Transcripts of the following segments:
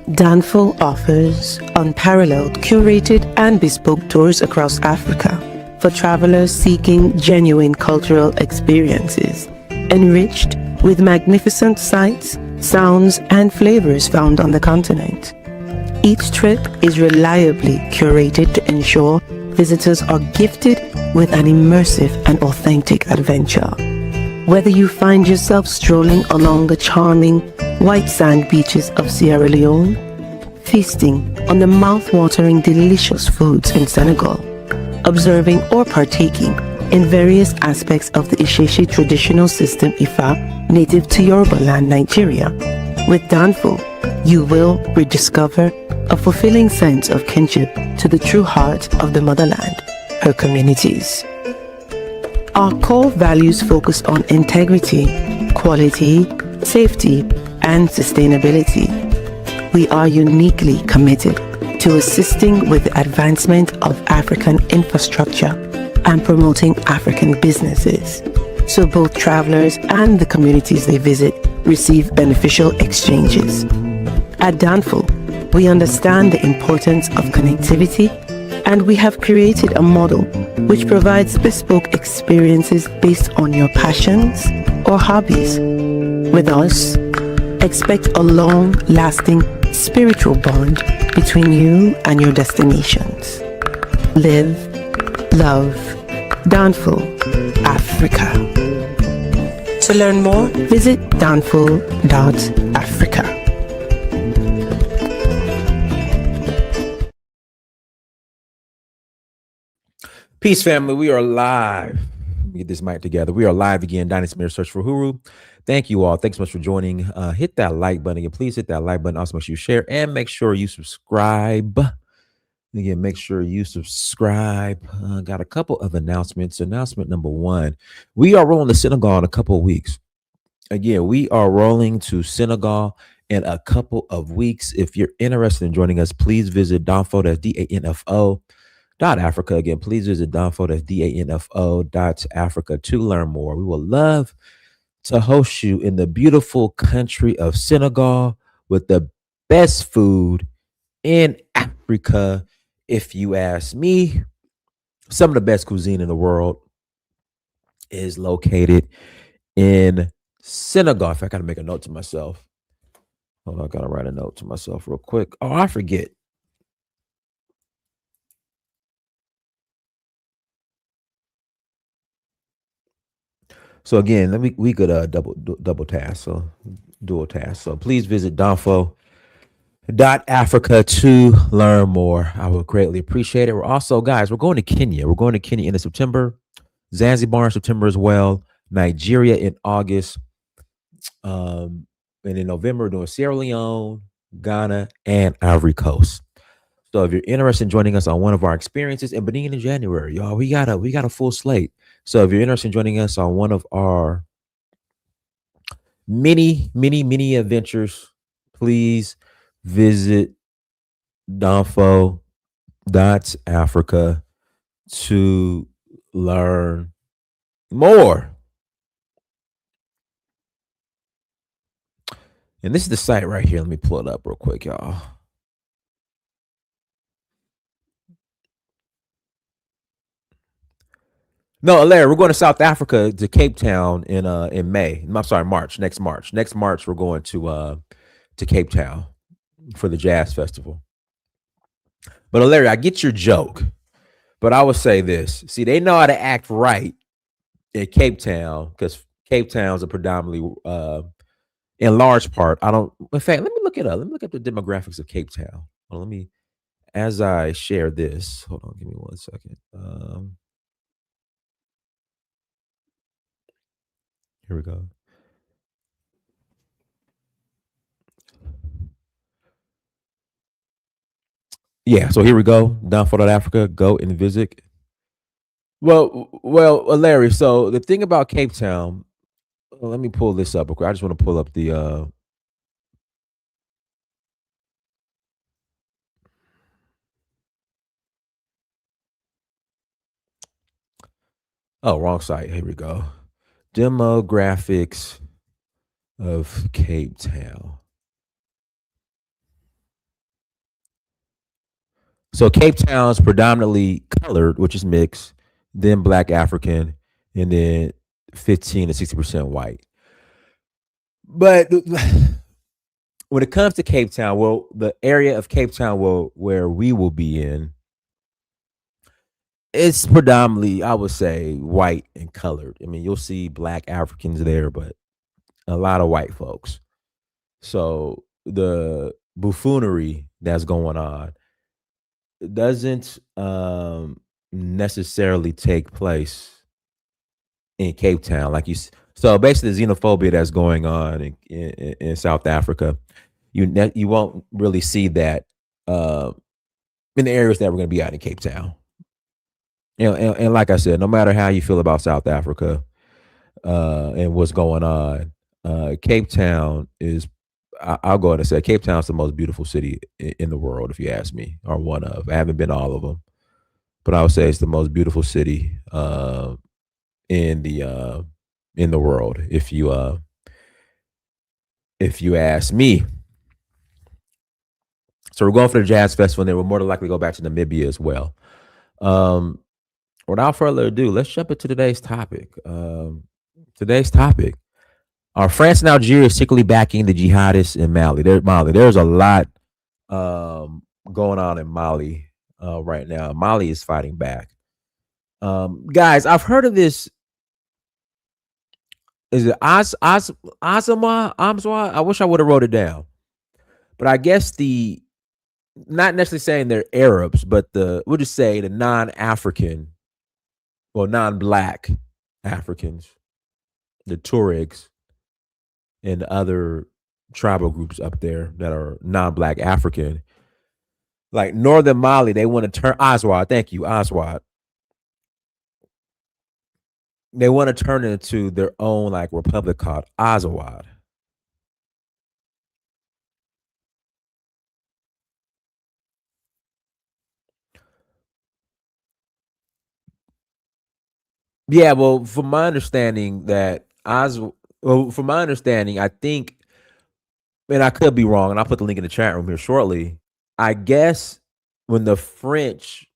Danfo offers unparalleled, curated, and bespoke tours across Africa for travelers seeking genuine cultural experiences, enriched with magnificent sights, sounds, and flavors found on the continent. Each trip is reliably curated to ensure visitors are gifted with an immersive and authentic adventure. Whether you find yourself strolling along the charming white sand beaches of Sierra Leone, feasting on the mouth-watering delicious foods in Senegal, observing or partaking in various aspects of the Isheshe traditional system Ifa native to Yoruba land, Nigeria, with Danfo, you will rediscover a fulfilling sense of kinship to the true heart of the motherland, her communities. Our core values focus on integrity, quality, safety, and sustainability. We are uniquely committed to assisting with the advancement of African infrastructure and promoting African businesses, so both travelers and the communities they visit receive beneficial exchanges. At Danfo, we understand the importance of connectivity, and we have created a model which provides bespoke experiences based on your passions or hobbies. With us, expect a long-lasting spiritual bond between you and your destinations. Live, love, Danfo, Africa. To learn more, visit danfo.africa. Peace, family. We are live. Let me get this mic together. We are live again. Dynasty Mirror Search for Huru. Thank you all. Thanks so much for joining. Hit that like button again. Please hit that like button. Also, make sure you share and make sure you subscribe. Again, make sure you subscribe. Got a couple of announcements. Announcement number one: we are rolling to Senegal in a couple of weeks. Again, we are rolling to Senegal in a couple of weeks. If you're interested in joining us, please visit Danfo. That's DANFO. Africa. Again, please visit Danfo, that's DANFO.Africa to learn more. We will love to host you in the beautiful country of Senegal with the best food in Africa. If you ask me, some of the best cuisine in the world is located in Senegal. If I got to make a note to myself. Hold on, I got to write a note to myself real quick. Oh, I forget. So again, we could double task, so dual task. So please visit Danfo.Africa to learn more. I would greatly appreciate it. We're also, guys, we're going to Kenya. We're going to Kenya in September, Zanzibar in September as well, Nigeria in August, and in November we're doing Sierra Leone, Ghana, and Ivory Coast. So if you're interested in joining us on one of our experiences, and beginning in January, y'all, we got a full slate. So if you're interested in joining us on one of our many adventures, please visit Danfo.Africa to learn more. And this is the site right here. Let me pull it up real quick, y'all. No, Larry, we're going to South Africa to Cape Town in May. I'm sorry, March. Next March. Next March, we're going to Cape Town for the Jazz Festival. But Larry, I get your joke, but I would say this: see, they know how to act right in Cape Town because Cape Town's a predominantly, in large part. I don't. In fact, let me look it up. Let me look up the demographics of Cape Town. Well, let me, as I share this. Hold on, give me 1 second. Here we go. Yeah, so here we go. Danfo.Africa. Go and visit. Well, Larry. So the thing about Cape Town, let me pull this up. Okay, I just want to pull up the. Oh, wrong site. Here we go. Demographics of Cape Town. So Cape Town's predominantly colored, which is mixed, then Black African, and then 15 to 60% white. But when it comes to Cape Town, well, the area of Cape Town where we will be in, it's predominantly, I would say, white and colored. I mean, you'll see Black Africans there, but a lot of white folks. So the buffoonery that's going on doesn't necessarily take place in Cape Town, like so basically, the xenophobia that's going on in South Africa, you won't really see that uh, in the areas that we're going to be out in Cape Town. And like I said, no matter how you feel about South Africa and what's going on, Cape Town is. I'll go ahead and say Cape Town's the most beautiful city in the world, if you ask me, or one of. I haven't been to all of them, but I would say it's the most beautiful city in the world, if you ask me. So we're going for the jazz festival, and then we'll more than likely go back to Namibia as well. Um, Without further ado, let's jump into today's topic. Today's topic: Are France and Algeria secretly backing the jihadists in Mali? There's a lot going on in Mali right now. Mali is fighting back. Guys, I've heard of this. Is it Azama? I wish I would have wrote it down. But I guess not necessarily saying they're Arabs, but we'll just say the non-African, well, non-black Africans, the Tuaregs, and the other tribal groups up there that are non-black African, like northern Mali, they want to turn Aswad. Thank you, Aswad. They want to turn it into their own like republic called Azawad. Yeah, well, from my understanding, from my understanding, I think, and I could be wrong, and I'll put the link in the chat room here shortly. I guess when the French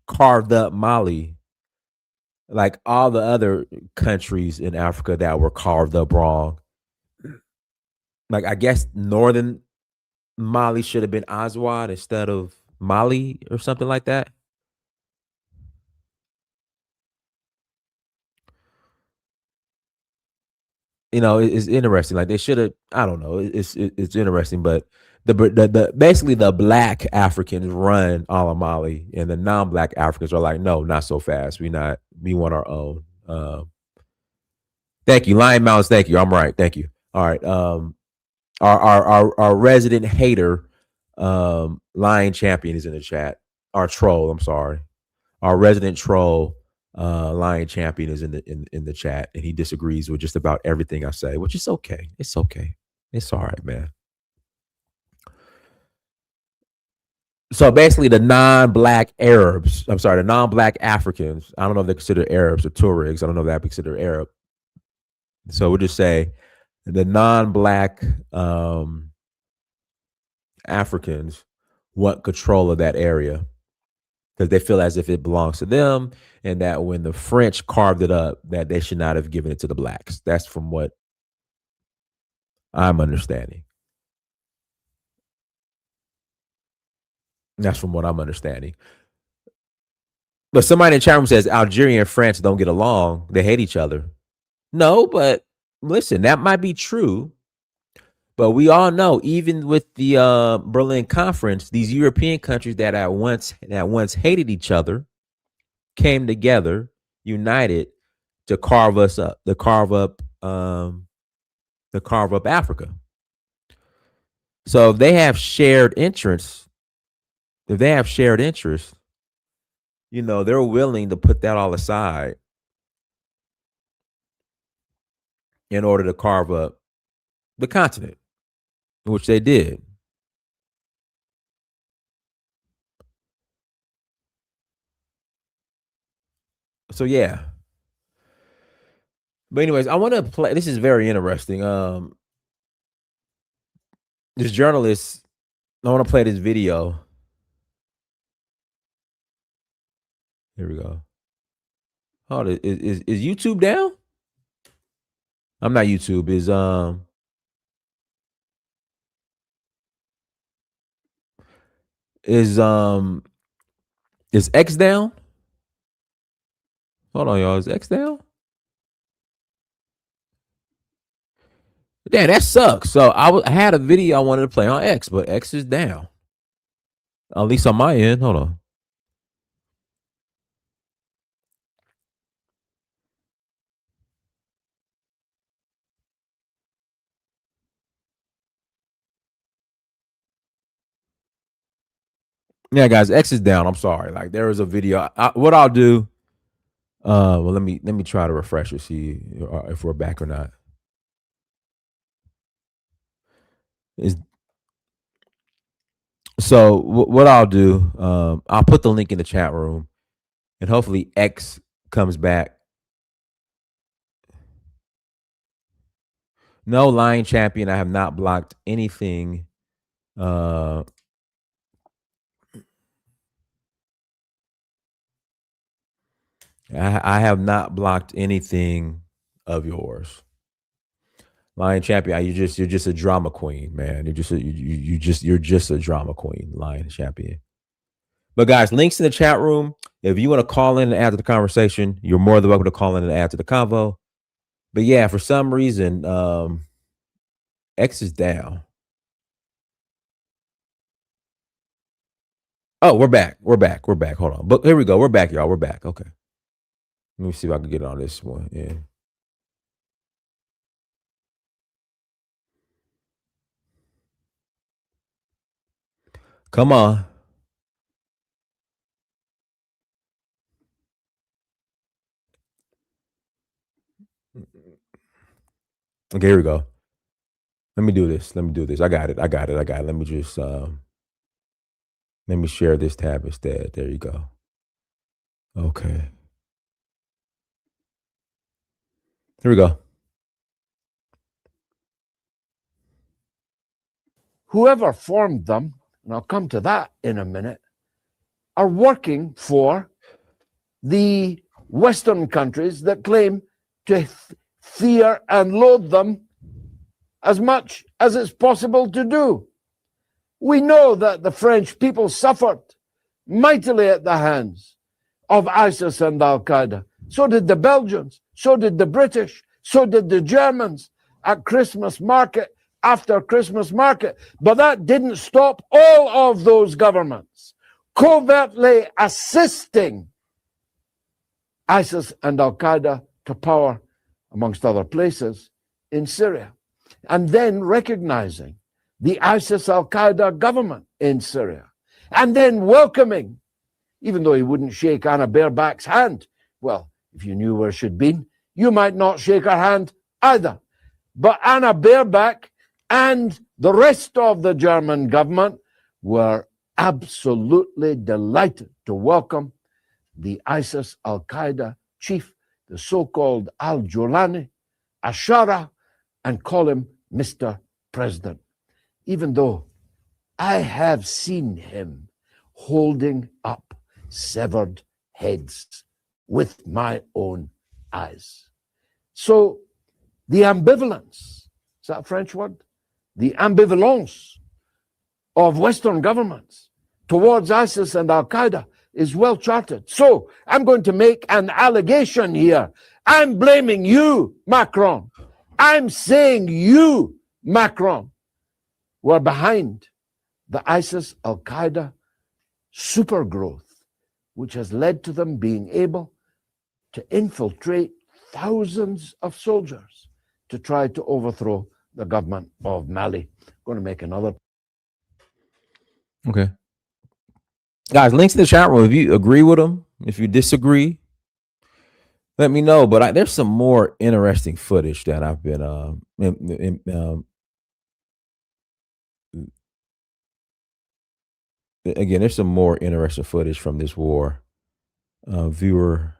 carved up Mali, like all the other countries in Africa that were carved up wrong, like I guess northern Mali should have been Aswad instead of Mali or something like that. It's interesting. Like they should have. I don't know. It's interesting, but the basically the black Africans run all of Mali, and the non-black Africans are like, no, not so fast. We want our own. Thank you, Lion Mountains. Thank you. I'm right. Thank you. All right. Our resident hater, Lion Champion is in the chat. Our troll. I'm sorry. Our resident troll, Lion Champion is in the chat, and he disagrees with just about everything I say, which is okay. It's okay. It's all right, man. So basically, the non-black Arabs, I'm sorry, the non-black Africans, I don't know if they're considered Arabs or Tuaregs. I don't know if they're considered Arab. So we'll just say the non-black Africans want control of that area because they feel as if it belongs to them, and that when the French carved it up, that they should not have given it to the blacks. That's from what I'm understanding. That's from what I'm understanding. But somebody in the chat room says Algeria and France don't get along. They hate each other. No, but listen, that might be true. But we all know, even with the Berlin Conference, these European countries that at once hated each other came together, united to carve us up, to carve up Africa. So if they have shared interests, they're willing to put that all aside in order to carve up the continent, which they did. So yeah. But anyways, I want to play. This is very interesting. This journalist, I want to play this video Here we go. Oh, is YouTube down? I'm not YouTube. Is is X down? Hold on, y'all. Is X down? Damn, that sucks. So I had a video I wanted to play on X, but X is down. At least on my end. Hold on. Yeah, guys, X is down. I'm sorry. Like there is a video. What I'll do. Well, let me try to refresh it, see if we're back or not. Is so what I'll do. I'll put the link in the chat room, and hopefully X comes back. No, Lion Champion. I have not blocked anything. I have not blocked anything of yours. Lion Champion, you're just a drama queen, man. You're just a drama queen, Lion Champion. But guys, links in the chat room. If you want to call in and add to the conversation, you're more than welcome to call in and add to the convo. But yeah, for some reason, X is down. Oh, we're back. We're back. We're back. Hold on. But here we go. We're back, y'all. We're back. Okay. Let me see if I can get on this one. Yeah. Come on. Okay, here we go. Let me do this. Let me do this. I got it. I got it. I got it. Let me just let me share this tab instead. There you go. Okay. Here we go. Whoever formed them, and I'll come to that in a minute, are working for the Western countries that claim to fear and loathe them as much as it's possible to do. We know that the French people suffered mightily at the hands of ISIS and Al Qaeda. So did the Belgians, so did the British, so did the Germans at Christmas market after Christmas market. But that didn't stop all of those governments covertly assisting ISIS and Al Qaeda to power, amongst other places, in Syria. And then recognizing the ISIS Al Qaeda government in Syria. And then welcoming, even though he wouldn't shake Anna Baerbock's hand. Well, if you knew where she'd been, you might not shake her hand either. But Anna Baerbock and the rest of the German government were absolutely delighted to welcome the ISIS Al-Qaeda chief, the so-called Al-Jolani, Ashara, and call him Mr. President. Even though I have seen him holding up severed heads with my own eyes. So the ambivalence, is that a French word? The ambivalence of Western governments towards ISIS and Al-Qaeda is well charted. So I'm going to make an allegation here. I'm blaming you, Macron. I'm saying you, Macron, were behind the ISIS Al-Qaeda supergrowth, which has led to them being able to infiltrate thousands of soldiers to try to overthrow the government of Mali. I'm going to make another. Okay. Guys, links in the chat room. If you agree with them, if you disagree, let me know. But there's some more interesting footage that I've been again, there's some more interesting footage from this war. Viewer,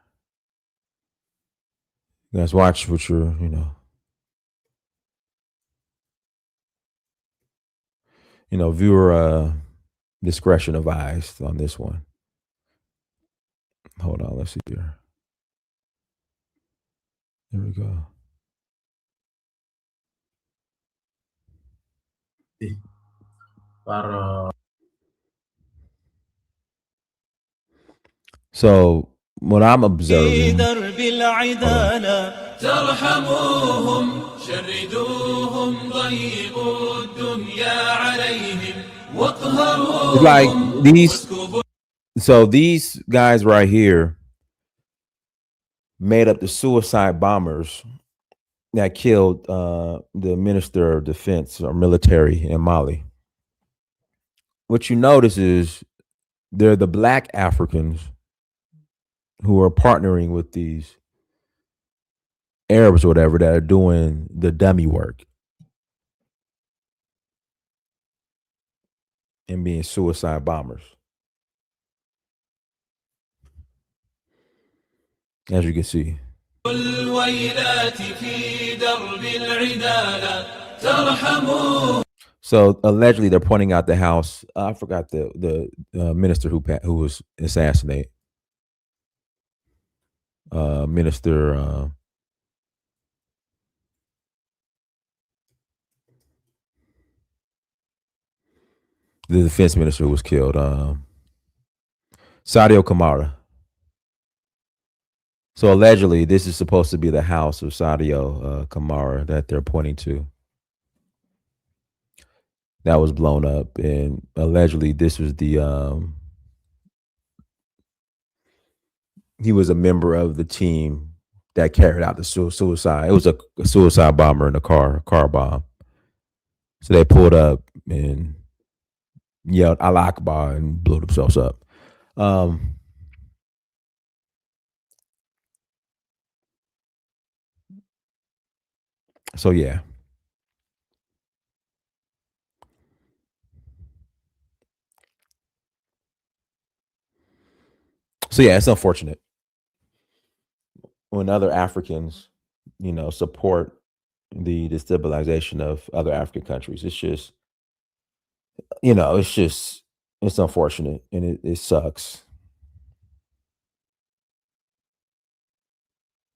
you guys watch what you're, viewer discretion advised on this one. Hold on, let's see here. There we go. So what I'm observing. درب العدالة ترحموهم شردوهم ضيقوا الدنيا عليهم It's like واقهروهم these. So these guys right here made up the suicide bombers that killed the minister of defense or military in Mali. What you notice is they're the black Africans who are partnering with these Arabs or whatever that are doing the dummy work and being suicide bombers. As you can see. الويلات في درب العدالة ترحموهم. So allegedly, they're pointing out the house. I forgot the minister who was assassinated. Minister. The defense minister who was killed. Sadio Kamara. So allegedly, this is supposed to be the house of Sadio Kamara that they're pointing to. That was blown up, and allegedly, this was the he was a member of the team that carried out the suicide. It was a suicide bomber in a car bomb. So they pulled up and yelled Allah Akbar and blew themselves up. So yeah. So yeah, it's unfortunate when other Africans, support the destabilization of other African countries. It's just, it's unfortunate and it sucks.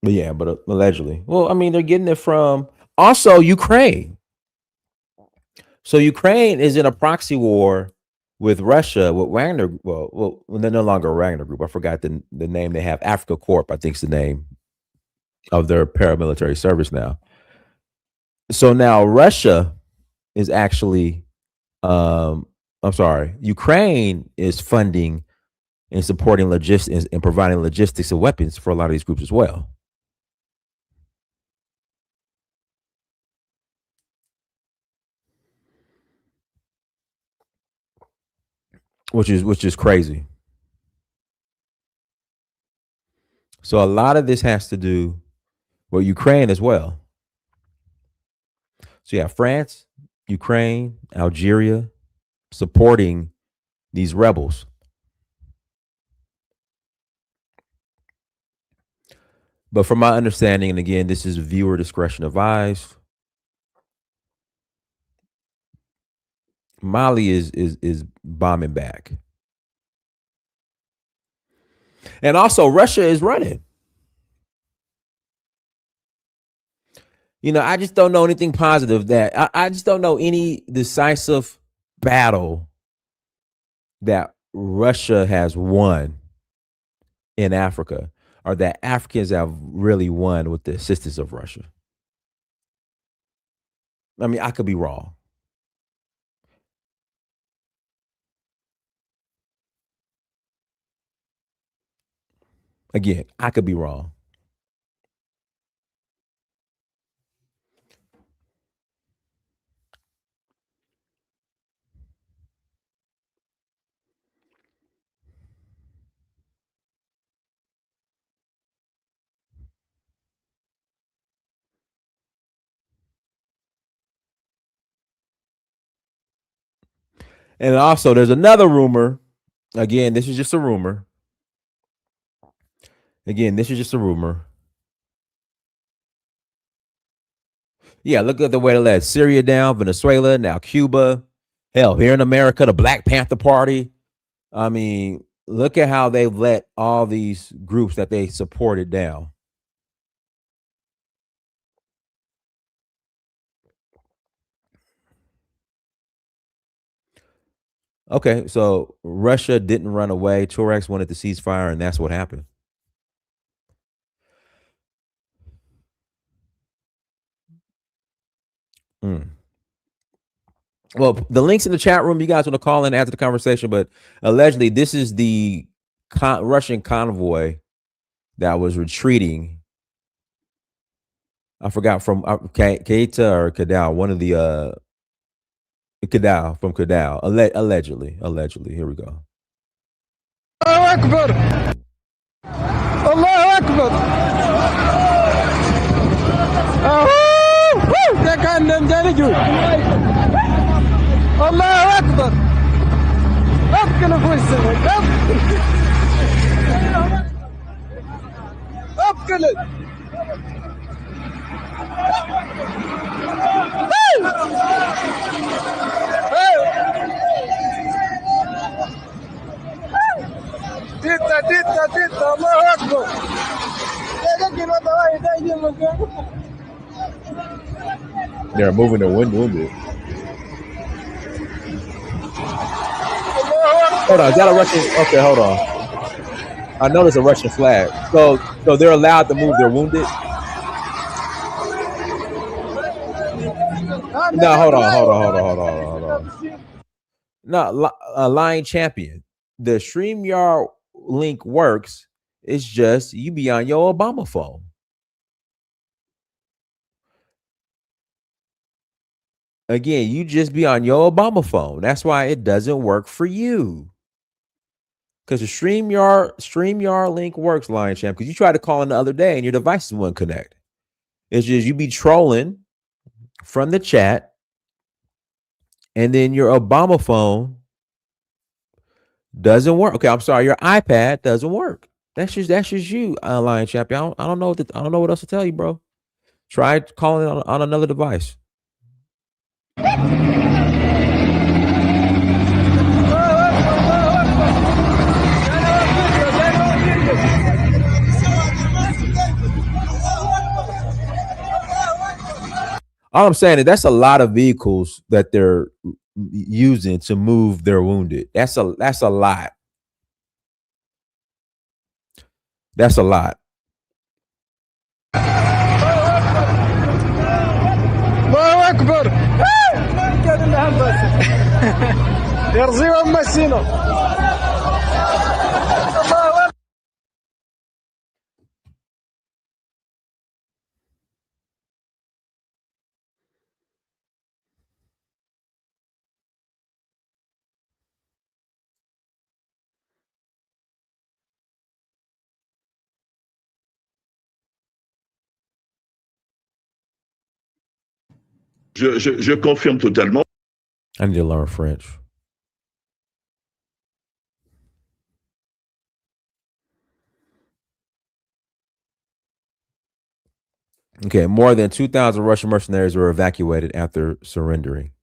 But yeah, but allegedly. Well, I mean, they're getting it from also Ukraine. So Ukraine is in a proxy war with Russia, with Wagner. Well, they're no longer a Wagner Group. I forgot the name they have. Africa Corp, I think is the name of their paramilitary service now. So now Russia is actually, Ukraine is funding and supporting logistics and providing logistics and weapons for a lot of these groups as well. Which is crazy. So a lot of this has to do with Ukraine as well. So you have France, Ukraine, Algeria supporting these rebels. But from my understanding, and again, this is viewer discretion advised, Mali is bombing back. And also Russia is running. I just don't know anything positive that I just don't know any decisive battle that Russia has won in Africa or that Africans have really won with the assistance of Russia. I mean, I could be wrong. Again, I could be wrong. And also, there's another rumor. Again, this is just a rumor. Yeah, look at the way they let Syria down, Venezuela, now Cuba. Hell, here in America, the Black Panther Party. I mean, look at how they've let all these groups that they supported down. Okay, so Russia didn't run away. Tuaregs wanted to ceasefire, and that's what happened. Well, the links in the chat room. You guys want to call in after the conversation, but allegedly, this is the Russian convoy that was retreating. I forgot from Keita or Kadal, one of the Kadal from Kadal, allegedly. Here we go. الله أكبر الله أكبر ده كان مدرج الله أكبر أبكن في السماء أبكن تيتا الله أكبر They're moving the wounded. Hold on, is that a Russian? Okay, hold on. I know there's a Russian flag. So they're allowed to move their wounded? No, hold on. No, Lying Champion. The StreamYard link works. It's just you be on your Obama phone. Again, you just be on your Obama phone. That's why it doesn't work for you. Because the StreamYard link works, Lion Champ. Because you tried to call in the other day and your devices wouldn't connect. It's just you be trolling from the chat, and then your Obama phone doesn't work. Okay, I'm sorry, your iPad doesn't work. That's just you, Lion Champ. I don't know what else to tell you, bro. Try calling on another device. All I'm saying is that's a lot of vehicles that they're using to move their wounded. That's a lot. That's a lot. الله أكبر يرزي ومسينا Je confirme totalement. I need to learn French. Okay, more than 2,000 Russian mercenaries were evacuated after surrendering.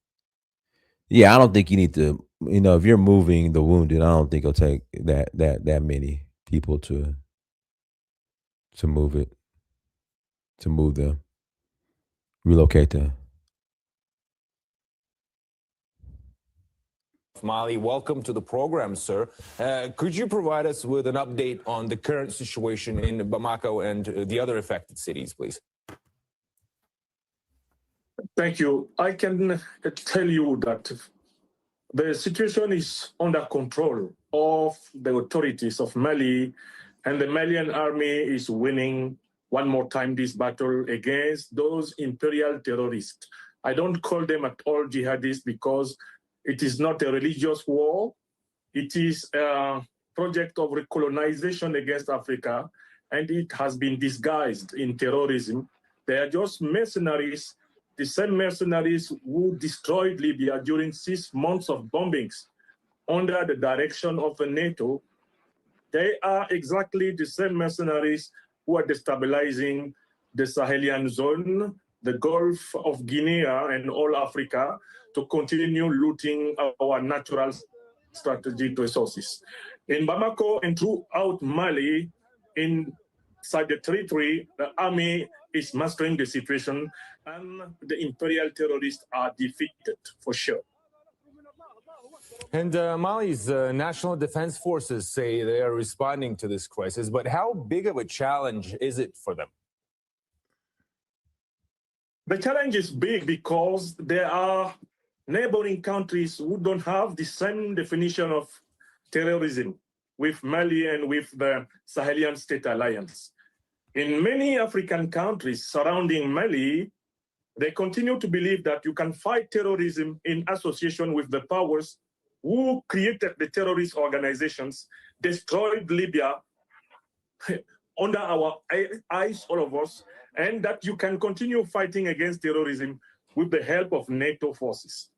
Yeah, I don't think you need to, if you're moving the wounded, I don't think it'll take that many people to move them, relocate them. Mali, welcome to the program, sir. Could you provide us with an update on the current situation in Bamako and the other affected cities, please? Thank you. I can tell you that the situation is under control of the authorities of Mali, and the Malian army is winning one more time this battle against those imperial terrorists. I don't call them at all jihadists because it is not a religious war. It is a project of recolonization against Africa, and it has been disguised in terrorism. They are just mercenaries, the same mercenaries who destroyed Libya during 6 months of bombings under the direction of the NATO. They are exactly the same mercenaries who are destabilizing the Sahelian zone, the Gulf of Guinea, and all Africa to continue looting our natural strategic resources. In Bamako and throughout Mali, inside the territory, the army is mastering the situation and the imperial terrorists are defeated for sure. And Mali's National Defense Forces say they are responding to this crisis, but how big of a challenge is it for them? The challenge is big because there are neighboring countries who don't have the same definition of terrorism with Mali and with the Sahelian State Alliance. In many African countries surrounding Mali, they continue to believe that you can fight terrorism in association with the powers who created the terrorist organizations, destroyed Libya under our eyes, all of us, and that you can continue fighting against terrorism with the help of NATO forces.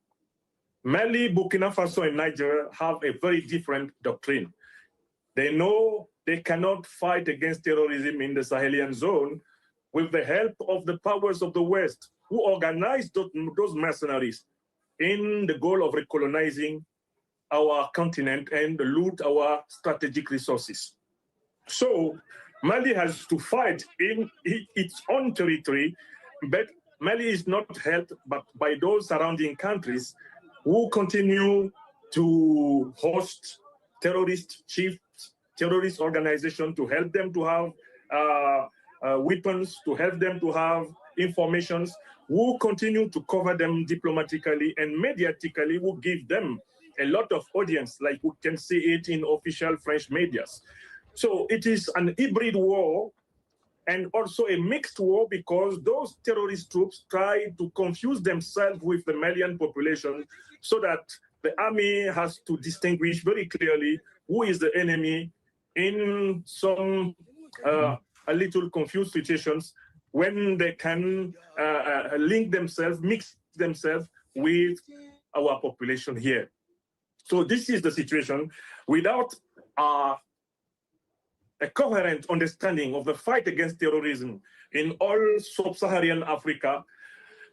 Mali, Burkina Faso, and Niger have a very different doctrine. They know they cannot fight against terrorism in the Sahelian zone with the help of the powers of the West, who organized those mercenaries in the goal of recolonizing our continent and loot our strategic resources. So Mali has to fight in its own territory, but Mali is not helped but by those surrounding countries who continue to host terrorist chiefs, terrorist organizations, to help them to have weapons, to help them to have informations, who continue to cover them diplomatically and mediatically, who give them a lot of audience, like we can see it in official French medias. So it is an hybrid war and also a mixed war because those terrorist troops try to confuse themselves with the Malian population so that the army has to distinguish very clearly who is the enemy in some a little confused situations when they can link themselves, mix themselves with our population here. So this is the situation. Without a coherent understanding of the fight against terrorism in all sub-Saharan Africa,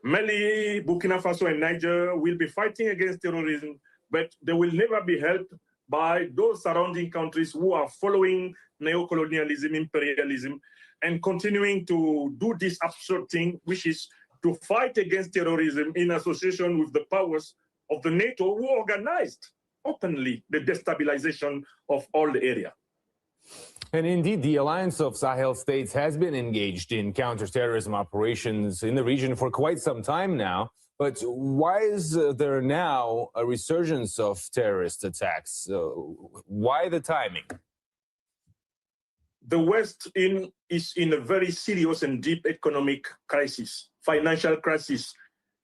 Mali, Burkina Faso, and Niger will be fighting against terrorism, but they will never be helped by those surrounding countries who are following neocolonialism, imperialism, and continuing to do this absurd thing, which is to fight against terrorism in association with the powers of the NATO, who organized openly the destabilization of all the area. And indeed, the Alliance of Sahel States has been engaged in counterterrorism operations in the region for quite some time now. But why is there now a resurgence of terrorist attacks? Why the timing? The West is in a very serious and deep economic crisis, financial crisis,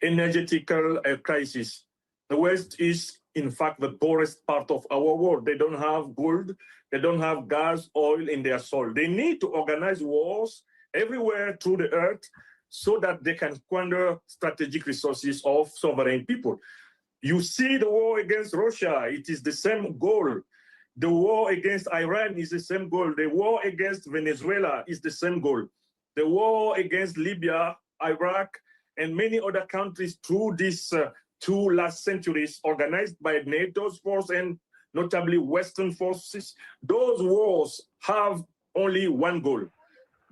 energetical crisis. The West is, in fact, the poorest part of our world. They don't have gold, they don't have gas, oil in their soil. They need to organize wars everywhere through the earth so that they can squander strategic resources of sovereign people. You see the war against Russia, it is the same goal. The war against Iran is the same goal. The war against Venezuela is the same goal. The war against Libya, Iraq, and many other countries through these 2 last centuries, organized by NATO's force and notably Western forces, those wars have only one goal: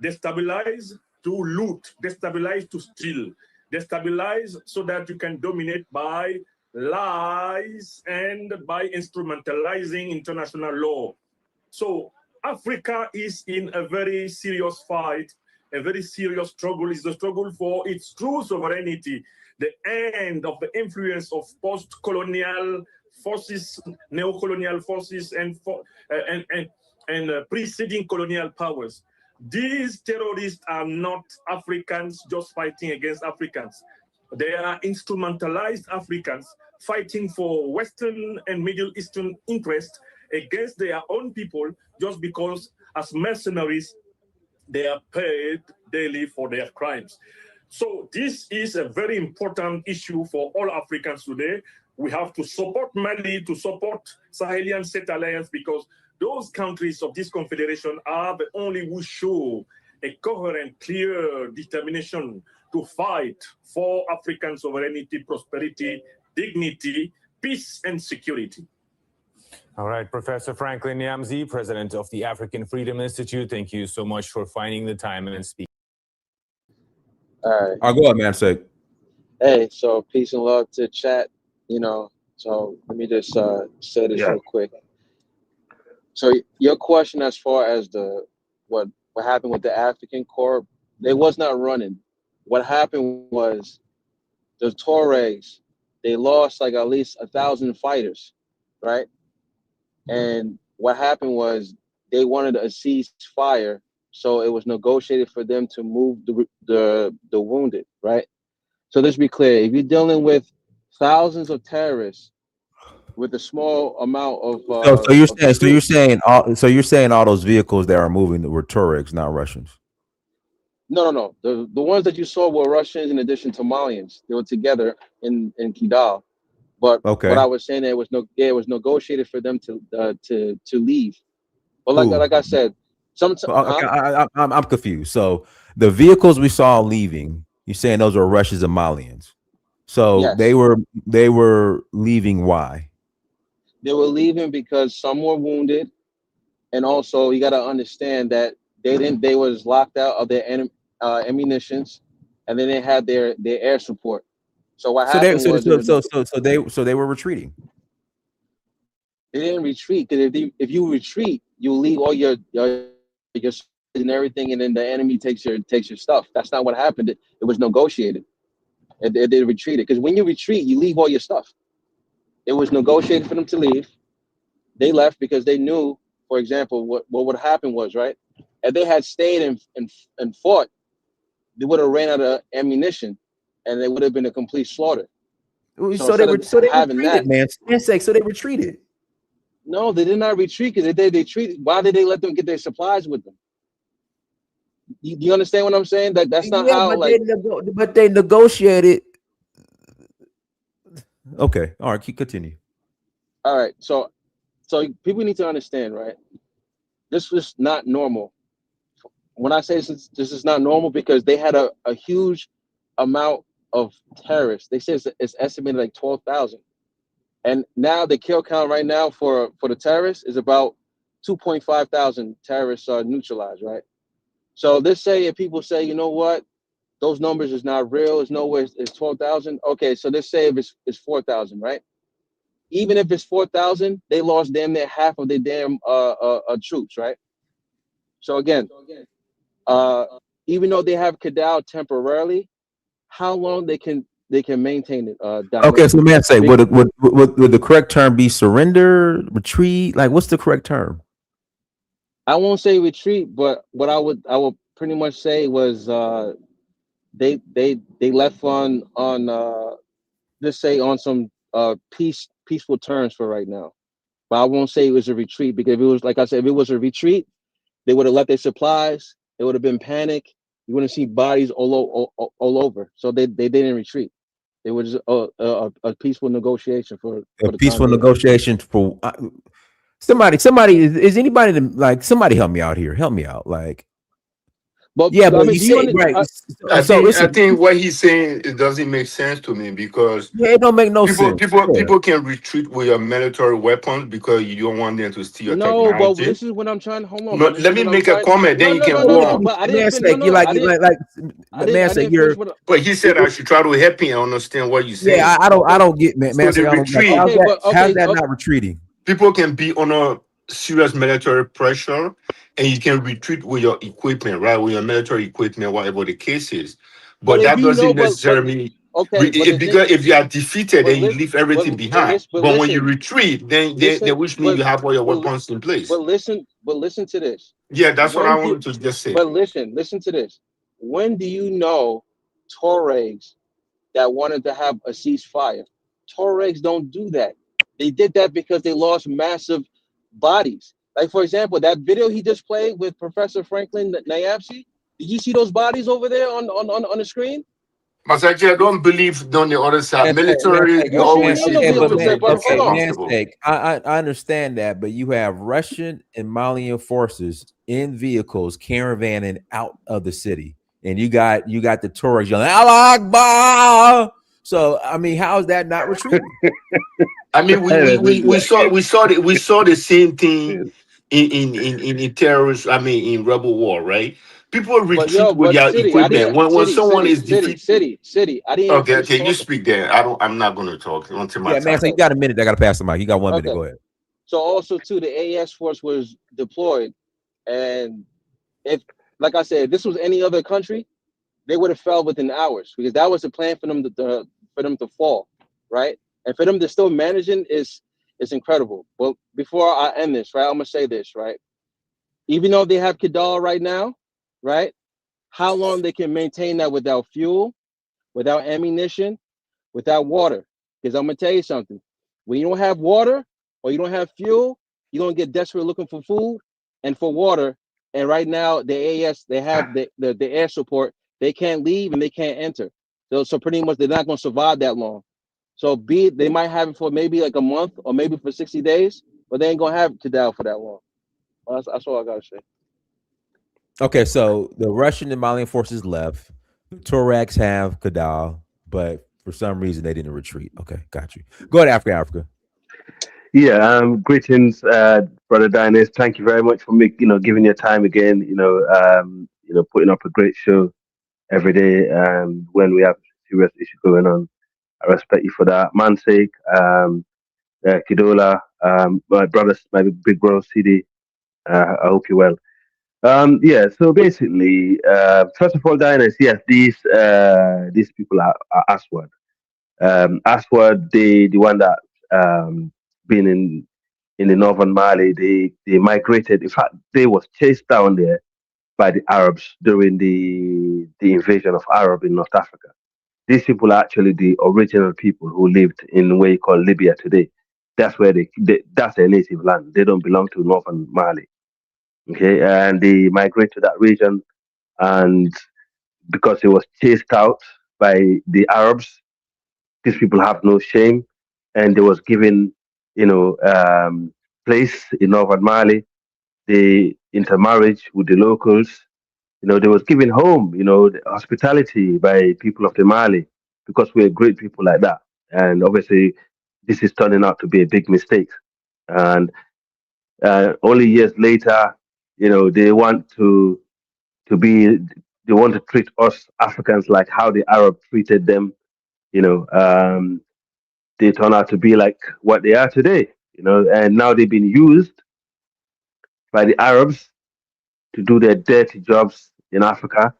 destabilize, to loot, destabilize, to steal, destabilize so that you can dominate by lies and by instrumentalizing international law. So Africa is in a very serious fight, a very serious struggle. It's the struggle for its true sovereignty, the end of the influence of post-colonial forces, neo-colonial forces, and preceding colonial powers. These terrorists are not Africans just fighting against Africans. They are instrumentalized Africans fighting for Western and Middle Eastern interests against their own people just because as mercenaries, they are paid daily for their crimes. So this is a very important issue for all Africans today. We have to support Mali, to support Sahelian State Alliance, because those countries of this confederation are the only who show a coherent, clear determination to fight for African sovereignty, prosperity, dignity, peace, and security. All right, Professor Franklin Nyamzi, president of the African Freedom Institute. Thank you so much for finding the time and speaking. All right. I'll go ahead, man. Say. Hey, so peace and love to chat. So let me just say this real quick. So your question as far as what happened with the African Corps, they was not running. What happened was the Tuaregs, they lost like at least 1,000 fighters, right? And what happened was they wanted a ceasefire, so it was negotiated for them to move the wounded, right? So let's be clear: if you're dealing with thousands of terrorists with a small amount of So you're saying, troops, you're saying all those vehicles that are moving were Tuaregs, not Russians. no. The ones that you saw were Russians in addition to Malians. They were together in Kidal. But what I was saying, it was negotiated for them to leave. But like I said, I'm confused. So the vehicles we saw leaving, you're saying those are Russians and Malians. So yes, they were leaving. Why? they were leaving because some were wounded, and also you got to understand that they was locked out of their ammunitions, and then they had their air support. So what happened so they were retreating. They didn't retreat because if you retreat, you leave all your and everything, and then the enemy takes your stuff. That's not what happened. It was negotiated. They retreated because when you retreat, you leave all your stuff. It was negotiated for them to leave. They left because they knew, for example, what would happen was, right, if they had stayed and fought, they would have ran out of ammunition, and it would have been a complete slaughter. So they retreated, man. So they retreated. No, they did not retreat because they retreated. Why did they let them get their supplies with them? You understand what I'm saying? That's not how. But they negotiated. Okay, all right. Continue. All right, so people need to understand, right? This was not normal. When I say this is not normal, because they had a huge amount of terrorists. They say it's estimated like 12,000, and now the kill count right now for the terrorists is about 2,500 terrorists are neutralized, right? So let's say if people say, you know what, those numbers is not real, it's nowhere, it's 12,000. Okay, so let's say if it's 4,000, right? Even if it's 4,000, they lost damn near half of their damn troops, right? So again, even though they have Kidal temporarily, how long they can maintain it? Okay, so man, say would the correct term be surrender, retreat? Like, what's the correct term? I won't say retreat, but what I would pretty much say was they left on let's say on some peaceful terms for right now. But I won't say it was a retreat, because if it was, like I said, if it was a retreat, they would have left their supplies. It would have been panic. You wouldn't see bodies all over. So they didn't retreat. It was a peaceful negotiation for a peaceful negotiation for somebody. Is anybody like somebody help me out here? Help me out, like. But yeah, but I mean, you say right. I think what he's saying, it doesn't make sense to me, because it don't make no sense. People can retreat with your military weapons because you don't want them to steal your technology. No, but this is what I'm trying. Hold on. No, let me make a comment, then you can go on. But I didn't. But he said I should try to help him understand what you say. Yeah, I don't get man. So the retreat. How's that not retreating? People can be under serious military pressure, and you can retreat with your equipment, right? With your military equipment, whatever the case is. But that doesn't necessarily mean because if you are defeated, then you leave everything behind. But when you retreat, then which means you have all your weapons in place. But listen to this. Yeah, that's what I wanted to just say. But listen to this. When do you know Tuaregs that wanted to have a ceasefire? Tuaregs don't do that. They did that because they lost massive bodies. Like, for example, that video he just played with Professor Franklin Nyamzi. Did you see those bodies over there on the screen? Masaki, I don't believe on the other side. Military, you always see I understand that, but you have Russian and Malian forces in vehicles caravanning out of the city, and you got the Tuaregs yelling "Allah Akbar." So I mean, how is that not retreating? I mean, we saw the same thing in terrorist. I mean, in rebel war, right? People But retreat yo, with but their city, I equipment didn't when someone is defeated. city. I didn't even Okay, finish okay, you talking. speak there. I'm not going to talk until my Yeah, man. time. So you got a minute. I got to pass the mic. You got 1 minute. Okay. Go ahead. So also too, the AES force was deployed, and if, like I said, if this was any other country, they would have fell within hours because that was the plan for them to fall, right? And for them to still managing is incredible. Well, before I end this, right, I'm gonna say this, right? Even though they have Kidal right now, right? How long they can maintain that without fuel, without ammunition, without water? Because I'm gonna tell you something. When you don't have water or you don't have fuel, you're gonna get desperate looking for food and for water. And right now, the AS they have the air support. They can't leave and they can't enter. So pretty much they're not gonna survive that long. So they might have it for maybe like a month or maybe for 60 days, but they ain't gonna have Kidal for that long. That's all I gotta say. Okay, so the Russian and Malian forces left. The Tuaregs have Kadal, but for some reason they didn't retreat. Okay, got you. Go ahead, Africa. Yeah, greetings, brother Dynas. Thank you very much for giving your time again. Putting up a great show every day. When we have serious issue going on, I respect you for that. Man's sake, Kidola, my brothers, my big bro, CD. I hope you're well. Yeah. So basically, first of all, Dynas, yes, these people are Aswad. Aswad, the one that been in the northern Mali, they migrated. In fact, they was chased down there by the Arabs during the invasion of Arab in North Africa. These people are actually the original people who lived in what you call Libya today. That's where that's their native land. They don't belong to northern Mali. Okay, and they migrate to that region, and because it was chased out by the Arabs, these people have no shame, and they was given, place in northern Mali. They intermarriage with the locals. They was given home, the hospitality by people of the Mali because we're great people like that. And obviously, this is turning out to be a big mistake. And only years later, they want to be, they want to treat us Africans like how the Arab treated them. You know, um, they turn out to be like what they are today. And now they've been used by the Arabs to do their dirty jobs in Africa,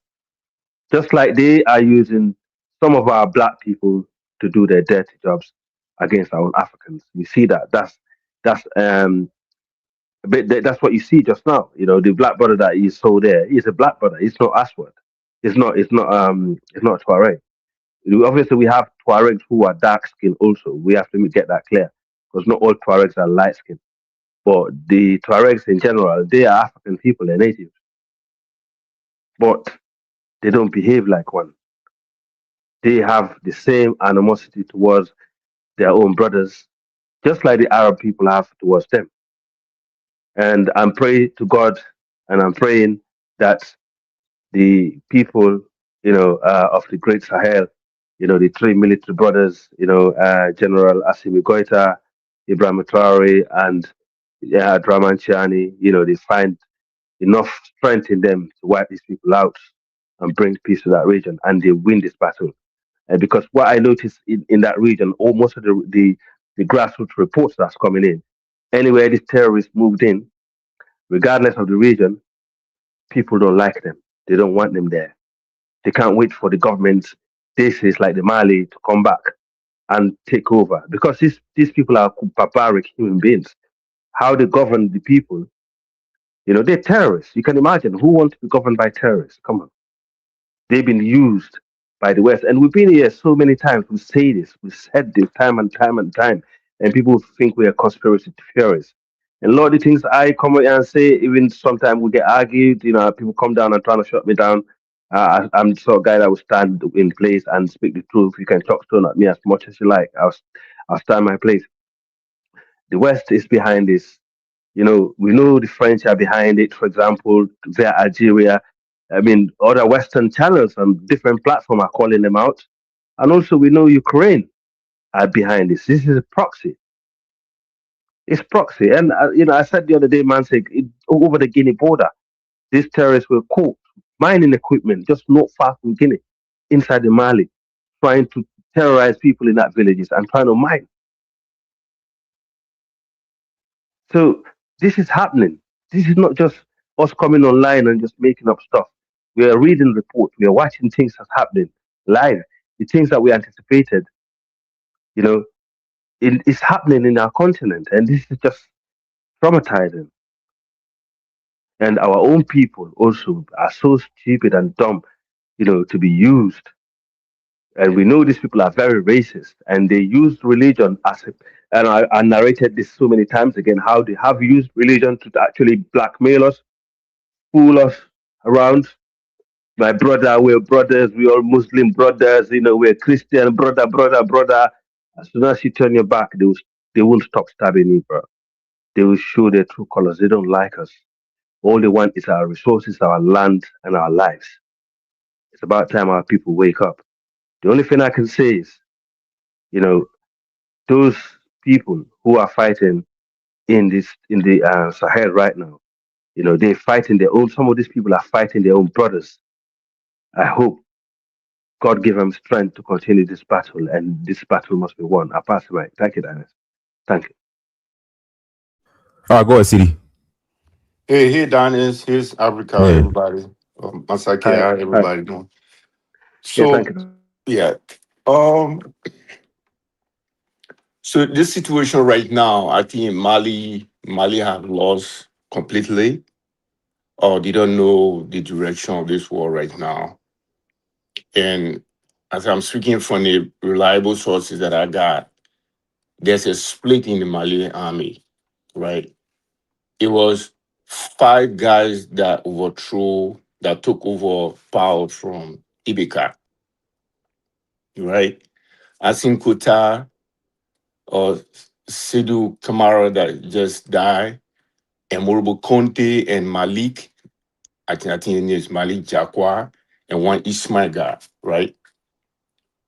just like they are using some of our black people to do their dirty jobs against our own Africans. You see that. That's that's what you see just now. The black brother that you saw there, he's a black brother. It's not Aswad. It's not Tuareg. Obviously, we have Tuaregs who are dark skinned also. We have to get that clear because not all Tuaregs are light skinned. But the Tuaregs in general, they are African people, they're natives, but they don't behave like one. They have the same animosity towards their own brothers, just like the Arab people have towards them. And I'm praying to God, and I'm praying that the people, of the Great Sahel, the three military brothers, General Assimi Goita, Ibrahim Traore, and Draman Chiani, they find enough strength in them to wipe these people out and bring peace to that region, and they win this battle. Because what I noticed in that region, most of the grassroots reports that's coming in, anywhere these terrorists moved in, regardless of the region, people don't like them. They don't want them there. They can't wait for the government, bases like the Mali, to come back and take over because these people are barbaric human beings. How they govern the people, they're terrorists. You can imagine who wants to be governed by terrorists. Come on. They've been used by the West. And we've been here so many times. We say this, we said this time and time and time. And people think we are conspiracy theorists. And a lot of the things I come and say, even sometimes we get argued, people come down and trying to shut me down. I'm the sort of guy that will stand in place and speak the truth. You can talk stone at me as much as you like. I'll stand my place. The West is behind this. We know the French are behind it, for example, via Algeria. I mean, other Western channels on different platforms are calling them out. And also, we know Ukraine are behind this. This is a proxy. It's proxy. And, I said the other day, man, said, over the Guinea border, these terrorists were caught mining equipment just not far from Guinea, inside the Mali, trying to terrorize people in that villages and trying to mine. So this is happening. This is not just us coming online and just making up stuff. We are reading reports. We are watching things that's happening live. The things that we anticipated, you know, it's happening in our continent, and this is just traumatizing. And our own people also are so stupid and dumb, to be used. And we know these people are very racist, and they use religion as a, and I narrated this so many times again, how they have used religion to actually blackmail us, fool us around. My brother, we're brothers, we're all Muslim brothers, we're Christian, brother. As soon as you turn your back, they won't stop stabbing you, bro. They will show their true colors. They don't like us. All they want is our resources, our land, and our lives. It's about time our people wake up. The only thing I can say is, you know, those people who are fighting in the Sahel right now, they're fighting their own. Some of these people are fighting their own brothers. I hope God give them strength to continue this battle, and this battle must be won. I pass the mic. Thank you, Dennis. Thank you. All right, go ahead, CD. Hey, Dennis. Here's Africa, Hey. everybody. Masake, Hi. how Hi. everybody doing? Yeah, thank So, you. yeah. So this situation right now, I think Mali have lost completely, or they don't know the direction of this war right now. And as I'm speaking from the reliable sources that I got, there's a split in the Mali army, right? It was 5 guys that took over power from Ibeka, right? Asin Kuta or Sidhu Kamara that just died, and Morobo Conte and Malik, I think his name is Malik Jakwa, and one Ismail guy, right?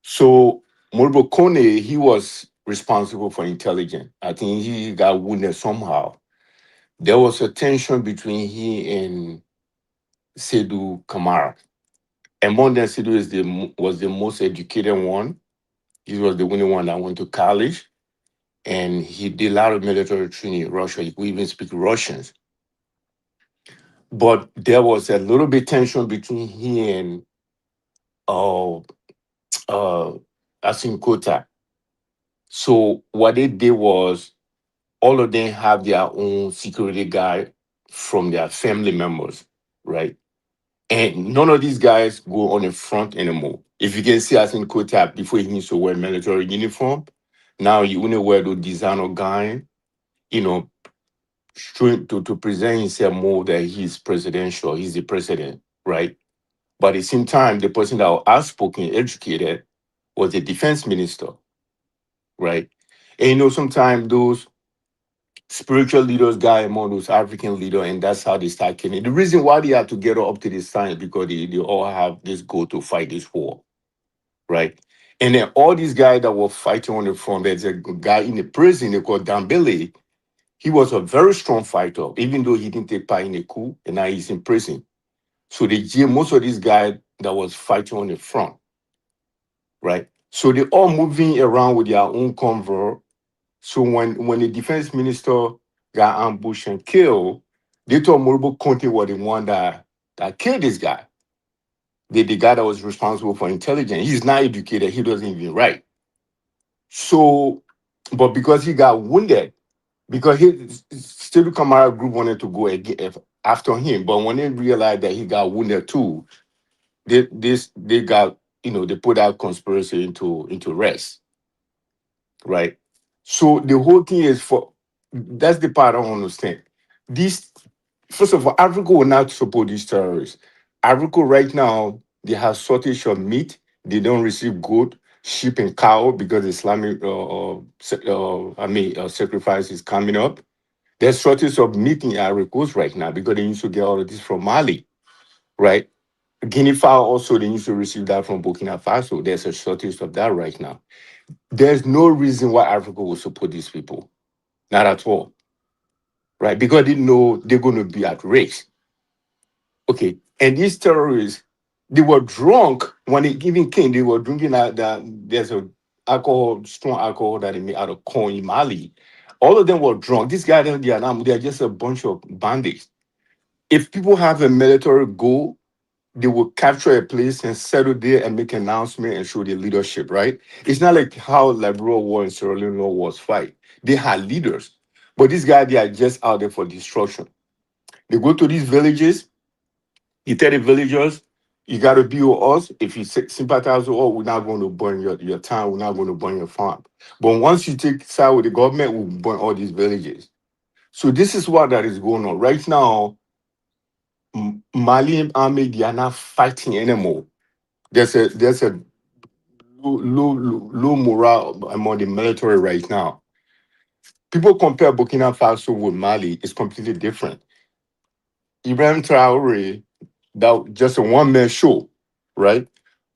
So Morobo Conte, he was responsible for intelligence. I think he got wounded somehow. There was a tension between he and Seydou Kamara. And more than Seydou was the most educated one. He was the only one that went to college. And he did a lot of military training in Russia. He could even speak Russians. But there was a little bit tension between he and uh, Asim Kota. So what they did was all of them have their own security guy from their family members, right? And none of these guys go on the front anymore. If you can see Asim Kota before he used to wear military uniform, now he only wear the designer guy, you know, to present himself more that he's presidential, he's the president, right? But at the same time, the person that was outspoken, educated, was the defense minister, right? And sometimes those spiritual leaders got among those African leaders, and that's how they start killing. The reason why they have to get up to this time is because they all have this goal to fight this war, right? And then all these guys that were fighting on the front, there's a guy in the prison they call Dambele. He was a very strong fighter, even though he didn't take part in the coup, and now he's in prison. So they jail most of these guys that was fighting on the front, right? So they all moving around with their own convoy. So when the defense minister got ambushed and killed, they told Morobo Conte was the one that killed this guy. The guy that was responsible for intelligence. He's not educated. He doesn't even write. So, but because he got wounded, because still Kamara group wanted to go after him, but when they realized that he got wounded too, they got they put that conspiracy into rest, right? So the whole thing is that's the part I don't understand. This First of all, Africa will not support these terrorists. Africa right now they have shortage of meat. They don't receive goat, sheep, and cow because Islamic sacrifice is coming up. There's shortage of meat in Ivory Coast right now because they used to get all of this from Mali, right? Guinea fowl also, they used to receive that from Burkina Faso. There's a shortage of that right now. There's no reason why Africa will support these people. Not at all. Right? Because they know they're going to be at risk. Okay. And these terrorists, they were drunk when it even came. They were drinking there's a strong alcohol that they made out of corn in Mali. All of them were drunk. These guys, they are just a bunch of bandits. If people have a military goal, they will capture a place and settle there and make an announcement and show their leadership, right? It's not like how liberal war and Sierra Leone was fight. They had leaders. But these guys, they are just out there for destruction. They go to these villages, you tell the villagers, you got to be with us. If you sympathize with us, we're not going to burn your town, we're not going to burn your farm. But once you take side with the government, we'll burn all these villages. So this is what that is going on. Right now, Malian army, they are not fighting anymore. There's a low morale among the military right now. People compare Burkina Faso with Mali, it's completely different. Ibrahim Traore, that just a one-man show, right?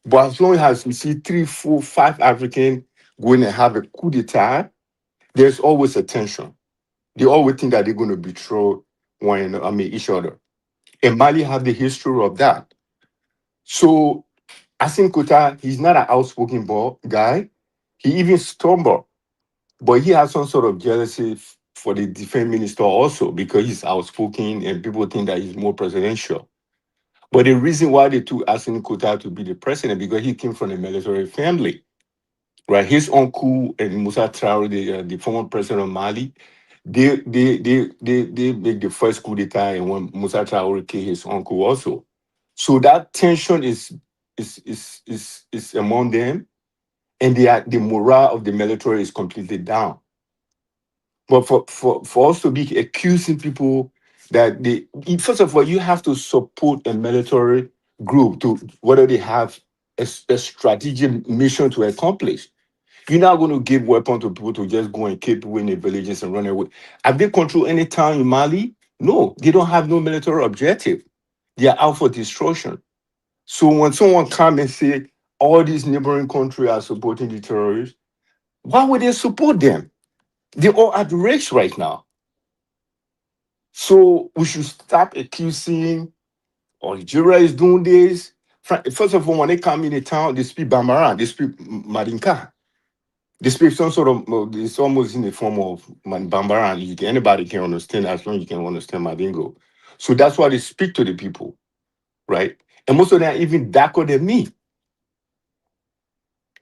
But as long as we see 3, 4, 5 Africans going and have a coup d'etat, there's always a tension. They always think that they're going to betray each other. And Mali have the history of that. So Asim Kota, he's not an outspoken guy. He even stumbled, but he has some sort of jealousy for the defense minister also because he's outspoken and people think that he's more presidential. But the reason why they took Asim Kota to be the president because he came from a military family, right? His uncle and Moussa Traoré, the former president of Mali, they make the first coup d'etat, and when Moussa Traoré killed his uncle also. So that tension is among them, and the morale of the military is completely down. But for us to be accusing people that first of all, you have to support a military group to whether they have a strategic mission to accomplish. You're not going to give weapons to people to just go and kill people in the villages and run away. Have they controlled any town in Mali? No, they don't have no military objective. They are out for destruction. So when someone come and say all these neighboring countries are supporting the terrorists, why would they support them? They're all at risk right now. So we should stop accusing Algeria is doing this. First of all, when they come in the town, they speak Bambara, they speak Marinka. They speak some sort of, it's almost in the form of Bambara. Anybody can understand as long as you can understand Madingo. So that's why they speak to the people, right? And most of them are even darker than me,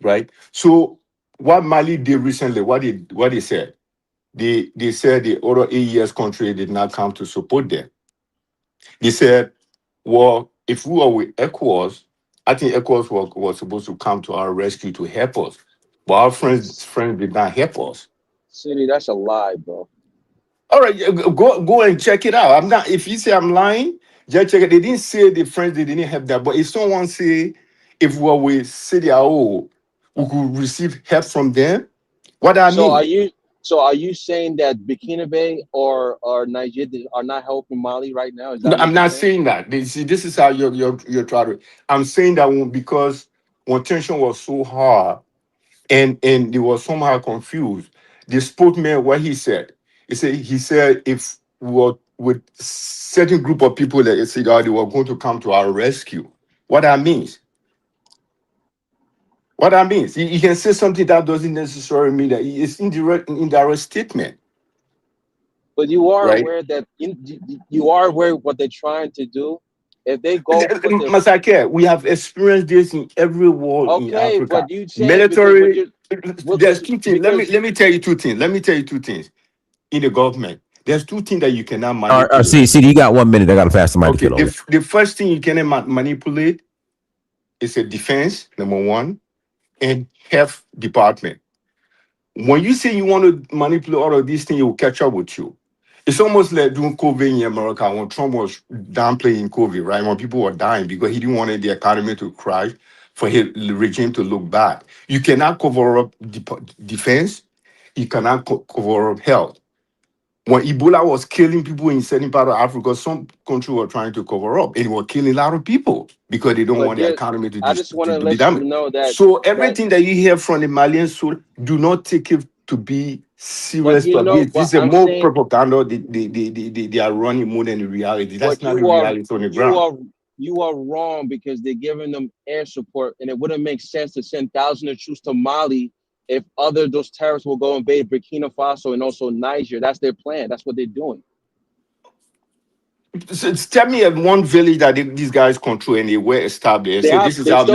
right? So what Mali did recently, what they said, they said the other AES country did not come to support them. They said, well, if we were with ECOWAS, I think ECOWAS was supposed to come to our rescue to help us. But our friends did not help us. City, that's a lie, bro. All right, go and check it out. I'm not. If you say I'm lying, just check it. They didn't say the friends they didn't have that. But if someone say if we were with CDAO, we could receive help from them, what I mean? Are you saying that Burkina Faso or Nigeria are not helping Mali right now? Is that No, what I'm you're not saying? saying that. See, this is how you're trying to. I'm saying that because when tension was so hard and they were somehow confused, the spokesman, what he said if we were with certain group of people that they said they were going to come to our rescue. What that means? What that means? You can say something that doesn't necessarily mean that it's indirect statement, But you are right? aware that you are aware what they're trying to do. If they go put their Masake, we have experienced this in every war in okay, Africa. but you saying because what Military, you there's two things. Let because me tell you two things. Let me tell you two things. In the government, there's two things that you cannot All right, manipulate. see, you got 1 minute. I got to pass the mic to Okay, Kilo. the first thing you cannot manipulate is a defense, number one, and health department. When you say you want to manipulate all of these things, it will catch up with you. It's almost like doing COVID in America when Trump was downplaying COVID, right? When people were dying because he didn't want the economy to crash for his regime to look bad. You cannot cover up defense. You cannot cover up health. When Ebola was killing people in certain part of Africa, some countries were trying to cover up and were killing a lot of people because they don't but want the just economy to I just want to be let you damaged. know that So everything that you hear from the Malian soul, do not take it to be serious. But this is a more propaganda they are running more than the reality. That's not the reality on the ground. You are wrong because they're giving them air support, and it wouldn't make sense to send thousands of troops to Mali if those terrorists will go invade Burkina Faso and also Niger. That's their plan. That's what they're doing. So tell me of one village that these guys control and they were established. They still have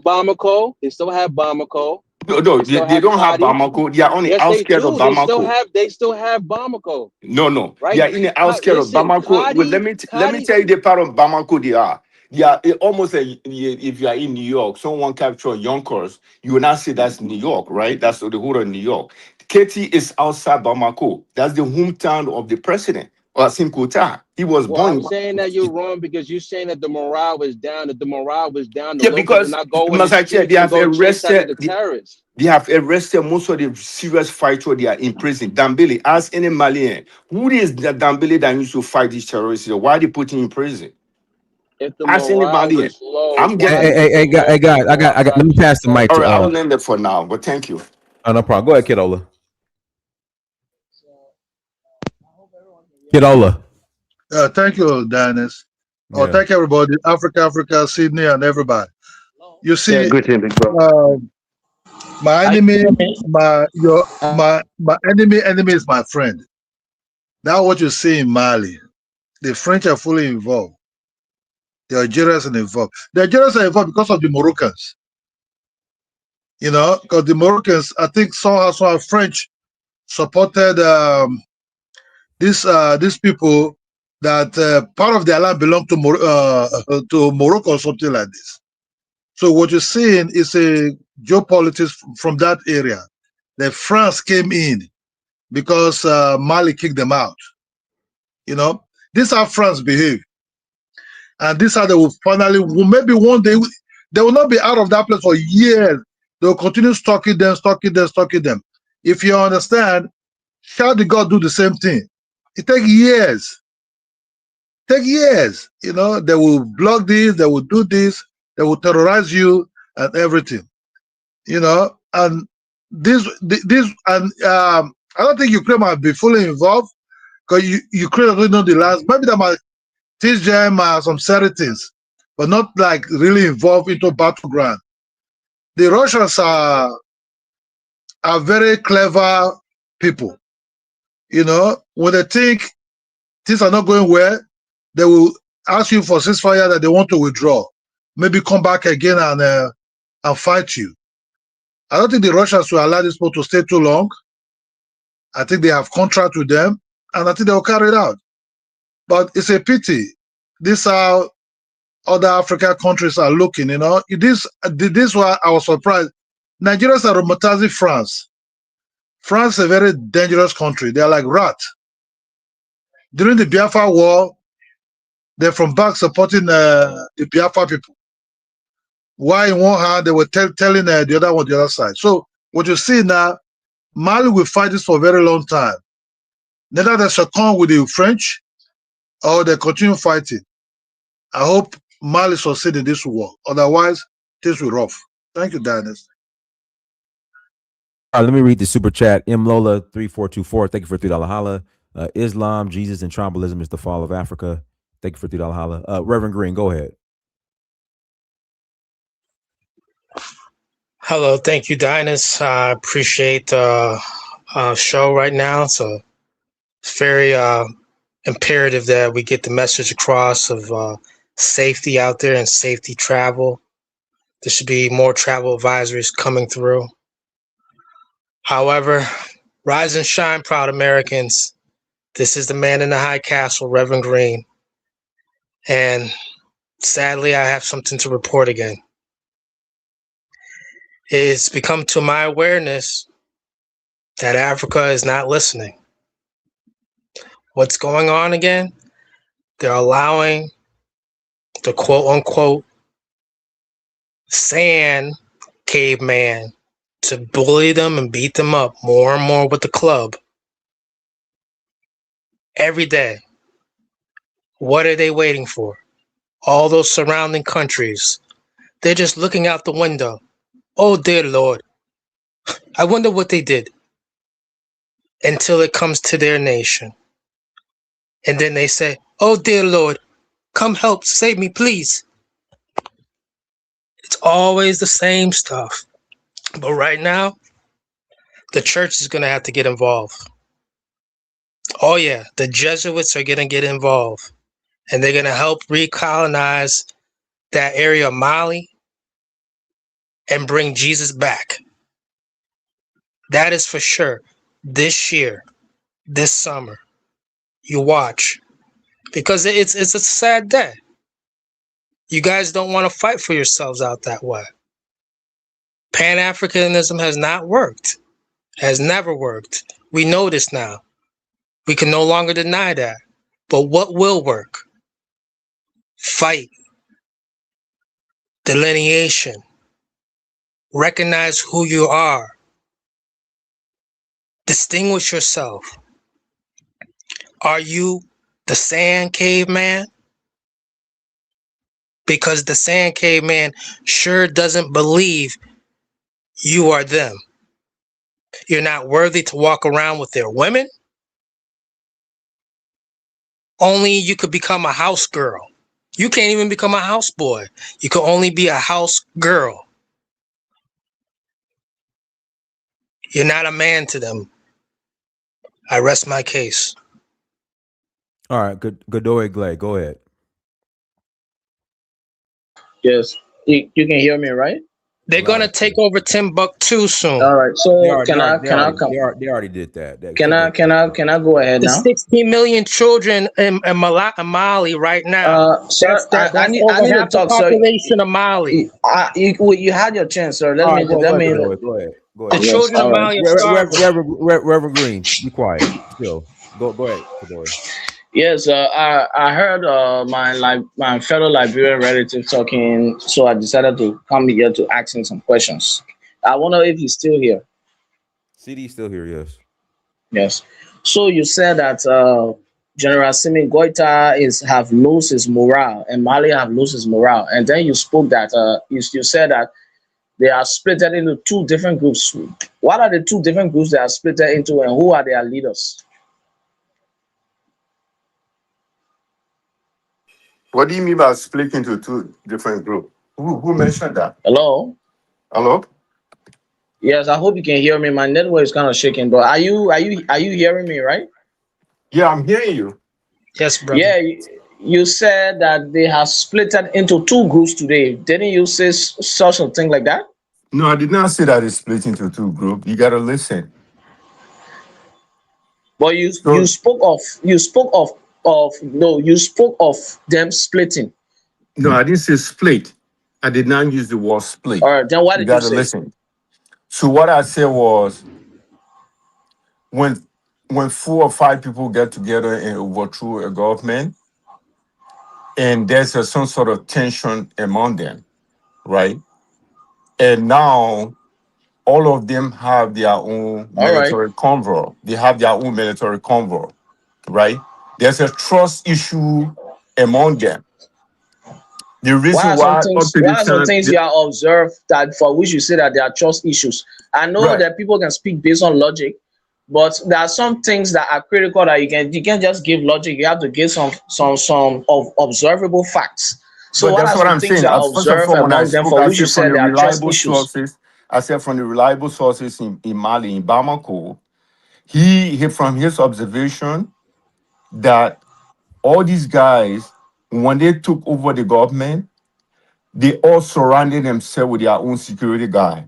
Bamako. They still have Bamako. No, they don't have Bamako. They are on the outskirts of Bamako. They still have Bamako. No. Right? They are in the outskirts of Bamako. Well, let me tell you the part of Bamako they are. Yeah, almost if you are in New York, someone capture Yonkers, you will not say that's New York, right? That's the whole of New York. Katie is outside Bamako. That's the hometown of the president, Hassan Kouta. He was born. I'm saying that you're wrong because you're saying that the morale was down. That the morale was down. Yeah, because they have arrested the terrorists. They have arrested most of the serious fighters. They are in prison. Dambele, ask any Malian, who is the Dambele that used to fight these terrorists? Why they put him in prison? If the morale was low, I'm getting. Hey, guys, I got. Let me pass the mic. All right, I'll end it for now. But thank you. Oh, no problem. Go ahead, Kidola. Kidola. Thank you, Dennis. Oh, thank everybody. Africa, Sydney, and everybody. You see, my enemy, my enemy is my friend. That's what you see in Mali. The French are fully involved. The Algerians are involved. The Algerians are involved because of the Moroccans. You know, because the Moroccans, I think, somehow French supported these people that part of their land belonged to Morocco or something like this. So what you're seeing is a geopolitics from that area. That France came in because Mali kicked them out. You know, this is how France behave. And this is how they will finally, maybe one day, they will not be out of that place for years. They will continue stalking them. If you understand, Charles de Gaulle do the same thing. It takes years. You know, they will block this, they will do this, they will terrorize you and everything. You know, and I don't think Ukraine might be fully involved because Ukraine doesn't know the last. Maybe they might teach them some certain things, but not like really involved into battleground. The Russians are very clever people. You know, when they think things are not going well, they will ask you for ceasefire that they want to withdraw, maybe come back again and fight you. I don't think the Russians will allow these people to stay too long. I think they have contract with them, and I think they will carry it out. But it's a pity. This is how other African countries are looking, you know. This why I was surprised. Nigerians are romanticizing France. France is a very dangerous country. They are like rats. During the Biafra war, they're from back supporting the Biafra people. Why in one hand they were telling the other one the other side. So what you see now, Mali will fight this for a very long time. Neither they succumb with the French or they continue fighting. I hope Mali succeed in this war. Otherwise, things will rough. Thank you, Dennis. All right, let me read the super chat. Lola 3424. Thank you for $3 holla. Islam, Jesus, and tribalism is the fall of Africa. Thank you for $3 holla. Reverend Green, go ahead. Hello, thank you, Dinus. I appreciate the show right now. So it's very imperative that we get the message across of safety out there and safety travel. There should be more travel advisories coming through. However, rise and shine, proud Americans. This is the man in the high castle, Reverend Green. And sadly, I have something to report again. It's become to my awareness that Africa is not listening. What's going on again? They're allowing the quote-unquote sand caveman to bully them and beat them up more and more with the club every day. What are they waiting for? All those surrounding countries, they're just looking out the window. Oh, dear Lord. I wonder what they did. until it comes to their nation. And then they say, oh, dear Lord, come help, save me, please. It's always the same stuff. But right now, the church is going to have to get involved. Oh, yeah, the Jesuits are going to get involved. And they're going to help recolonize that area of Mali and bring Jesus back. That is for sure. This year, this summer, you watch. Because it's a sad day. You guys don't want to fight for yourselves out that way. Pan-Africanism has not worked. Has never worked. We know this now. We can no longer deny that. But what will work? Fight. Delineation. Recognize who you are. Distinguish yourself. Are you the sand caveman? Because the sand caveman sure doesn't believe you are them. You're not worthy to walk around with their women. Only you could become a house girl. You can't even become a house boy. You can only be a house girl. You're not a man to them. I rest my case. All right, Godoy Glay, go ahead. Yes, you can hear me, right? They're gonna take over Timbuktu soon. All right. So They already did that. Can I go ahead the now? 16 million children in Mali right now. Sir, I need to talk, sir. Population of Mali. You had your chance, sir. Go ahead. Go ahead. The children of Mali are starving. Reverend Green, be quiet. Still, go ahead, Godoy. Yes, I heard my fellow Liberian relative talking, so I decided to come here to ask him some questions. I wonder if he's still here. CD's still here, yes. Yes. So you said that General Simi Goita have lost his morale, and Mali have lost his morale, and then you spoke that you said that they are split into two different groups. What are the two different groups they are split into, and who are their leaders? What do you mean by split into two different groups? Who mentioned that? Hello? Hello? Yes, I hope you can hear me. My network is kind of shaking, but are you hearing me, right? Yeah, I'm hearing you. Yes, brother. Yeah, you said that they have split into two groups today. Didn't you say such a thing like that? No, I did not say that it's split into two groups. You gotta listen. But you spoke of them splitting. No, I didn't say split. I did not use the word split. All right, then what did you say? Listen. So what I said was when 4 or 5 people get together and overthrow a government, and there's some sort of tension among them, right? And now all of them have their own military convoy. They have their own military convoy, right? There's a trust issue among them. The reason why some things you have observed that for which you say that there are trust issues. I know that people can speak based on logic, but there are some things that are critical that you can't just give logic. You have to give some observable facts. So what are some things you have observed among them for which you said there are trust issues? I said from the reliable sources in Mali, in Bamako, he from his observation that all these guys, when they took over the government, they all surrounded themselves with their own security guy,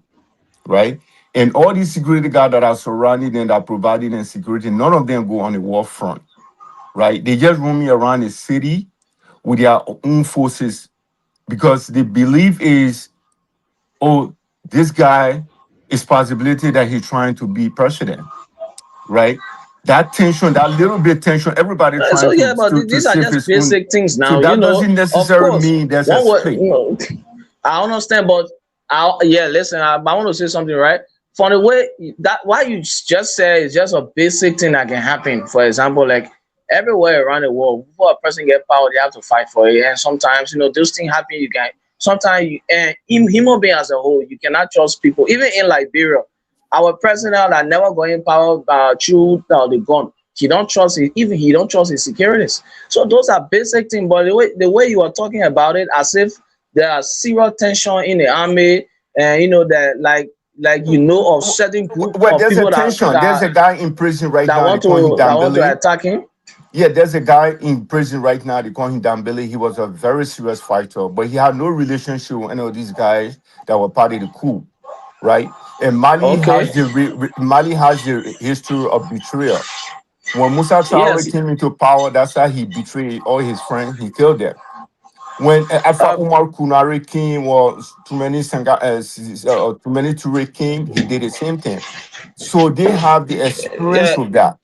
right? And all these security guys that are surrounding them, that are providing them security, none of them go on the war front, right? They just roaming around the city with their own forces because the belief is, oh, this guy is possibility that he's trying to be president, right? That tension, that little bit tension, everybody trying so yeah, to but these are just basic things now. So that doesn't necessarily mean there's a split. I understand, but listen, I want to say something, right? For the way that what you just said is just a basic thing that can happen. For example, like everywhere around the world, before a person get power, they have to fight for it. And sometimes, those things happen. You can sometimes and in human being as a whole, you cannot trust people. Even in Liberia, Our president that never got in power through the gun. He don't trust it, even he don't trust his securities. So those are basic things. But the way you are talking about it, as if there are serious tension in the army, and you know that like you know of certain group Well, of there's a people tension. There's a guy in prison right that now. They want call him to Dambele. attack him. Yeah, there's a guy in prison right now. They call him Dambele. He was a very serious fighter, but he had no relationship with any of these guys that were part of the coup, right? And Mali Okay. has Mali has the history of betrayal. When Musa Traore Yes. came into power, that's how he betrayed all his friends. He killed them. When Alpha Umar Kunare came, or too many Toure came, he did the same thing. So they have the experience with that.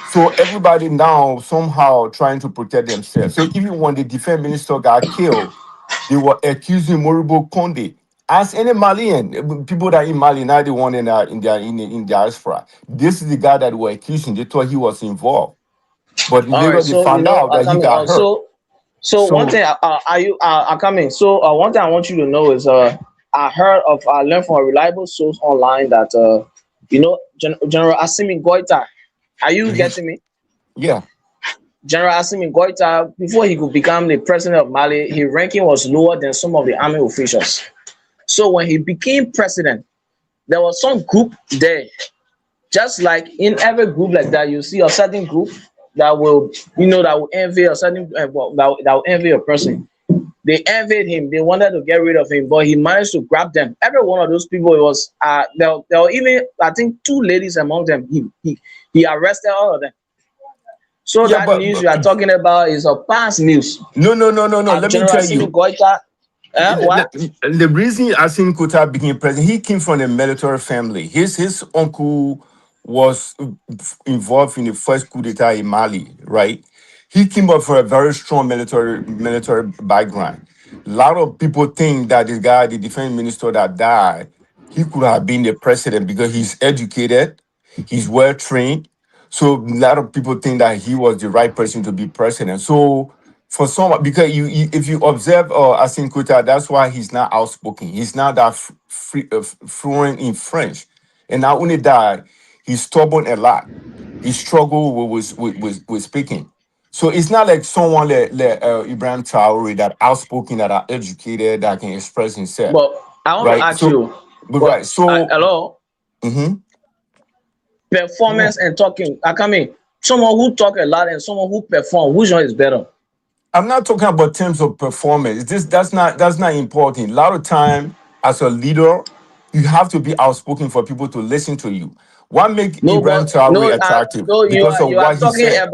So everybody now somehow trying to protect themselves. So even when the defense minister got killed, they were accusing Moribo Konde. As any Malian, people that in Mali now they want in diaspora. This is the guy that were accusing. They thought he was involved, but All later right. they So you found know, out that he got hurt. So one thing, are coming. So one thing I want you to know is, I learned from a reliable source online that you know, General Assimi Goita. Are you getting me? Yeah. General Assimi Goita, before he could become the president of Mali, his ranking was lower than some of the army officials. So when he became president, there was some group there. Just like in every group like that, you see a certain group that will, you know, that will envy a certain that will envy a person. They envied him. They wanted to get rid of him, but he managed to grab them. Every one of those people, it was there were even, I think, 2 ladies among them. He arrested all of them. So Yeah, that news you are talking about is a past news. No. Let me General tell Assimi you. Goita, what? The reason Assimi Goita became president, he came from a military family. His uncle was involved in the first coup d'etat in Mali, right? He came up from a very strong military background. A lot of people think that this guy, the defense minister that died, he could have been the president because he's educated, he's well trained. So a lot of people think that he was the right person to be president. So for some, because if you observe Assimi Goita, that's why he's not outspoken. He's not that fluent in French. And now when he died, he's stubborn a lot. He struggled with speaking. So it's not like someone like Ibrahim Traore that outspoken, that are educated, that can express himself. But I want to Right. ask you. Right. So hello. Performance and talking. Someone who talk a lot and someone who perform, which one is better? I'm not talking about terms of performance. That's not important. A lot of time as a leader, you have to be outspoken for people to listen to you. What makes Ibrahim Traore attractive? Because of what he said.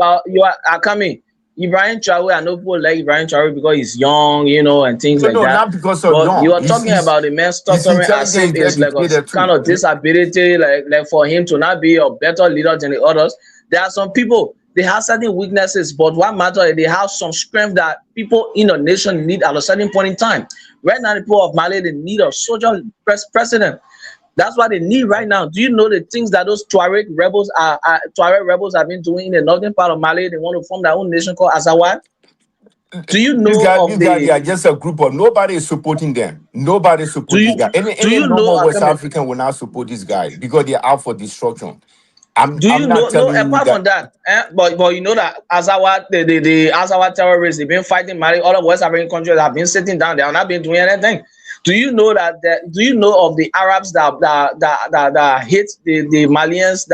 Ibrahim Traore. I know people like Ibrahim Traore because he's young, you know, and things like that. No, not because of but young. You are talking about the man stuttering as if it's like a kind of disability, like for him to not be a better leader than the others. There are some people, they have certain weaknesses, but what matters is they have some strength that people in a nation need at a certain point in time. Right now, the people of Mali, they need a soldier president. That's what they need right now. Do you know the things that those Tuareg rebels have been doing in the northern part of Mali? They want to form their own nation called Azawad. Do you know these guys, they are just a group of, nobody is supporting them. Nobody supports these guys. Any normal West African will not support these guys because they are out for destruction. Apart from that, but you know that Azawad, the Azawad terrorists, they've been fighting Mali. All of West African countries have been sitting down. They have not been doing anything. Do you know that? Do you know of the Arabs that hit the Malians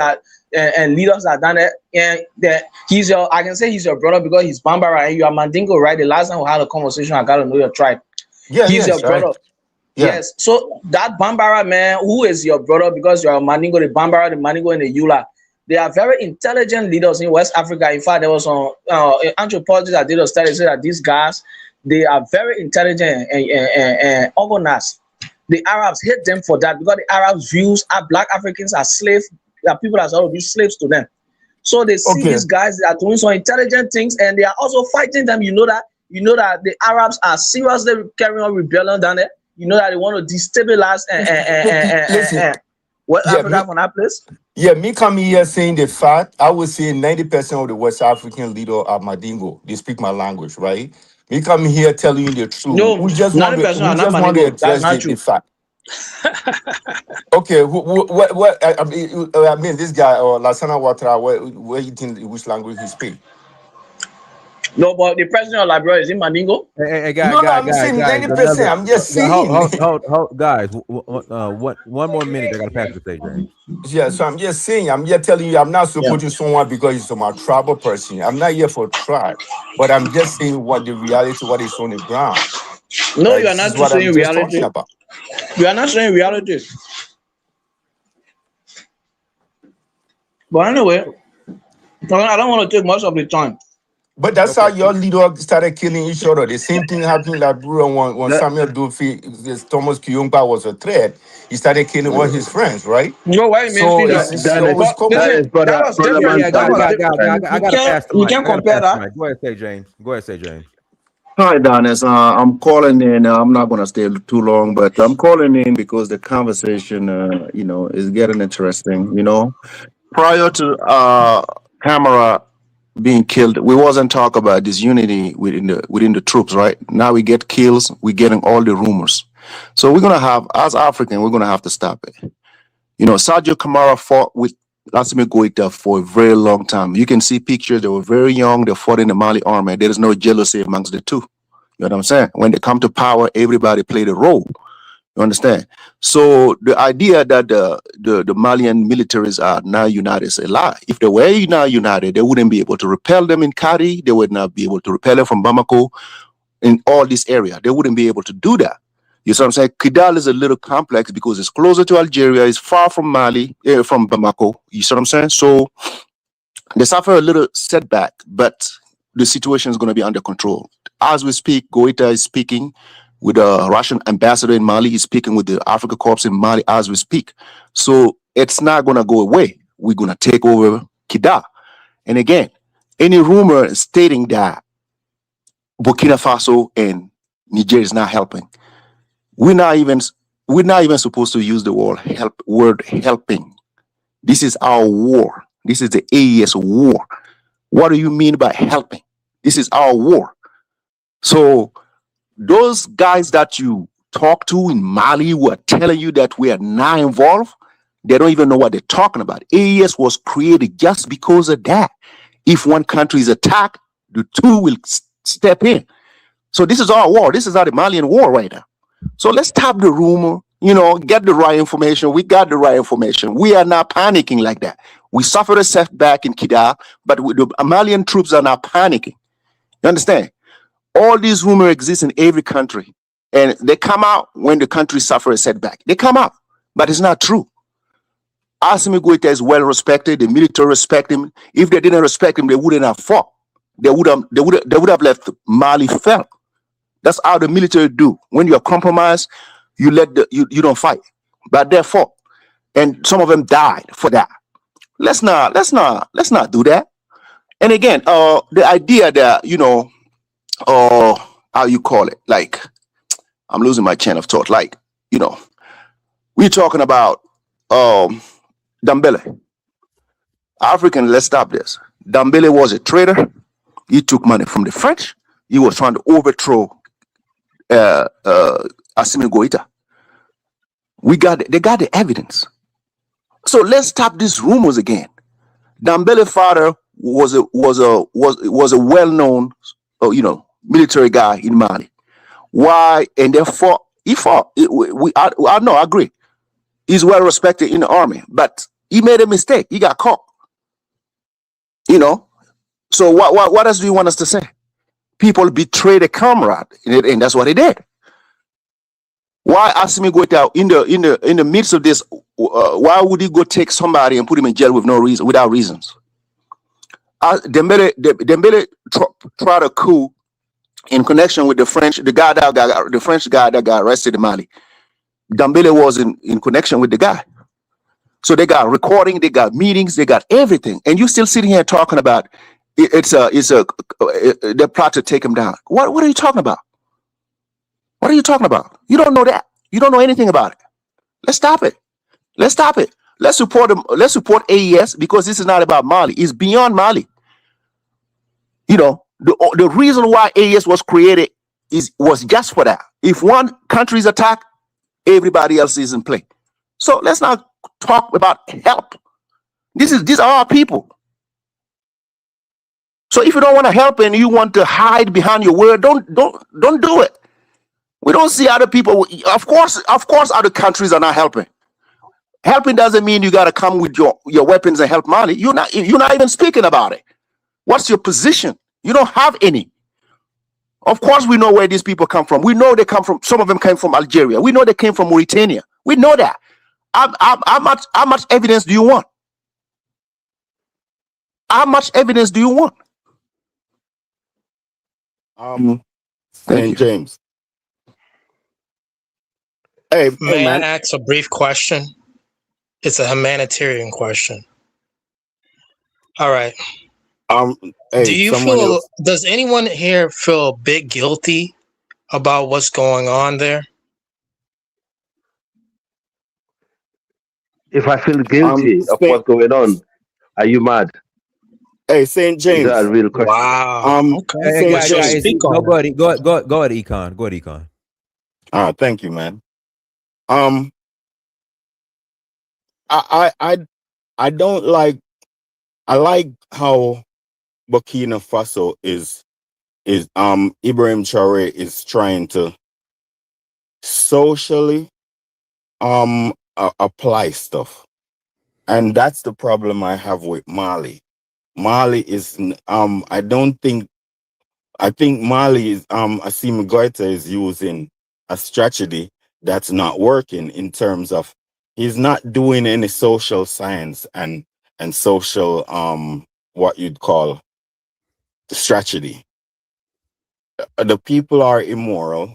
and leaders that done it? And I can say he's your brother because he's Bambara and you are Mandingo, right? The last time we had a conversation, I got to know your tribe. Yeah, he's your brother. Right. Yeah. Yes. So that Bambara man, who is your brother because you are Mandingo, the Bambara, the Mandingo, and the Yula. They are very intelligent leaders in West Africa. In fact, there was some anthropologists that did a study say that these guys, they are very intelligent and organized. The Arabs hate them for that because the Arabs views Black Africans as slaves. There are people that are slaves to them. So they see these guys that are doing some intelligent things, and they are also fighting them. You know that the Arabs are seriously carrying on rebellion down there. You know that they want to destabilize West Africa from that place. Yeah, me coming here saying the fact, I would say 90% of the West African leaders are Mandingo. They speak my language, right? Me coming here telling you the truth. No, we just want to address the fact. Okay, what I mean, this guy or Lassana Ouattara, where you think which language he speak? No, but the president of Liberia is in Mandingo. Hey, No, I'm saying 90%. I'm just saying. Hold, guys. One more minute. I gotta pass the stage, James. Yeah, so I'm just saying, I'm just telling you, I'm not supporting someone because he's my tribal person. I'm not here for tribe, but I'm just saying what the reality, what is on the ground. No, you are not saying reality. About. You are not saying reality. But anyway, I don't want to take much of the time. But that's how your leader started killing each other. The same thing happened in Liberia when Samuel Duffy, Thomas Kiyomba was a threat. He started killing all his friends, right? No, why you so I gotta pass the mic. You can compare that. Go ahead, say James. Go ahead, say James. Hi, Dennis. I'm calling in. I'm not going to stay too long, but I'm calling in because the conversation, is getting interesting. Prior to Camera being killed, we wasn't talk about this unity within the troops, right? Now we get kills, we're getting all the rumors. So we're gonna have, as African, we're gonna have to stop it. Sergio Camara fought with Assimi Goïta for a very long time. You can see pictures. They were very young. They fought in the Mali army. There is no jealousy amongst the two. You know what I'm saying? When they come to power, everybody played a role. You understand? So the idea that the Malian militaries are now united is a lie. If they were now united, they wouldn't be able to repel them in Kari. They would not be able to repel them from Bamako in all this area. They wouldn't be able to do that. You see what I'm saying? Kidal is a little complex because it's closer to Algeria. It's far from Mali, from Bamako. You see what I'm saying? So they suffer a little setback, but the situation is going to be under control. As we speak, Goïta is speaking with the Russian ambassador in Mali. He's speaking with the Africa Corps in Mali as we speak. So it's not going to go away. We're going to take over Kidal. And again, any rumor stating that Burkina Faso and Niger is not helping, we're not even supposed to use the word helping. This is our war. This is the AES war. What do you mean by helping? This is our war. So those guys that you talk to in Mali who are telling you that we are not involved, they don't even know what they're talking about. AES was created just because of that. If one country is attacked, the two will step in. So this is our war. This is our Malian war right now. So let's stop the rumor, get the right information. We got the right information. We are not panicking like that. We suffered a setback in Kidal, but the Malian troops are not panicking. You understand? All these rumors exist in every country, and they come out when the country suffers a setback. They come out, but it's not true. Assimi Goïta is well respected. The military respect him. If they didn't respect him, they wouldn't have fought. They would have left Mali fell. That's how the military do. When you are compromised, you don't fight. But they fought, and some of them died for that. Let's not do that. And again, the idea that how you call it? Like, I'm losing my chain of thought. Like, we're talking about Dambele. African, let's stop this. Dambele was a traitor. He took money from the French. He was trying to overthrow Assimi Goïta. They got the evidence. So let's stop these rumors again. Dambele's father was a well-known, military guy in Mali. Why? And therefore, he fought. I agree. He's well respected in the army, but he made a mistake. He got caught. So what else do you want us to say? People betrayed a comrade, and that's what he did. Why Assimi Goïta in the midst of this? Why would he go take somebody and put him in jail without reasons? Dembele tried a coup in connection with the French guy that got arrested in Mali. Dembele was in connection with the guy. So they got recording, they got meetings, they got everything, and you still sitting here talking about they plot to take him down. What are you talking about? What are you talking about? You don't know that. You don't know anything about it. Let's stop it. Let's stop it. Let's support them. Let's support AES because this is not about Mali. It's beyond Mali. The reason why AES was created was just for that. If one country is attacked, Everybody else is in play. So let's not talk about help. These are our people. So if you don't want to help and you want to hide behind your word, don't do it. We don't see other people. Of course, other countries are not helping. Helping doesn't mean you got to come with your weapons and help Mali. You're not even speaking about it. What's your position? You don't have any. Of course, we know where these people come from. We know they come from. Some of them came from Algeria. We know they came from Mauritania. We know that. How much evidence do you want? How much evidence do you want? St. James. Hey, May I man. ask a brief question? It's a humanitarian question. All right. Hey, someone else. Does anyone here feel a bit guilty about what's going on there? If I feel guilty of what's going on, are you mad? Hey, St. James. Is that a real question? Wow. Hey, guys, go ahead, Econ. Go ahead, Econ. Thank you, man. I don't like. I like how Burkina Faso is Ibrahim Traore is trying to socially apply stuff, and that's the problem I have with Mali. Mali is I think Mali is Assimi Goita is using a strategy that's not working in terms of he's not doing any social science and social what you'd call the strategy. The people are immoral,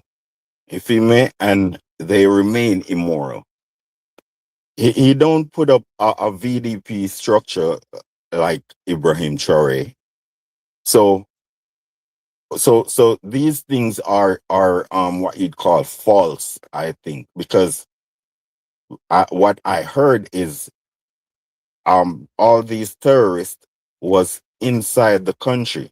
if he may, and they remain immoral. He don't put up a VDP structure like Ibrahim Traore. So these things are what you'd call false, I think, because what I heard is all these terrorists was inside the country.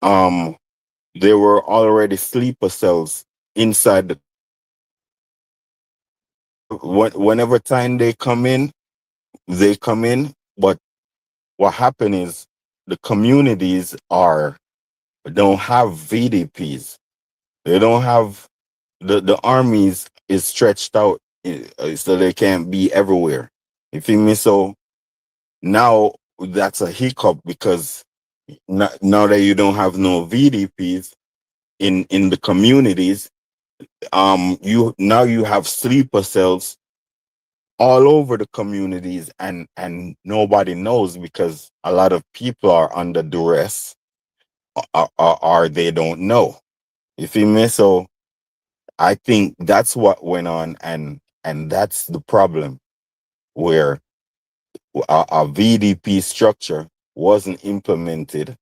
There were already sleeper cells inside the. Whenever time they come in, but what happened is the communities don't have VDPs. They don't have the armies is stretched out so they can't be everywhere. You feel me? So now that's a hiccup because now that you don't have no VDPs in the communities, you have sleeper cells all over the communities and nobody knows because a lot of people are under duress or they don't know. You feel me? So I think that's what went on and that's the problem where a VDP structure wasn't implemented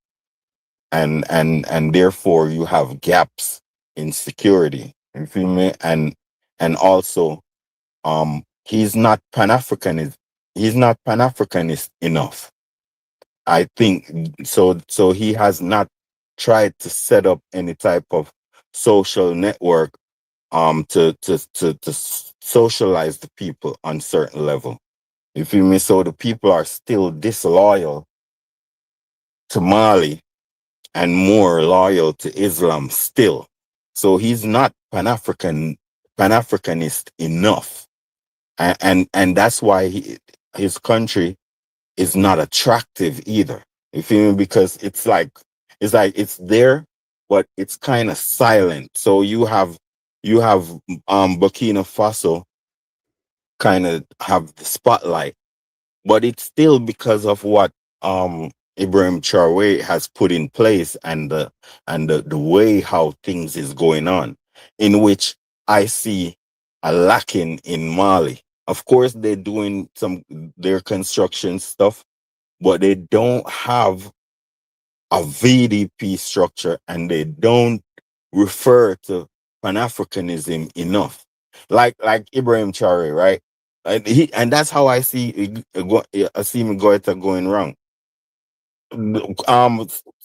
and therefore you have gaps in security. You feel me? And also he's not Pan-Africanist. He's not Pan-Africanist enough. I think so he has not tried to set up any type of social network to socialize the people on certain level. You feel me? So the people are still disloyal to Mali and more loyal to Islam still. So he's not Pan-Africanist enough. And that's why his country is not attractive either. You feel me? Because it's like it's there, but it's kind of silent. So you have Burkina Faso kind of have the spotlight, but it's still because of what Ibrahim Traore has put in place and the way how things is going on, in which I see a lacking in Mali. Of course, they're doing their construction stuff, but they don't have a VDP structure and they don't refer to Pan-Africanism enough. Like Ibrahim Traore, right? And that's how I see Assimi Goita going wrong.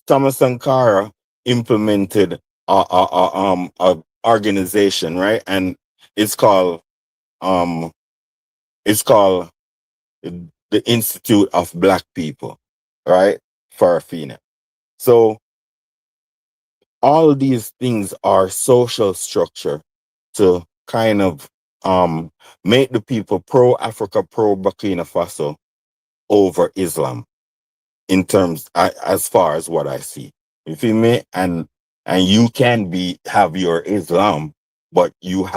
Thomas Sankara implemented a organization, right? And It's called um it's called the Institute of Black People, right? Farafina. So all these things are social structure to kind of make the people pro Africa, pro Burkina Faso over Islam in terms as far as what I see. You feel me? And you can have your Islam, but you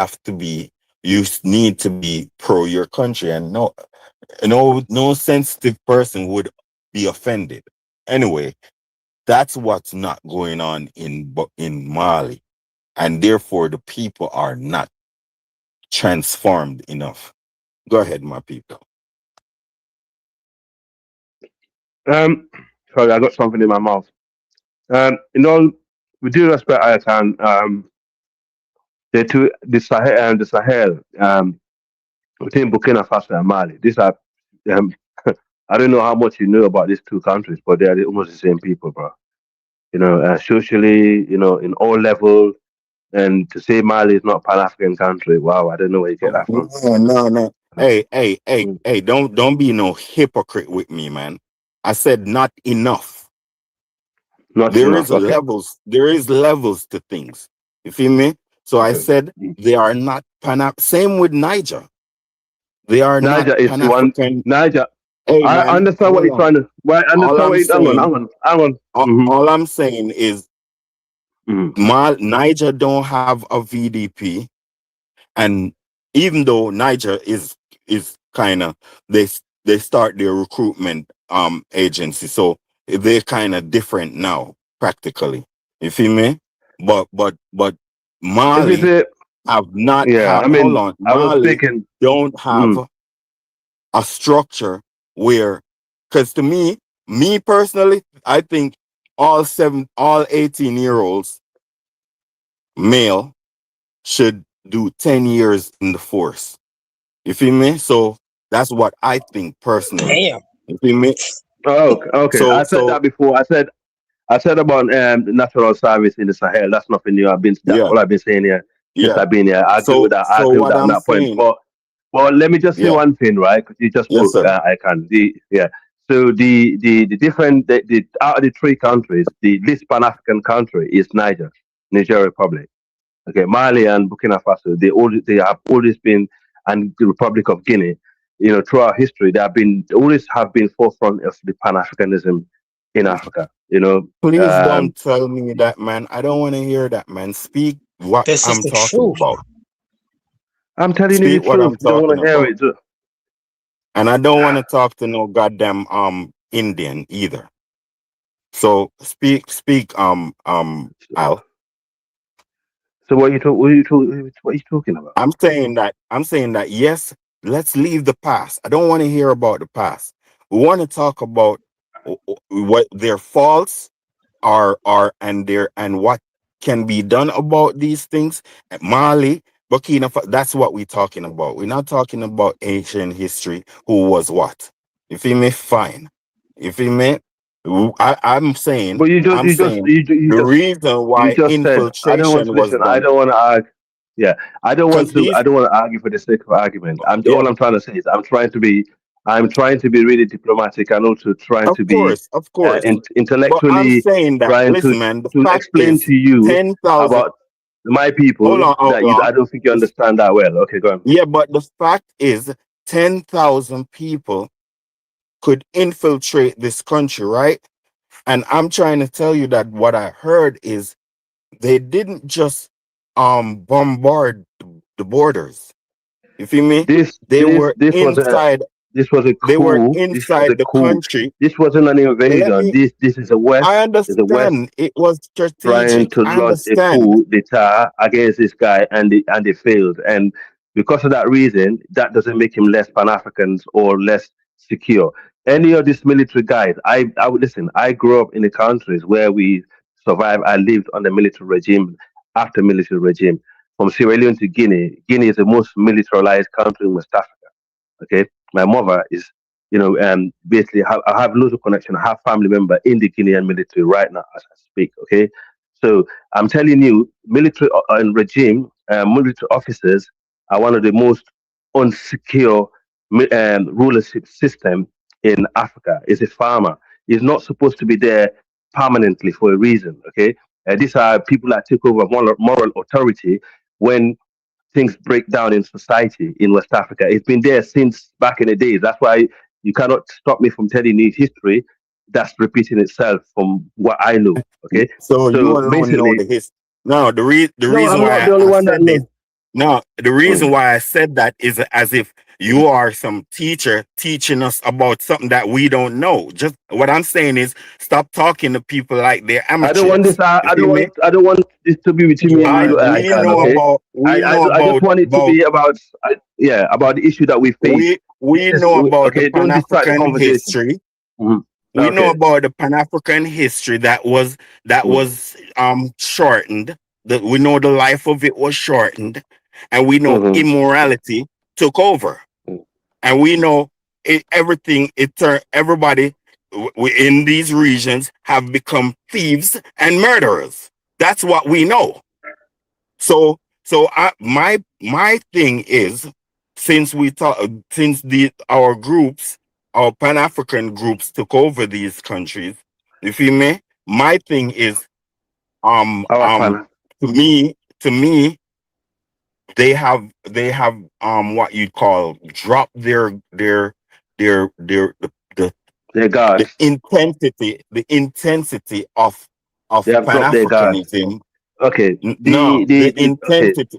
need to be pro your country, and no sensitive person would be offended. Anyway, that's what's not going on in Mali, and therefore the people are not transformed enough. Go ahead, my people. Sorry, I got something in my mouth. With due respect, I can the Sahel between Burkina Faso and Mali. These are um, I don't know how much you know about these two countries, but they are almost the same people, bro. Socially, in all levels. And to say Mali is not a Pan-African country, wow, I don't know where you get that from. No. Hey, don't be no hypocrite with me, man. I said not enough. Not there enough. is levels to things. You feel me? So I said they are not same with Niger. They are not Niger is the one. Pan-African. Niger. Hey, I man, understand what hold you're trying to. Well, I all understand I'm what you. saying, Hang on. all I'm saying is Niger don't have a VDP, and even though Niger is kind of they start their recruitment agency, so they're kind of different now practically. You feel me? But If it's Mali hold on. I was Mali thinking. don't have a structure where, because to me personally, I think all 18-year-olds male should do 10 years in the force. You feel me? So that's what I think personally. Damn. You feel me? Oh, okay. I said So that before. I said about the national service in the Sahel. That's nothing new. That's all I've been saying here since I've been here. I agree with that. I So agree with what that on I'm that point. saying, But let me just say one thing, right? Because you just yes, spoke. sir. I can. So the different the out of the three countries, the least Pan African country is Niger Republic. Okay, Mali and Burkina Faso. They have always been, and the Republic of Guinea. Throughout history, they always have been forefront of the Pan Africanism in Africa. Please don't tell me that, man. I don't want to hear that, man. Speak what This is I'm the talking truth. about. I'm telling you the Speak what truth. I'm You don't want talking to hear about. it. And I don't want to talk to no goddamn Indian either. So speak Al. So what are you talking about? I'm saying that yes, let's leave the past. I don't want to hear about the past. We want to talk about what their faults are and what can be done about these things. Mali, Burkina Faso, that's what we're talking about. We're not talking about ancient history, who was what. You feel me? Fine. You feel me? I'm saying But the reason you why just said I don't want to infiltration was listen. I done. don't want to argue. Yeah, I don't want Because to. I these, don't want to argue for the sake of argument. yeah, All I'm trying to say is I'm trying to be really diplomatic and also trying to be of course. But I'm intellectually saying that, trying listen, man, the to fact explain is to you 10,000. about my Hold people on, hold that I on. don't think you understand that well. Okay, go on. Yeah, but the fact is 10,000 people could infiltrate this country, right? And I'm trying to tell you that what I heard is they didn't just bombard the borders. You feel me? This They this were this was a inside. this was a They were coup. This was a inside the coup. country. This wasn't an Let invasion. me. This is a West. I Is a West understand it was trying strategic. to I launch a understand. coup d'etat against this guy, and they failed. And because of that reason, that doesn't make him less Pan Africans or less secure. Any of these military guys, I would listen. I grew up in the countries where we survived. I lived on the military regime after military regime. From Sierra Leone to Guinea, Guinea is the most militarized country in West Africa. Okay, my mother is, basically I have loads of connection. I have family member in the Guinean military right now as I speak. Okay, so I'm telling you, military and regime, military officers are one of the most unsecure rulership system in Africa. Is a farmer. He's not supposed to be there permanently for a reason. Okay, these are people that take over moral authority when things break down in society in West Africa. It's been there since back in the days. That's why you cannot stop me from telling you history that's repeating itself from what I know. Okay, So you alone know basically, the history. No, the no, reason I'm not why the only I one that said this. knows. No, the reason Mm. why I said that is as if you are some teacher teaching us about something that we don't know. Just what I'm saying is stop talking to people like they're I don't want amateurs. this. I, You I see don't me? want. I don't want this to be between me and I you. I we can. know Okay. about we know I just want it to about be about. Yeah, about the issue that we face. This we is know about the okay. Don't distract the Pan-African conversation. history. Mhm. We know Okay. about the Pan-African history that was Mm. shortened. That we know the life of it was shortened, and we know Mhm. immorality took over, Mm. and we know everything. It turned everybody in these regions have become thieves and murderers. That's what we know. My thing is, since we talk, since our groups, our Pan African groups took over these countries, you feel me? My thing is, Our pan. to me, they have what you'd call drop their Their guards. the intensity They of have Pan dropped their guards. Africanism. Okay. No, the The okay. intensity.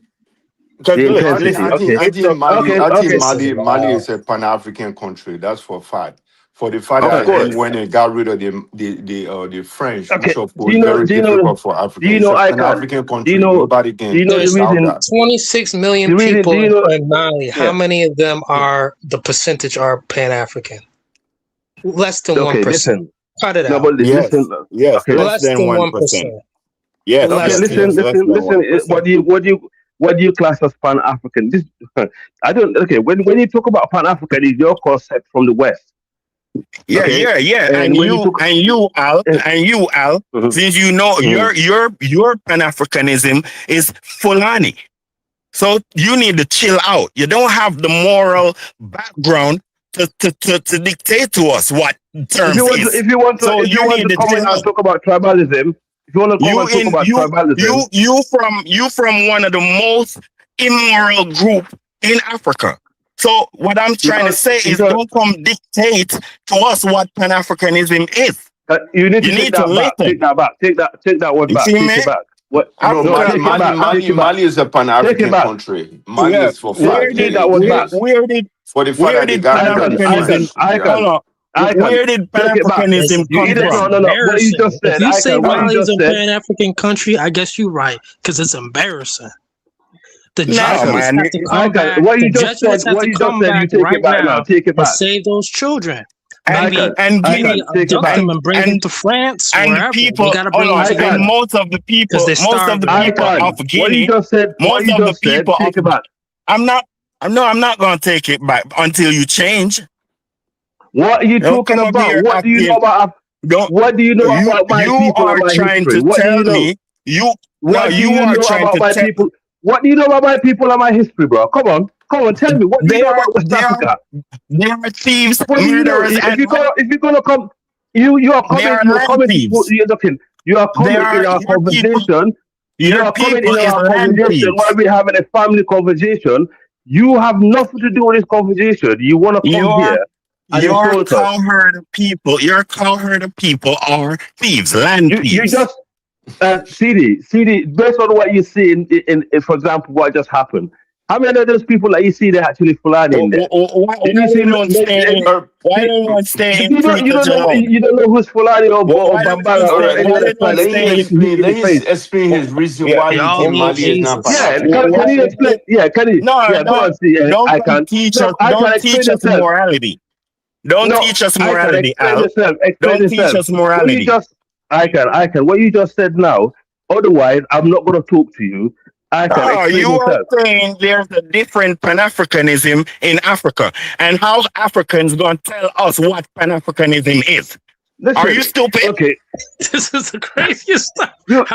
Because The look, intensity. listen, Okay. I it's think a Mali, Okay. I think Okay. this Mali is a Pan-African country. That's for a fact. For the fact Of that he course. went and got rid of the French, which Okay. of Do course you know? very Do you know? difficult for Do Africa. you It's know a Icon? Pan-African Do you country. know? Nobody Do you can know the There's doubt reason? that. 26 million The reason? Do you people know? in Mali. How Yeah. many of them are the percentage are Pan African? Less than Okay. 1%. Listen. Cut it No, out. but listen. yes, Okay. less Less than than 1%. 1%. Yes, Okay, Less yes, than. listen, yes, less listen, than listen. 1%. What do you class as Pan African? This I don't. Okay, when you talk about Pan African, is your concept from the West. Yeah, Okay, yeah, yeah. and when you talk, And you, Al, Mhm, since you know mhm. your Pan Africanism is Fulani. So you need to chill out. You don't have the moral background to dictate to us what if you terms want to, is. if you want to, So if you you want need to to come chill in and out. talk about tribalism, if you want to come and talk about tribalism, You from one of the most immoral group in Africa. So what I'm trying to say is because don't come dictate to us what Pan-Africanism is. you need to You take need to that back, listen. take that word You back, see take it me? back. What? No, No, After take it back, take it back, Mali is a take it Pan-African back. country. Mali yeah, is for fact. Take that word back. For the fact that where they did got rid of the Pan-Africanism French. Yeah. hold on. I can Where did take it back. Pan-Africanism come That's No, from? no, no. What you just embarrassing. If said, you I say can. What you Mali's just a said, Pan African country, I guess you're right because it's embarrassing. The I No, can. Jesuits man. have to I come can. back. What The you just said, Jesuits have to come back you take it right back now. now Take it and back. save those children. I Maybe can. I maybe can. Take it abduct back. them and bring them to France, And wherever. They people, got to hold bring them on, I to and can. Europe because they're most of the starving. I people of can. What you Guinea, just said, most of the people of take it back. I'm not I'm not gonna take it back until you change. What are you Don't talking come up about? here What do you know acting. about? Don't What do you know about my you people and are my trying history? to What do tell you know? me you no What do you you are know trying about to my tell people? What do you know about my people and my history, bro? Come on, tell me. What do you know about West Africa? they are thieves, What do you know? murderers, and If you're gonna come, they are you're land coming to put, thieves. you're looking, you are They coming in are our conversation. You your are coming people in is our land conversation while thieves. we're having a family conversation. You have nothing to do with this conversation. You want to come Your here and insult us. your cowherd people are thieves, land You thieves. just CD, based on what you see in for example, what just happened. How many of those people that you see there actually Fulani in there? Why Did you see? they don't stay in You don't Freetown know. alone? You don't know who's Fulani or Why they don't Bambara All or right, stay? any Why other they tribe don't that you stay want to in? hit in let the him face. explain his reason Yeah. why he Y'all think need Mali is not Jesus. Yeah, Pan-African. can you Why explain? Yeah, can you? no, Yeah, go on. See, don't I come can. teach No, us. I can Don't explain teach us yourself. morality. Don't No, teach us I can morality, explain Al. yourself. Explain Don't teach yourself. us What you morality. just, I can. What you just said now. Otherwise, I'm not going to talk to you. I can Oh, explain you are yourself. saying there's a different Pan-Africanism in Africa. And how Africans going to tell us what Pan-Africanism is? Listen, Are you stupid? Okay. This is the craziest stuff. You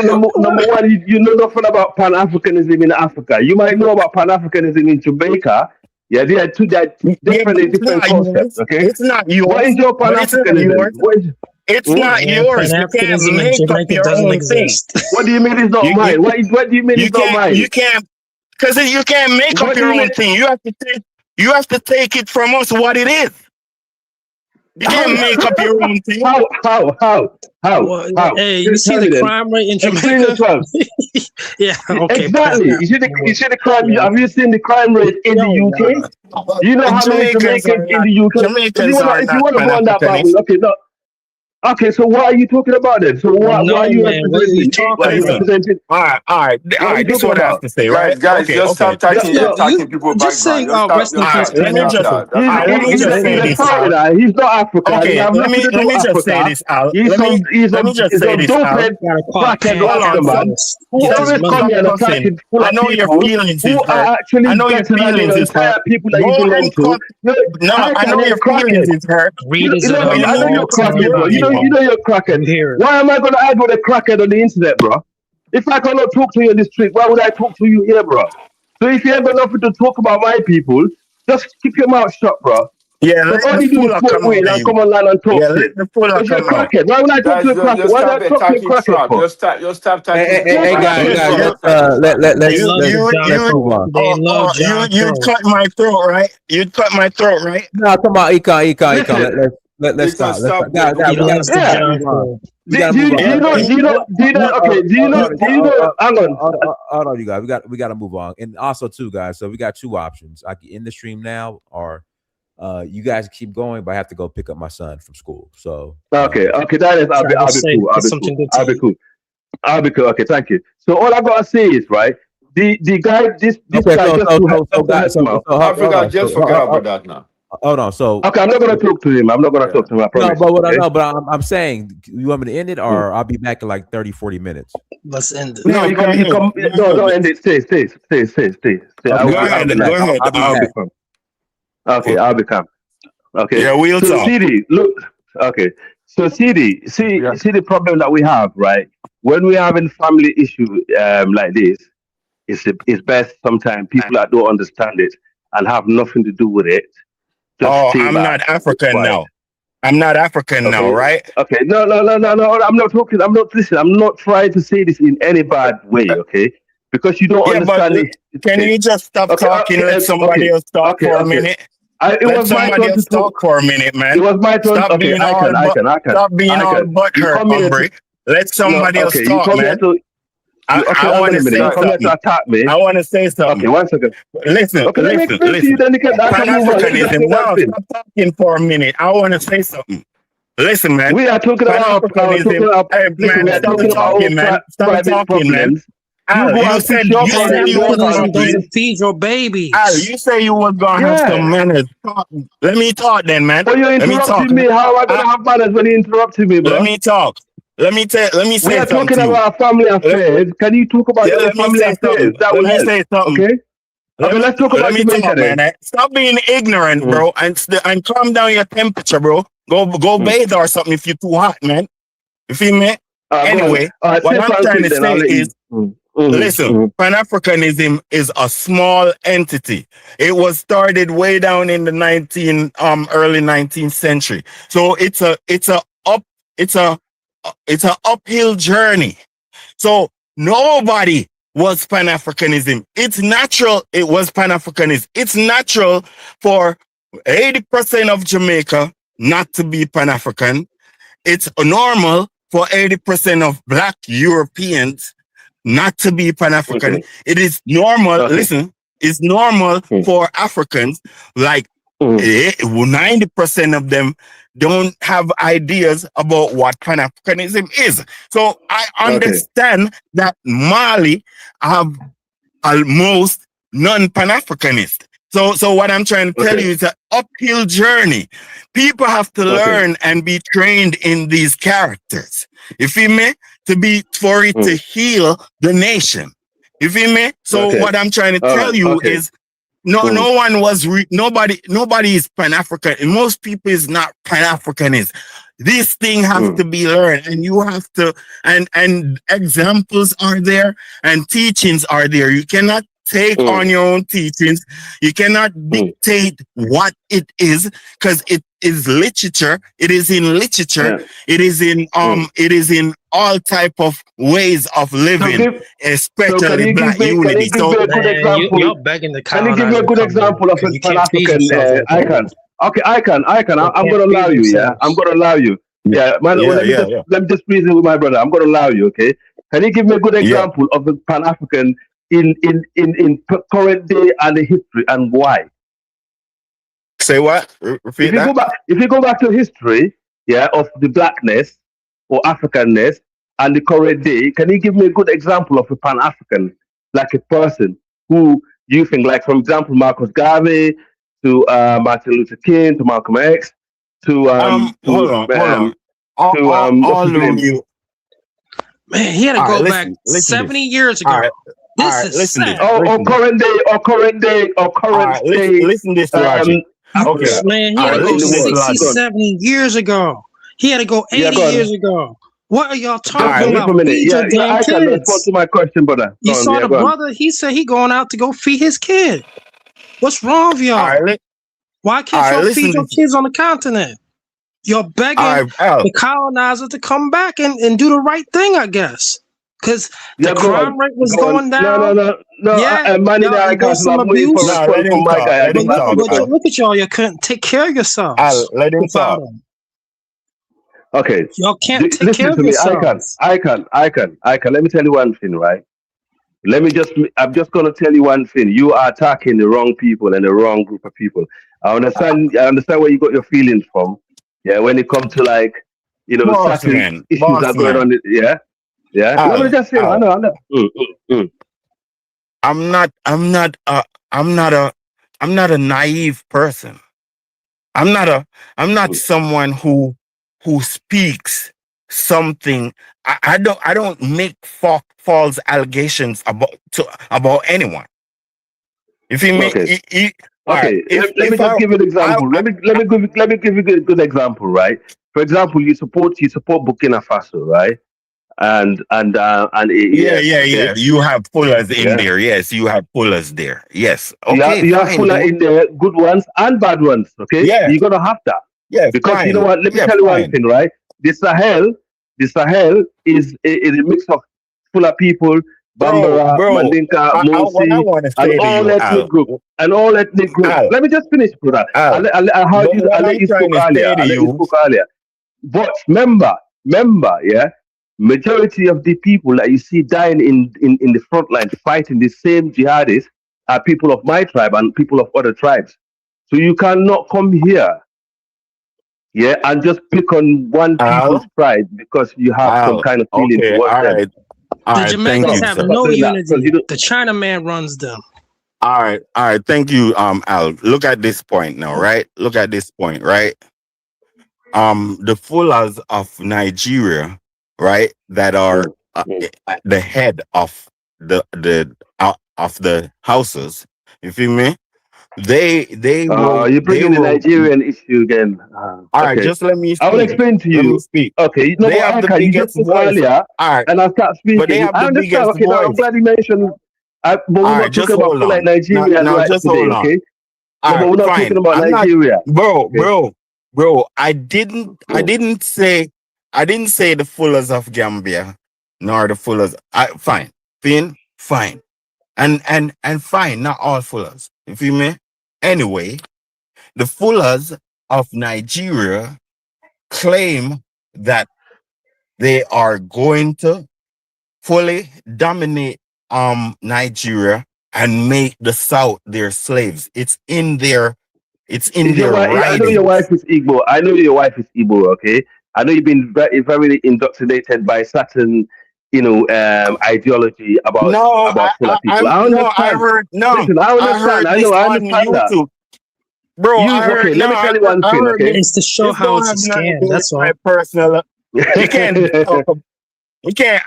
number one. You know nothing about Pan Africanism in Africa. You might know about Pan Africanism in Jamaica. Yeah, they are different concepts. Okay, it's not yours. What is your Pan Africanism? It's not yours. You can't make up your own thing. What do you mean it's not mine? What do you mean it's not mine? You can't, because you can't make up your own thing. You have to take it from us what it is. You can't make up your own thing. How? Hey, you see the crime rate in Jamaica? Yeah, okay. Exactly. You see the crime. Have you seen the crime rate in the UK? You know how many Jamaicans in the UK? Jamaicans if you want to go on that Bible, okay, no. Okay, so what are you talking about then? So what are you representing? All right. This is what I have to say, right? Guys, just stop attacking people back. Just saying, rest in peace. Let me just say this. He's not African. Okay, let me just say this, Al. Let me just say this, Al. Who always come here and attacking full I know your feelings is who are hurt. actually I know your feelings is hurt. people that you belong to. No, I know your feelings is hurt. I know you're cracking, bro. You know you're cracking. Why am I going to argue with a crackhead on the internet, bro? If I cannot talk to you in the street, why would I talk to you here, bro? So if you have nothing to talk about my people, just keep your mouth shut, bro. Yeah, let all the you do fuller is come smoke weed out. and come online and talk Yeah, shit. let the fuller If you're a come out. crackhead, why would I talk to a crackhead? Why would I talk to a crackhead for? Just stop attacking. Hey, guys, let's move on. You cut my throat, right? You cut my throat, right? No, come on, Econ. Let's stop. Guys, we gotta move on. Hold on, you guys. We gotta move on. And also, too, guys. So we got two options. I can end the stream now, or you guys keep going, but I have to go pick up my son from school. So okay, that is I'll be cool. Okay, thank you. So all I gotta say is right. The guy, this guy I forgot about that now. Hold on. So okay, I'm not gonna talk to him. I promise. No, but I'm saying, you want me to end it, or I'll be back in like 30-40 minutes. Let's end it. No, don't end it. Stay. Go ahead. I'll become. Okay. Yeah, we'll talk. CD, look. Okay. So CD, see the problem that we have, right? When we're having family issue like this, it's best sometimes people that don't understand it and have nothing to do with it. I'm not African now. I'm not African now, right? Okay. No. I'm not talking. I'm not trying to say this in any bad way, okay? Because you don't understand it. Can you just stop talking? Let somebody else talk for a minute. It was my turn to talk for a minute, man. It was my turn. Stop being I can. Stop being all butthurt, hombre. Let somebody else talk, man. I want to say something. I want to say something. Okay, 1 second. Listen. Pan-Africanism. No, stop talking for a minute. I want to say something. Listen, man. We are talking about Pan-Africanism. Stop talking, man. Al, you said you were going to feed your baby. Al, you say you were going to have some manners. Let me talk then, man. Oh, you're interrupting me. How am I going to have manners when you interrupting me, bro? Let me talk. Let me say something. We are talking about family affairs. Can you talk about your family affairs? That will help. Say something. Okay. Let's talk about Jamaica, man. Stop being ignorant, bro, and calm down your temperature, bro. Go bathe or something if you're too hot, man. You feel me? Anyway, what I'm trying to say is, listen, Pan-Africanism is a small entity. It was started way down in the early 19th century. So it's an uphill journey. So nobody was Pan-Africanism. It's natural. It was Pan-Africanism. It's natural for 80% of Jamaica not to be Pan-African. It's normal for 80% of Black Europeans not to be Pan-African. Okay. It is normal. Okay. Listen, it's normal for Africans, like 90% of them don't have ideas about what Pan-Africanism is. So I understand that Mali have almost non-Pan-Africanist. So what I'm trying to tell you is an uphill journey. People have to learn and be trained in these characters. You feel me? For it to heal the nation. You feel me? So what I'm trying to tell you is no one was nobody is Pan-African. And most people is not Pan-Africanist. This thing has to be learned, and you have to, and examples are there and teachings are there. You cannot take on your own teachings. You cannot dictate what it is, because it is literature. It is in literature. It is in all type of ways of living, especially Black unity. You're begging the Can you give me a good example of a Pan-African icon? Okay, icon. I'm going to allow you. Yeah, I'm going to allow you. Yeah, man. Let me just reason with my brother. I'm going to allow you. Okay. Can you give me a good example of a Pan-African in current day and the history, and why? Say what? Repeat that. If you go back to history, of the blackness or Africanness and the current day, can you give me a good example of a Pan-African, like a person who you think, like, for example, Marcus Garvey to Martin Luther King to Malcolm X to hold on. All of you. Man, he had to go back 70 years ago. This is sad. Current day. Listen this logic. Okay. Man, he had to go 60, 70 years ago. He had to go 80 years ago. What are y'all talking about? Feed your damn kids. Respond to my question, brother. You saw the brother, he said he going out to go feed his kid. What's wrong with y'all? Why can't y'all feed your kids on the continent? You're begging the colonizer to come back and do the right thing, I guess. Because the crime rate was going down. No. Yeah, there was some abuse. But look at y'all. You couldn't take care of yourselves. Let him talk. Okay. Y'all can't take care of yourselves. I can. Let me tell you one thing, right? I'm just going to tell you one thing. You are attacking the wrong people and the wrong group of people. I understand where you got your feelings from. Yeah, when it comes to, like, certain issues are going on. Yeah. Let me just say, I know. I'm not a naive person. I'm not someone who speaks something. I don't make false allegations about anyone. If he make let me just give you an example. Let me give you a good example, right? For example, you support Burkina Faso, right? And yeah. You have pullers in there. Yes, you have pullers there. Yes. Okay. You have pullers in there, good ones and bad ones. Okay. Yeah. You're gonna have that. Yeah. Because you know what? Let me tell you one thing, right? The Sahel is a mix of full of people. Bambara, Mandinka, Musi, and all ethnic group. Let me just finish, brother. I'll let you spoke earlier. But remember, majority of the people that you see dying in the front line fighting the same jihadists are people of my tribe and people of other tribes. So you cannot come here, and just pick on one people's pride because you have some kind of feeling towards them. The Jamaicans have no unity. The Chinaman runs them. All right. Thank you, Al. Look at this point now, right? Look at this point, right? The Fullers of Nigeria, right, that are the head of the houses. You feel me? You're bringing the Nigerian issue again. All right, just let me speak. I will explain to you. Okay, you know they have the biggest voice earlier, and I start speaking. But they have the biggest voice. I'm glad you mentioned. But we're not talking about like Nigeria right just today, hold on. okay? But we're not talking about Nigeria, bro. I didn't say the Fullers of Gambia nor the Fullers. Fine, and fine. Not all Fullers. You feel me? Anyway, the Fullers of Nigeria claim that they are going to fully dominate Nigeria and make the South their slaves. It's in their writings. I know your wife is Igbo. Okay, I know you've been very indoctrinated by certain ideology about Fuller people. I understand. Listen, I understand. I understand that. Bro, let me tell you one thing, okay? It's to show how it's a scam. That's all. Personal. You can't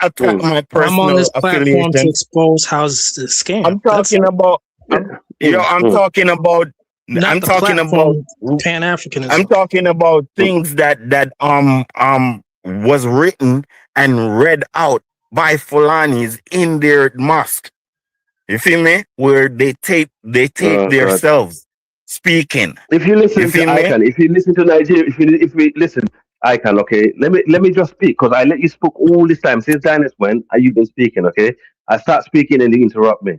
attack my personal I'm on this platform affiliation. to expose how it's a scam. I'm talking about. Yo, I'm talking about. Not I'm the talking about. platform, Pan-Africanism. I'm talking about things that was written and read out by Fulanis in their mosque. You feel me? Where they tape God. themselves speaking. If you listen You to feel me? ICANN, if you listen to Nigeria, if we listen, ICANN, okay. Let me just speak because I let you speak all this time since Dennis went. You've been speaking, okay. I start speaking and you interrupt me.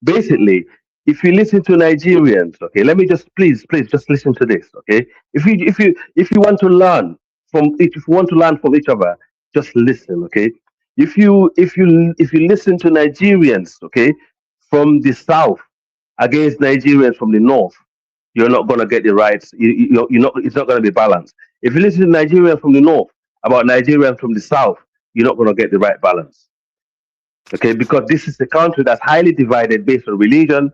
Basically, if you listen to Nigerians, okay, let me just please just listen to this, okay. If you want to learn if you want to learn from each other, just listen, okay. If you listen to Nigerians, okay, from the south against Nigerians from the north, you're not gonna get the rights. You're not. It's not gonna be balanced. If you listen to Nigerians from the north about Nigerians from the south, you're not gonna get the right balance. Okay, because this is a country that's highly divided based on religion,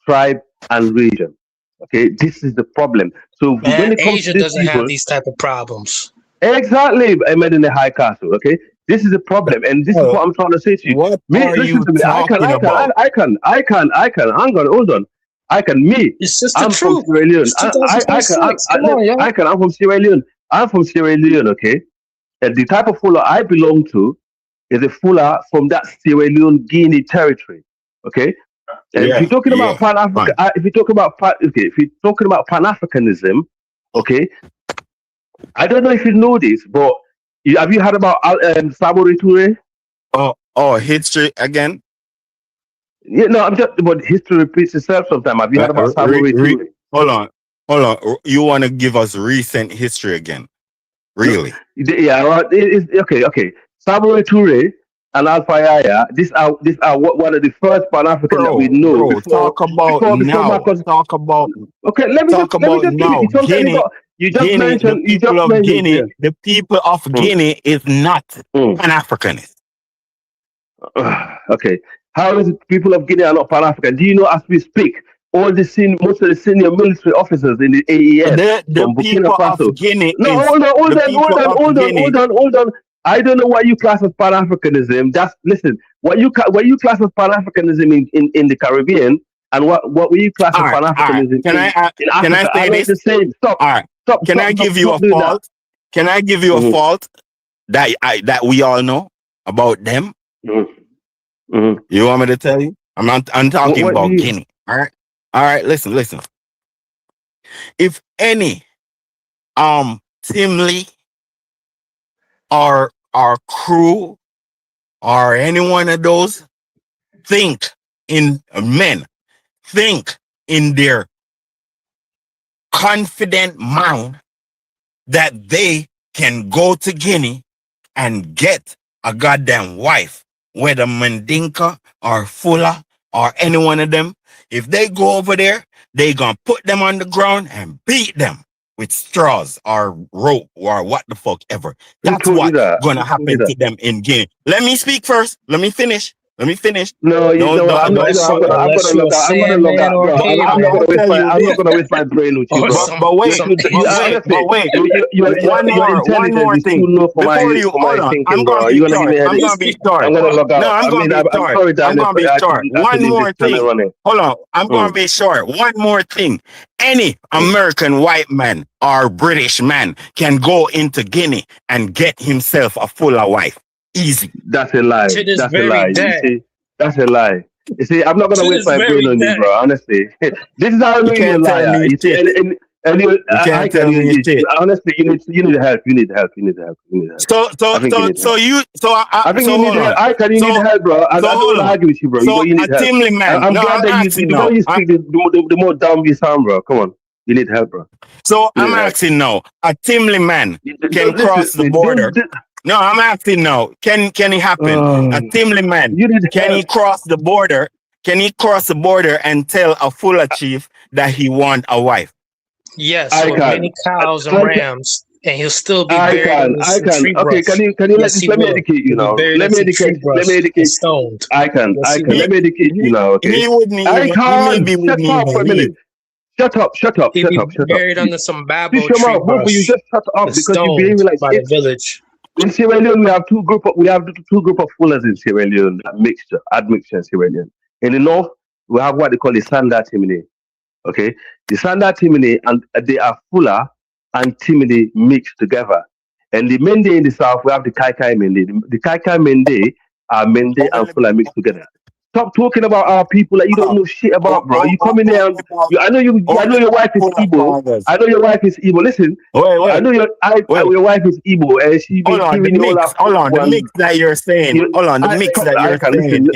tribe, and region. Okay, this is the problem. So when Man, it comes to Asia these doesn't have people, these type of problems. exactly, I made in the high castle. Okay, this is the problem, and this is what I'm trying to say to you. What Me, are listen you to me. talking about? I can. Hang on, hold on. Me. It's just the I'm from truth. Sierra Leone. It's 2026. Come on, yo. I'm from Sierra Leone. I'm from Sierra Leone. Okay, and the type of Fula I belong to is a Fula from that Sierra Leone Guinea territory. Okay, and if Yeah, you're talking about yeah. Pan Africa, Fine. if you're talking about if you're talking about Pan Africanism, okay, I don't know if you know this, but have you heard about Sabori Toure? Oh, history again. Yeah, no, I'm just. But history repeats itself sometimes. Have you heard about Sabori Toure? Hold on. You want to give us recent history again? Really? Yeah, well, it's okay. Sabori Toure and Alpha Yaya. These are one of the first Pan African that we know. Bro, talk about Before now. Marcus. Talk about Okay, let me just now. finish. Sometimes Guinea, you just Guinea, the mentioned. You people just of mentioned. Guinea, Yeah. the people of Guinea is not Pan-Africanist. Okay. How is it people of Guinea are not Pan African? Do you know as we speak, most of the senior military officers in the AES The from Burkina people Faso? of Guinea No, is hold of Guinea. on. I don't know what you class as Pan Africanism. Listen. What you class as Pan Africanism in the Caribbean and what you class as Pan All right. Africanism Can I Africa say are not this? the same. Stop. All right. Can I give you a doing that. fault? Can I give you a fault that we all know about them? You want me to tell you? I'm talking What do about you? Guinea. All right. Listen. If any Tim Lee or our crew or any one of those think in their confident mind that they can go to Guinea and get a goddamn wife, whether Mandinka or Fulla or any one of them. If they go over there, they gonna put them on the ground and beat them with straws or rope or what the fuck ever. Who That's told you what that? gonna happen to them in Guinea. Let me speak first. Let me finish. No, you know what? I'm gonna log out. I'm gonna log out, bro. I'm not gonna waste my. I'm not gonna waste my brain with you, bro. But wait. Your One intelligence more is thing. too low for Before you my hold on, thinking, I'm bro. gonna Are be you gonna give short. me a I'm headache? gonna be short. I'm gonna log out. No, I'm gonna be I'm short. sorry, I'm Daniel. gonna be short. One more thing. Hold on. I'm gonna be short. One more thing. Any American white man or British man can go into Guinea and get himself a fuller wife. Easy. That's a lie. To this That's a very lie. You day. see, that's a lie. You see, I'm not gonna To waste this my brain very on you, day. bro. Honestly, this is how I know You you're a can't tell liar. me You see, shit. You I can't can. tell me shit. Honestly, you need help. You need help. I think you need help. I think you need hold on. help. You need help, bro. I don't hold want to on. argue with you, bro. So But you a need help. Timley man. I'm No, glad I'm that asking the now. more you speak, the more dumb you sound, bro. Come on, you need help, bro. So I'm asking now. A Timley man can cross the border. No, I'm asking now. Can it happen? A Timley man can he cross the border? Can he cross the border and tell a Fuller chief that he want a wife? Yes, I with can. many cows and I can. rams, and he'll still be I buried under some tree brush. Okay, can you Yes, he let me will. educate you He'll be now? buried Let me in some tree educate. brush and stoned. I can. Yes, he Let will. me educate you now. Okay. He wouldn't even. He maybe wouldn't Shut up even for a leave. minute. Shut up. He'd be buried under some Shut babo your tree mouth, both of you. brush Just shut up and because you're stoned behaving like by shit. the village. In Sierra Leone, we have two group of fullers in Sierra Leone. Admixture in Sierra Leone. In the north, we have what they call the Sanda Timini. Okay, the Sanda Timini and they are Fula and Timini mixed together. And the Mende in the south, we have the Kai Kai Mende. The Kai Kai Mende are Mende and Fula mixed together. Stop talking about our people that you don't know shit about, bro. You come in there and I know you. I know your wife is Igbo. I know your wife is Igbo. Listen, I know your wife is Igbo, and she be giving you all that. Hold on, the mix that you're saying. Hold on, the mix that you're saying.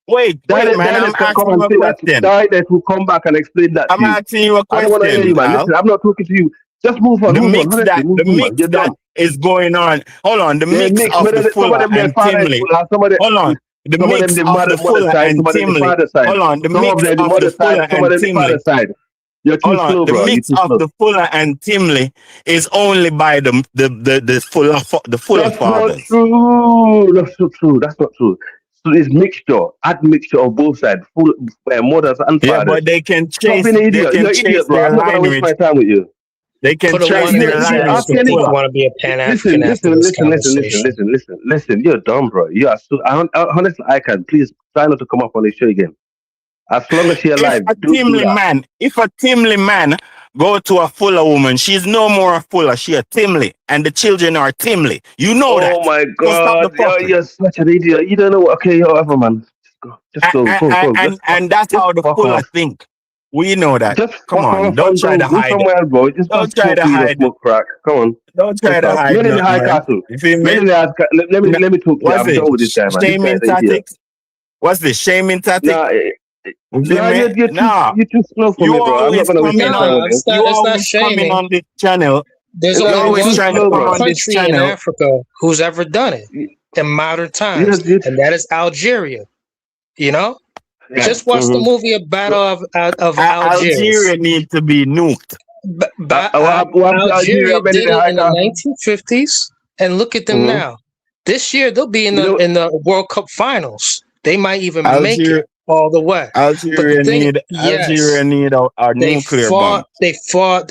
Wait, man, I'm asking you a question. Direct will come back and explain that. I'm asking you a question. I don't want to hear you, man. Listen, I'm not talking to you. Just move on. The mix that is going on. Hold on, the mix of the Fuller and Timley. Hold on. The mix of the Fuller and Timley. Hold on, the mix of the Fuller and Timley. Hold on, the mix of the Fuller and Timley is only by the Fuller fathers. That's not true. That's not true. That's not true. So it's admixture of both sides, full mothers and fathers. Yeah, but they can chase. You're an idiot, bro. I'm not gonna waste my time with you. They can trace their lineage. You want to be a Pan-African after this conversation. Listen. You're dumb, bro. You are so. Honestly, I can. Please try not to come up on the show again. As long as you're alive. If a Timley man go to a Fuller woman, she's no more a Fuller. She a Timley, and the children are Timley. You know that. Oh my God, you're such an idiot. You don't know. Okay, whatever, man. Just go. And that's how the Fuller think. We know that. Come on, don't try to hide it. Bro. Just don't try to hide it. Crack. Come on. Don't try to hide it. Let me talk to you. I'm done with this guy, man. Shaming tactics? What's this? Shaming tactics? You're too slow for me, bro. I'm not gonna waste my time with you. You always coming on this channel. There's only one country in Africa who's ever done it in modern times, and that is Algeria. You know? Just watch the movie A Battle of Algiers. Algeria needs to be nuked. Algeria did it in the 1950s, and look at them now. This year they'll be in the World Cup finals. They might even make it all the way. Algeria need our nuclear bomb. They fought.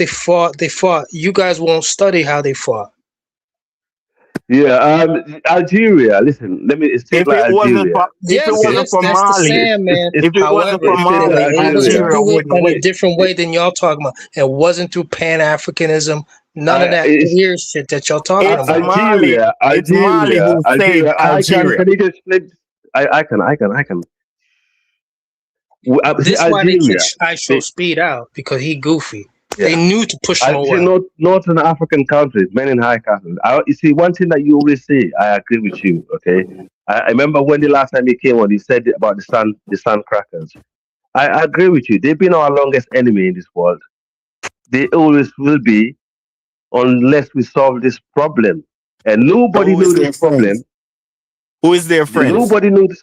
You guys won't study how they fought. Yeah, Algeria. Listen, let me. If it wasn't for Mali, if it wasn't for Mali, Algeria would in a different way than y'all talking about. It wasn't through Pan-Africanism. None of that weird shit that y'all talking about. Algeria. I can. This is why they kick ISO Speed out, because he goofy. Yeah. They knew to push him away. Northern African countries, men in high castles. You see, one thing that you always say, I agree with you. Okay, I remember when the last time he came on, he said about the sun crackers. I agree with you. They've been our longest enemy in this world. They always will be, unless we solve this problem. And nobody knows this problem. Who is their friend? Nobody knows.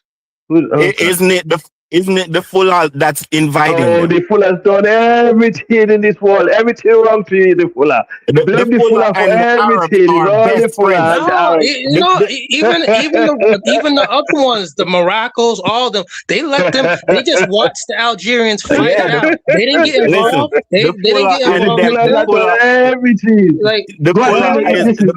Isn't it the Fuller that's inviting them? The Fuller's done everything in this world. Everything wrong to you, the Fuller. Blame the Fuller for everything. Even the other ones, the Moroccos, all of them, they let them. They just watched the Algerians fight it out. They didn't get involved. They didn't get involved. Everything. Like the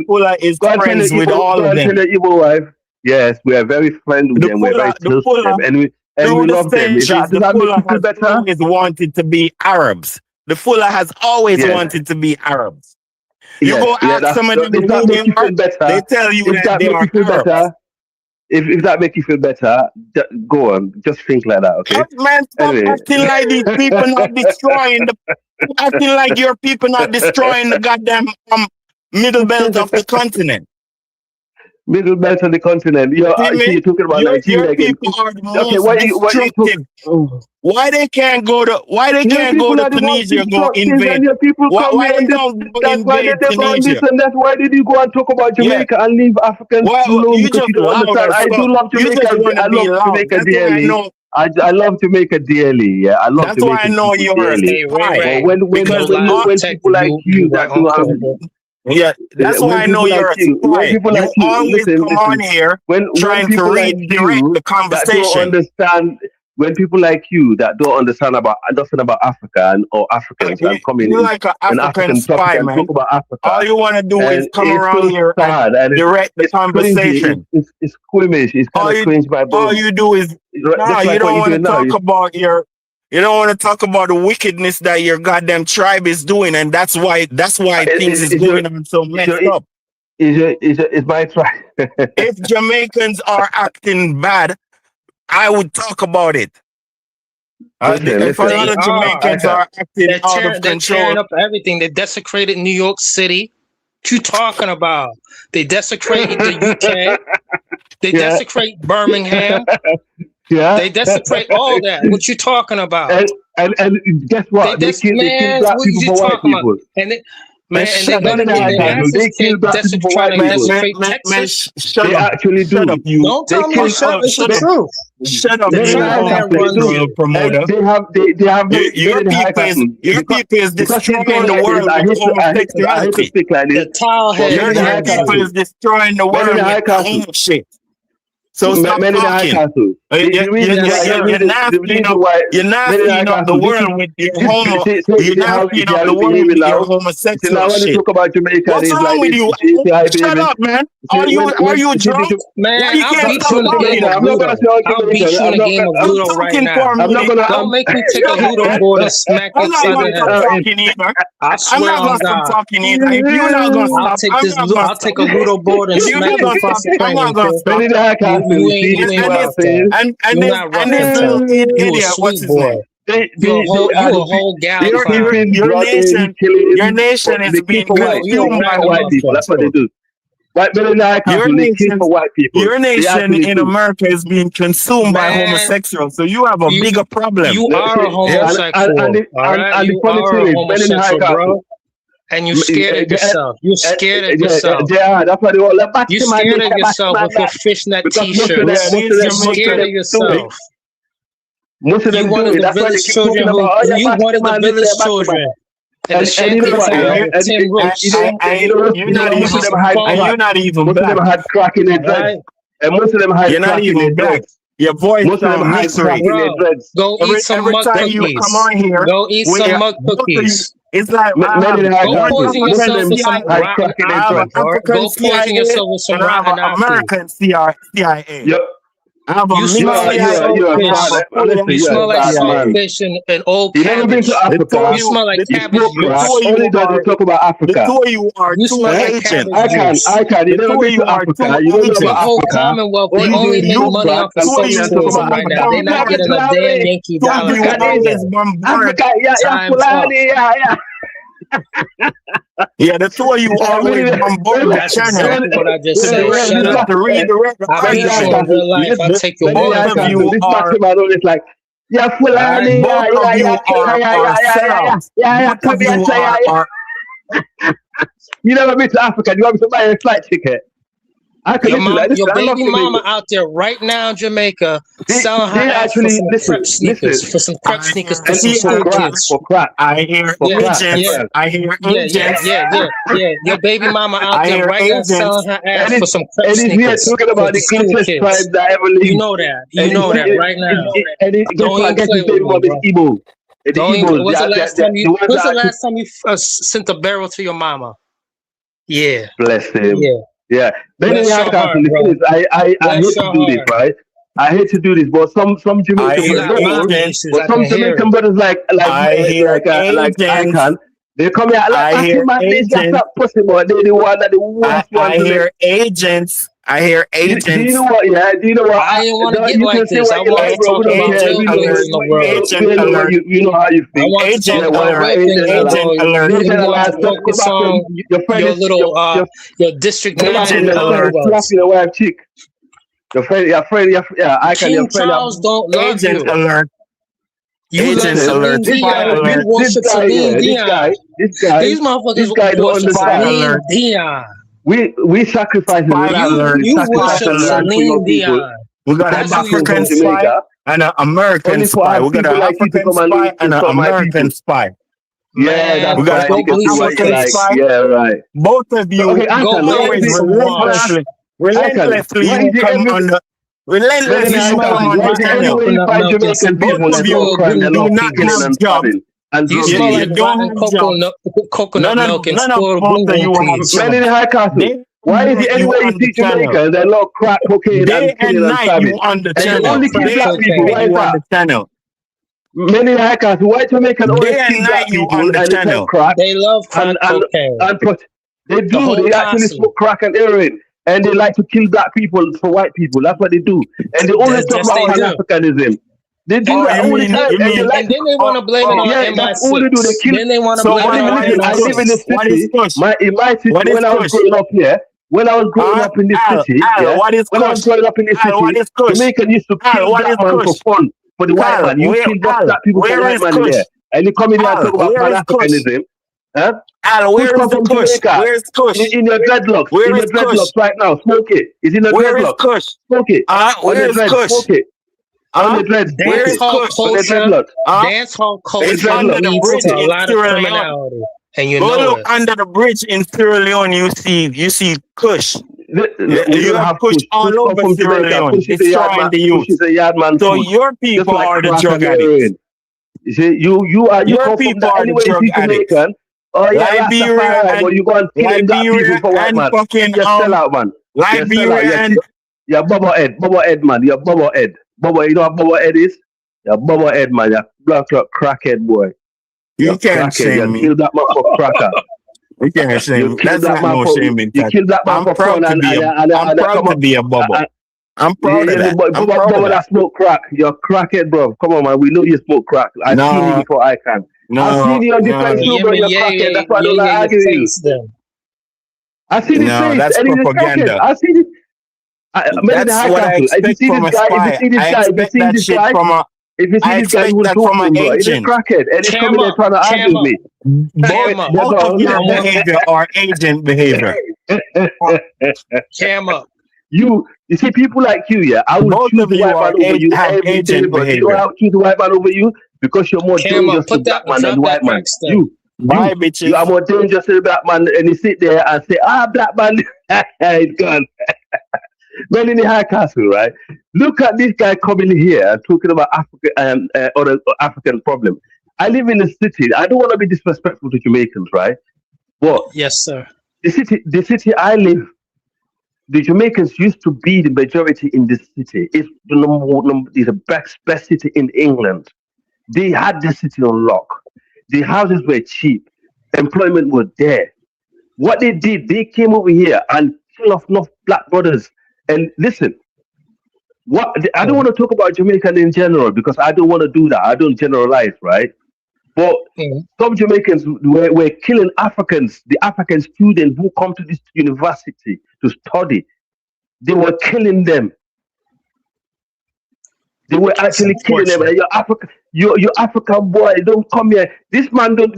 Fuller is friends with all of them. Yes, we are very friendly with them. We're very close to them, and we love them. The Fuller has always wanted to be Arabs. The Fuller has always wanted to be Arabs. You go ask some of them who they tell you that they are Arabs. If that makes you feel better, go on. Just think like that, okay? Man, stop acting like these people not destroying acting like your people not destroying the goddamn middle belt of the continent. Middle belt of the continent. You're talking about Nigeria again. Why they can't go to Tunisia? Go invade. Why they don't invade Tunisia? And that's why did you go and talk about Jamaica and leave Africans alone? You don't understand. I do love Jamaica. I love Jamaica dearly. I love Jamaica dearly. Yeah, I love Jamaica. That's why I know you're a spy. When people like you that do have. Yeah, that's why I know you're a spy. You always come on here trying to redirect the conversation. When people like you that don't understand about nothing about Africa or Africans and coming in like an African spy, man. Talk about Africa. All you want to do is come around here and direct the conversation. It's squeamish. It's kind of cringe by both. All you do is you don't want to talk about your You don't want to talk about the wickedness that your goddamn tribe is doing, and that's why things is going on so messed up. Is my tribe? If Jamaicans are acting bad, I would talk about it. If a lot of Jamaicans are acting out of They're tearing control, up everything. They desecrated New York City. What you talking about? They desecrated the UK. They desecrate Birmingham. Yeah. They desecrate all that. What you talking about? And guess what? They kill black people for white people. And they, man, and Shut up. They kill black people for white people. They actually do. Don't tell me shut up. It's the truth. Shut up, promoter. They have your people is destroying the world with homosexuality. Your people is destroying the world with homo shit. So stop talking. You're nasty up the world with your homo. You're nasty up the world with your homosexual shit. What's wrong with you? Shut up, man. Are you drunk? Man, I'll beat you in a game of Ludo. I'll beat you in a game of Ludo right now. Don't make me take a Ludo board and smack you upside the head. I swear on God. If you're not gonna stop, I'll take a Ludo board and smack you across the cranium. I'm not gonna stop. You ain't And this little idiot, what's his name? You a whole gal. Your nation is being consumed by white people. That's what they do. Your nation in America is being consumed by homosexuals, so you have a bigger problem. You are a homosexual. You are a homosexual, bro. And you scared of yourself. You scared of yourself. You scared of yourself with your fishnet t-shirt. You scared of yourself. You wanted the village children. You wanted the village children. And the shanty had 10 ropes. You're not even black. Had crack in their dreads. And most of them had crack in their dreads. Your voice sounds high. Go eat some mug cookies. Go eat some mug cookies. It's like go poison yourself with some rotten apple. Go poison yourself with some rotten apple. American CIA. Yep. You smell like saltfish and old cabbage. Never been to Africa. You smell like cabbage. Only doesn't talk about Africa. The two of you are two agents. I can. You never been to Africa. You don't know about whole Africa. Commonwealth, they only make money off of socialism right now. They're not getting a damn Yankee dollar. Africa, yeah. Yeah, the two of you always bombard the channel. What I just said. Shut up. I beat you in real life. I'll take your word. Both of you are like, yeah, Fulani, you never been to Africa. You want me to buy a flight ticket? Your baby mama out there right now in Jamaica selling her ass for some prep sneakers, for some prep sneakers for some school kids. I hear agents. I hear agents. Yeah. Your baby mama out there right now selling her ass for some prep sneakers. And we are talking about the greatest tribes that ever lived. You know that. You know that right now. Don't even play with me, bro. When's the last time you sent a barrel to your mama? Yeah. Bless him. Yeah. I hate to do this, right? I hate to do this, but some Jamaican brothers like Icon, they come here like pussy, but they the one that the worst one. I hear agents. Do you know what? Yeah. Do you know what? I didn't want to get like this. I want to talk about real things in the world. You know how you think. I want to talk about real things in the world. You want to focus on your little your district 9 alert. Your wife chick. Your friend. I can. King Charles don't love you. Alert. You love Celine Dion. You worship Celine Dion. This guy. These motherfuckers worship Celine Dion. We sacrifice you worship Celine Dion. We got an African spy and an American spy. We got an African spy and an American spy. Yeah, that's we got an African spy. Yeah, right. Both of you relentlessly you come on the relentlessly you come on the channel. Both of you do not have jobs. And you smell like coconut milk and spoiled boom peas. Why is it anywhere you see Jamaica? There's a lot of crack, cocaine, day and night you on the channel. Only black people. Why is that? Many hackers, white Jamaican always Day and kill night black you people on the and they sell channel. crack. They love crack cocaine. They The do. whole They actually posse. smoke crack and heroin. And they like to kill black people for white people. That's what they do. And they always talk Yes, about they do. Pan-Africanism. They do Oh, that all the time. you And they mean, like And then they want to blame it on yeah, that's all they do. They MI6. kill. Then they want to so blame it on what is I live in the Kush? What is city. Kush? In my city, What is when I was Kush? growing up here, when I was growing up in this city, Al, what is when I was Kush? growing up in this Al, what city, is Kush? Jamaican used to Al, kill what black is man for Kush? fun for the white Al, man. You kill black people for where white is man in Kush? there. And you come in here and Al, talk about where is Kush? Pan-Africanism. Huh? Al, Kush where is come the from Kush? Jamaica. Where is Kush? In your dreadlocks. Where In is your dreadlocks Kush? right now. Smoke it. It's in your Where is dreadlocks. Kush? Smoke it. On Where your is dread. Kush? Smoke it. On your dread. Smoke Where Dance is it. hall Kush? On your culture. dreadlocks. Dance hall It's culture under the leads bridge to a in lot of Sierra Leone. criminality, and you Go know look it. under the bridge in Sierra Leone. You see Kush. We You don't have have Kush Kush. all Kush come over from Sierra Jamaica. Leone, Kush is a yard man. destroying the Kush youth. is a yard man So food. your Just people like are the crack drug and addicts. heroin. You see, you Your come from people that are the anyway. You drug see addicts. Jamaican. Oh yeah, Liberia Rastafari, but you go and killing black people for white man. fucking You sell out, man. You sell out. Liberia and You're Bubble Head, man. You're Bubble Head. Bubble, you know what Bubble Head is? You're Bubble Head, man. You're black crackhead boy. you You're can't crackhead. shame You me. kill black man for cracker. You can't shame You me. kill That's black not man no for shaming. you kill black man I'm for proud fun to be a I'm proud come to up. be a bubble. I'm proud of that. I'm proud of Bubble that. that smoke crack. You're crackhead, bro. Come on, man. We know you smoke crack. I've seen you No, before I can. I've seen you on different show, bro. You're crackhead. That's why I don't like arguing with you. Face them. I see his no, face, that's and he's a crackhead. propaganda. I see this. Maybe the That's high what I castle. If you expect see from this a guy, spy. I expect that shit from a if you see I this guy, you expect will that talk from to an him, bro. He's a agent. crackhead, and he's coming there trying to argue with me. Both out of your behavior or agent behavior. Cam up. You see people like you, yeah. I will Both choose of the you white are man over you have every day, agent bro. You know behavior. how to choose the white man over you? Because you're more Cam dangerous up. to Put black that. man than Drop the that white man. crack stem. Bye, You bitches. are more dangerous to the black man, and you sit there and say, black man, it's gone. Man in the high castle, right? Look at this guy coming here and talking about Africa and or African problem. I live in a city. I don't want to be disrespectful to Jamaicans, right? But Yes, sir. the city I live, the Jamaicans used to be the majority in this city. It's the it's the best city in England. They had the city on lock. The houses were cheap. Employment was there. What they did, they came over here and killed off enough black brothers. And listen, I don't want to talk about Jamaican in general because I don't want to do that. I don't generalize, right? But some Jamaicans were killing Africans, the African students who come to this university to study. They were killing them. They were actually killing them. And you're African boy. Don't come here. This man don't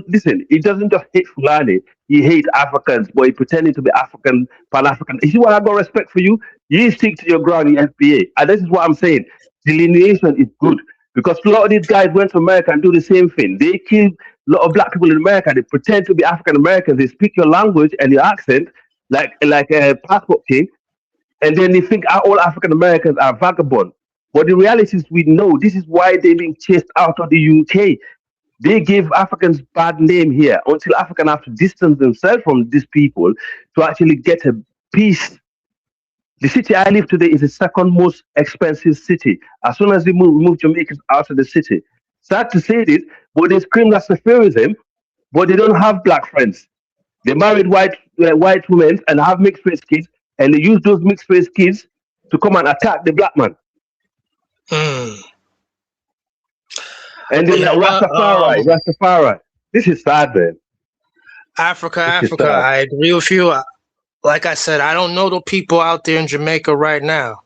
listen. He doesn't just hate Fulani. He hates Africans, but he pretending to be African, Pan-African. You see what I got respect for you? You stick to your ground in FBA. And this is what I'm saying. Delineation is good. Because a lot of these guys went to America and do the same thing. They kill a lot of black people in America. They pretend to be African Americans. They speak your language and your accent like a passport king. And then they think all African Americans are vagabond. But the reality is we know this is why they're being chased out of the UK. They give Africans bad name here until Africans have to distance themselves from these people to actually get a peace. The city I live today is the second most expensive city. As soon as they move Jamaicans out of the city. Sad to say this, but they scream Rastafarism, but they don't have black friends. They married white women and have mixed race kids, and they use those mixed race kids to come and attack the black man. And then Rastafari. This is sad, man. Africa. I agree with you. Like I said, I don't know the people out there in Jamaica right now,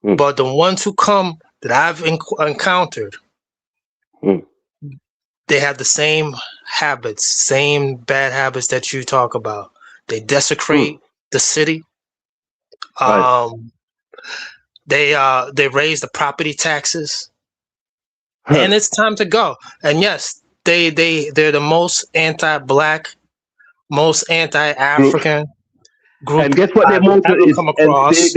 but the ones who come that I've encountered, they have the same habits, same bad habits that you talk about. They desecrate the city. They raise the property taxes, and it's time to go. And yes, they're the most anti-black, most anti-African group. And guess what their motto is? Come across.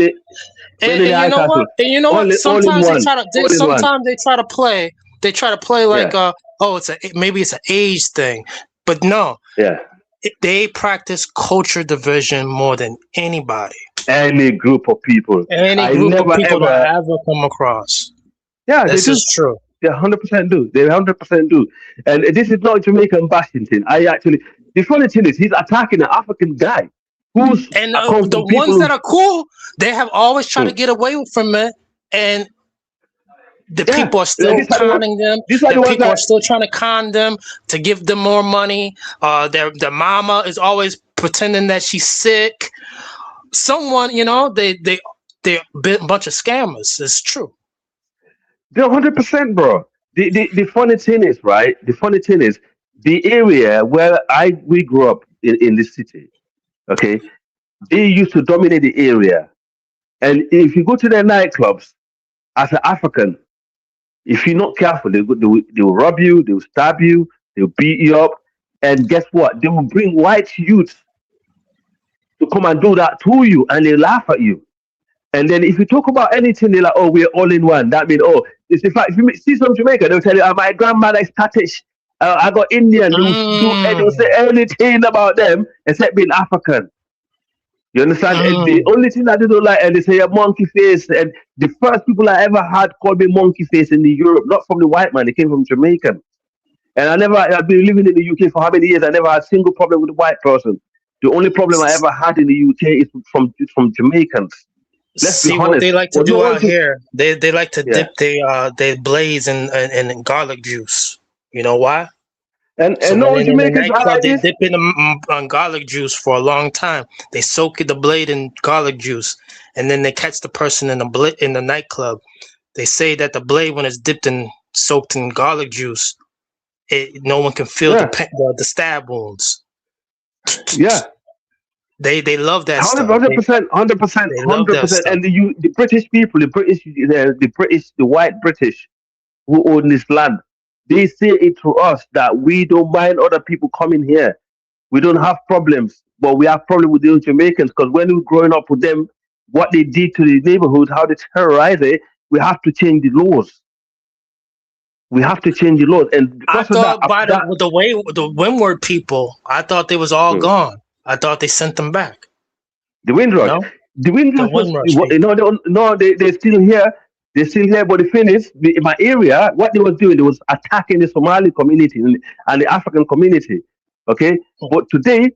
And you know what? And you know what? Sometimes they try to play. They try to play like maybe it's an age thing, but no. Yeah. They practice culture division more than anybody. Any group of people. Any group of people that I ever come across. Yeah, this is true. They 100% do. They 100% do. And this is not Jamaican bashing thing. The funny thing is, he's attacking an African guy who's And come the from people ones who. that are cool, they have always tried to get away from it, and the people are still conning them. The people are still trying to con them to give them more money. Their mama is always pretending that she's sick. Someone, they're a bunch of scammers. It's true. They're 100%, bro. The funny thing is, right? The funny thing is, the area where we grew up in this city, okay, they used to dominate the area. And if you go to their nightclubs as an African, if you're not careful, they will rob you, they will stab you, they'll beat you up. And guess what? They will bring white youths to come and do that to you, and they laugh at you. And then if you talk about anything, they're like, oh, we're all in one. That means, oh, it's in fact, if you see some Jamaica, they'll tell you, my grandmother is Scottish. I got Indian. They'll say anything about them except being African. You understand? And the only thing that they don't like, and they say a monkey face. And the first people I ever had called me monkey face in Europe, not from the white man, they came from Jamaican. And I've been living in the UK for how many years? I never had a single problem with a white person. The only problem I ever had in the UK is from Jamaicans. Let's See be honest. what they like to do out here. They like to dip their blades in garlic juice. You know why? And So no when in the Jamaicans are nightclub, like they this. dip in on garlic juice for a long time. They soak the blade in garlic juice, and then they catch the person in the nightclub. They say that the blade, when it's dipped in soaked in garlic juice, no one can feel the stab wounds. Yeah. They love that 100%, stuff. 100%. And the British people, the white British who own this land, they say it to us that we don't mind other people coming here. We don't have problems, but we have problems with the Jamaicans because when we were growing up with them, what they did to the neighborhood, how they terrorize it, we have to change the laws. We have to change the laws. And I thought the Windward people, I thought they was all gone. I thought they sent them back. The Windrush. No? The Windrush they're still here. They're still here. But the thing is, in my area, what they was doing, they was attacking the Somali community and the African community. Okay? But today,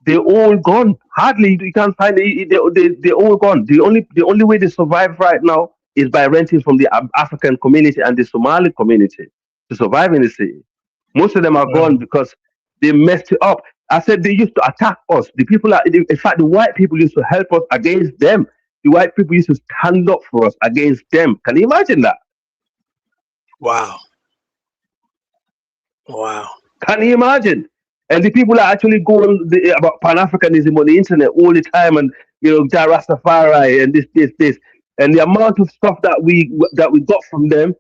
they're all gone. Hardly you can't find they're all gone. The only way they survive right now is by renting from the African community and the Somali community to survive in the city. Most of them are gone because they messed it up. I said they used to attack us. In fact, the white people used to help us against them. The white people used to stand up for us against them. Can you imagine that? Wow. Can you imagine? And the people are actually going about Pan-Africanism on the internet all the time, and Rastafari and this, and the amount of stuff that we got from them.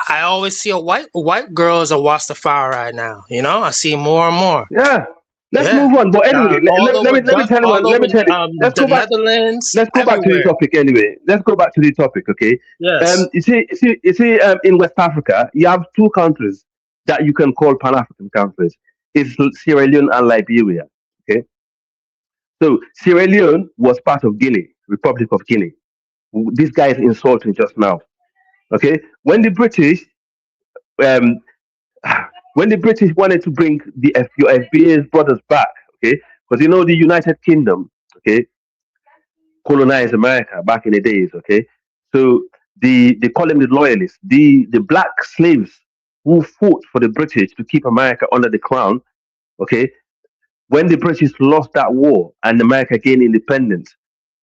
I always see a white girl as a Rastafari right now. I see more and more. Yeah. Let's move on. But anyway, let me tell you. Let's go back. Netherlands. Let's go back to the topic anyway. Let's go back to the topic, okay? Yes. You see, in West Africa, you have two countries that you can call Pan-African countries. It's Sierra Leone and Liberia. Okay. So Sierra Leone was part of Guinea, Republic of Guinea. This guy is insulting just now. Okay. When the British wanted to bring your FBA's brothers back, okay, because the United Kingdom, okay, colonized America back in the days, okay. So they call them the loyalists, the black slaves who fought for the British to keep America under the crown, okay. When the British lost that war and America gained independence,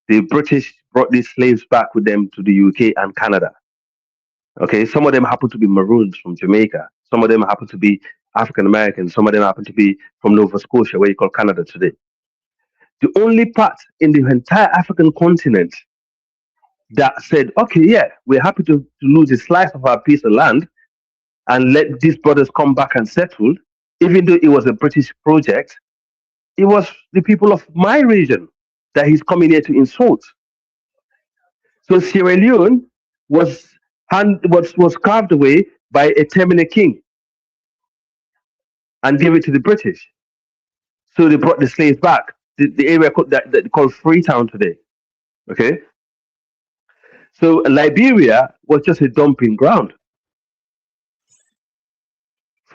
the British brought these slaves back with them to the UK and Canada. Okay, some of them happen to be Maroons from Jamaica. Some of them happen to be African Americans. Some of them happen to be from Nova Scotia, where you call Canada today. The only part in the entire African continent that said, okay, yeah, we're happy to lose a slice of our piece of land and let these brothers come back and settle, even though it was a British project, it was the people of my region that he's coming here to insult. So Sierra Leone was carved away by a Temene king and gave it to the British. So they brought the slaves back. The area that they call Freetown today. Okay. So Liberia was just a dumping ground.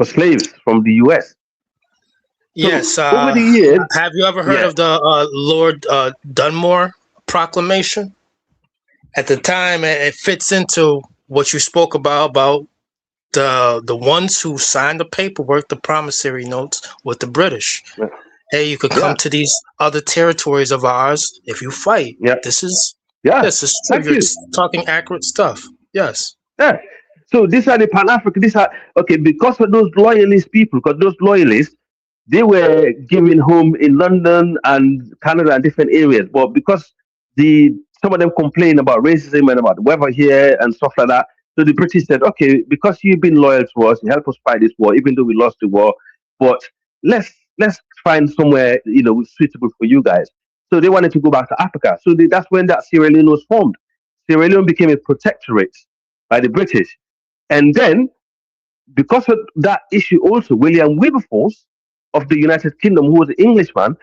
for slaves from the US. Yes. Over the years, have you ever heard of the Lord Dunmore Proclamation? At the time, it fits into what you spoke about the ones who signed the paperwork, the promissory notes with the British. Hey, you could come to these other territories of ours if you fight. This is this is true. You're talking accurate stuff. Yes. Yeah. So these are the Pan-African. These are okay because of those loyalist people. Because those loyalists, they were given home in London and Canada and different areas. But because some of them complain about racism and about the weather here and stuff like that, so the British said, okay, because you've been loyal to us, you help us fight this war, even though we lost the war, but let's find somewhere suitable for you guys. So they wanted to go back to Africa. So that's when that Sierra Leone was formed. Sierra Leone became a protectorate by the British. And then, because of that issue also, William Wilberforce of the United Kingdom, who was an Englishman,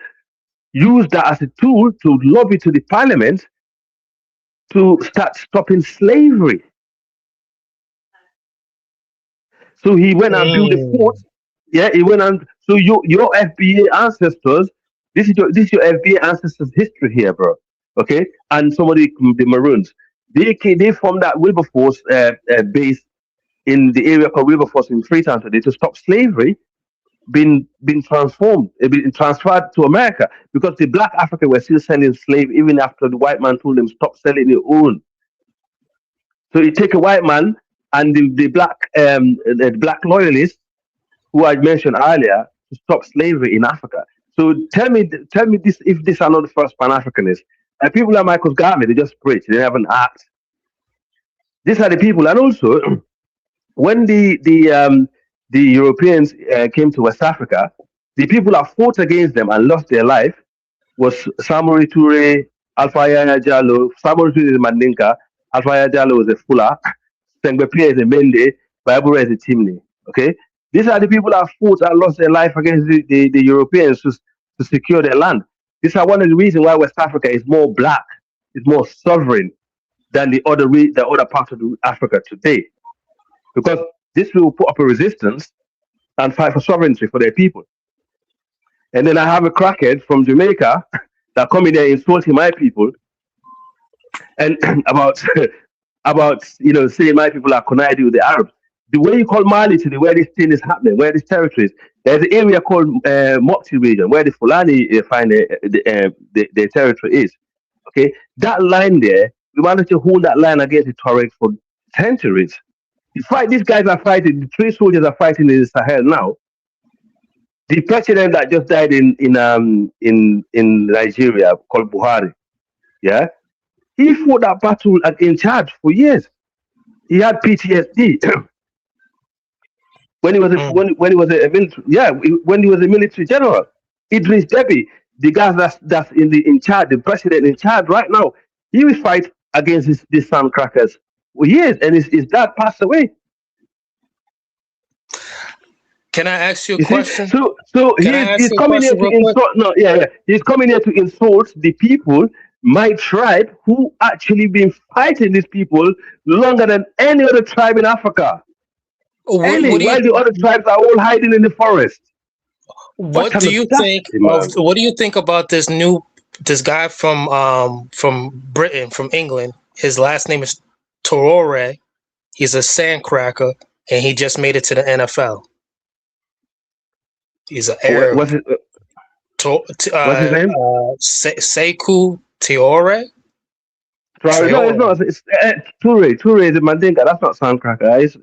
used that as a tool to lobby to the parliament to start stopping slavery. So he went and built a fort. Yeah, he went and so your FBA ancestors. This is your FBA ancestors' history here, bro. Okay, and some of the Maroons. They formed that Wilberforce base in the area called Wilberforce in Freetown today to stop slavery being transferred to America, because the black Africans were still selling slaves even after the white man told them stop selling your own. So you take a white man and the black loyalists who I mentioned earlier to stop slavery in Africa. So tell me this, if these are not the first Pan-Africanists. People like Michael Garvey, they just preach, they have an act. These are the people. And also, when the Europeans came to West Africa, the people that fought against them and lost their life was Samori Toure, Alpha Yaya Jallow. Samori Toure is a Mandinka, Alpha Yaya Jallow is a Fula, Sengbe Pierre is a Mende, Baibura is a Timni. Okay? These are the people that fought and lost their life against the Europeans to secure their land. These are one of the reasons why West Africa is more black, is more sovereign than the other part of Africa today. Because this will put up a resistance and fight for sovereignty for their people. And then I have a crackhead from Jamaica that come in there insulting my people and about saying my people are conniving with the Arabs. The way you call Mali today, where this thing is happening, where this territory is, there's an area called Mopti region where the Fulani find their territory is. Okay, that line there, we wanted to hold that line against the Tuareg for centuries. These guys are fighting. The 3 soldiers are fighting in the Sahel now. The president that just died in Nigeria, called Buhari, yeah, he fought that battle in Chad for years. He had PTSD when he was when he was a military general. Idris Deby, the guy that's in Chad, the president in Chad right now, he will fight against these Sam crackers for years, and his dad passed away. Can I ask you a question? So he's coming here to insult. No, he's coming here to insult the people, my tribe, who actually been fighting these people longer than any other tribe in Africa. While the other tribes are all hiding in the forest. What do you think about this guy from Britain, from England? His last name is Traore. He's a sandcracker, and he just made it to the NFL. He's an Arab. What's his name? Sekou Traore. No, it's Toure. Toure is a Mandinka. That's not Sandcracker. It's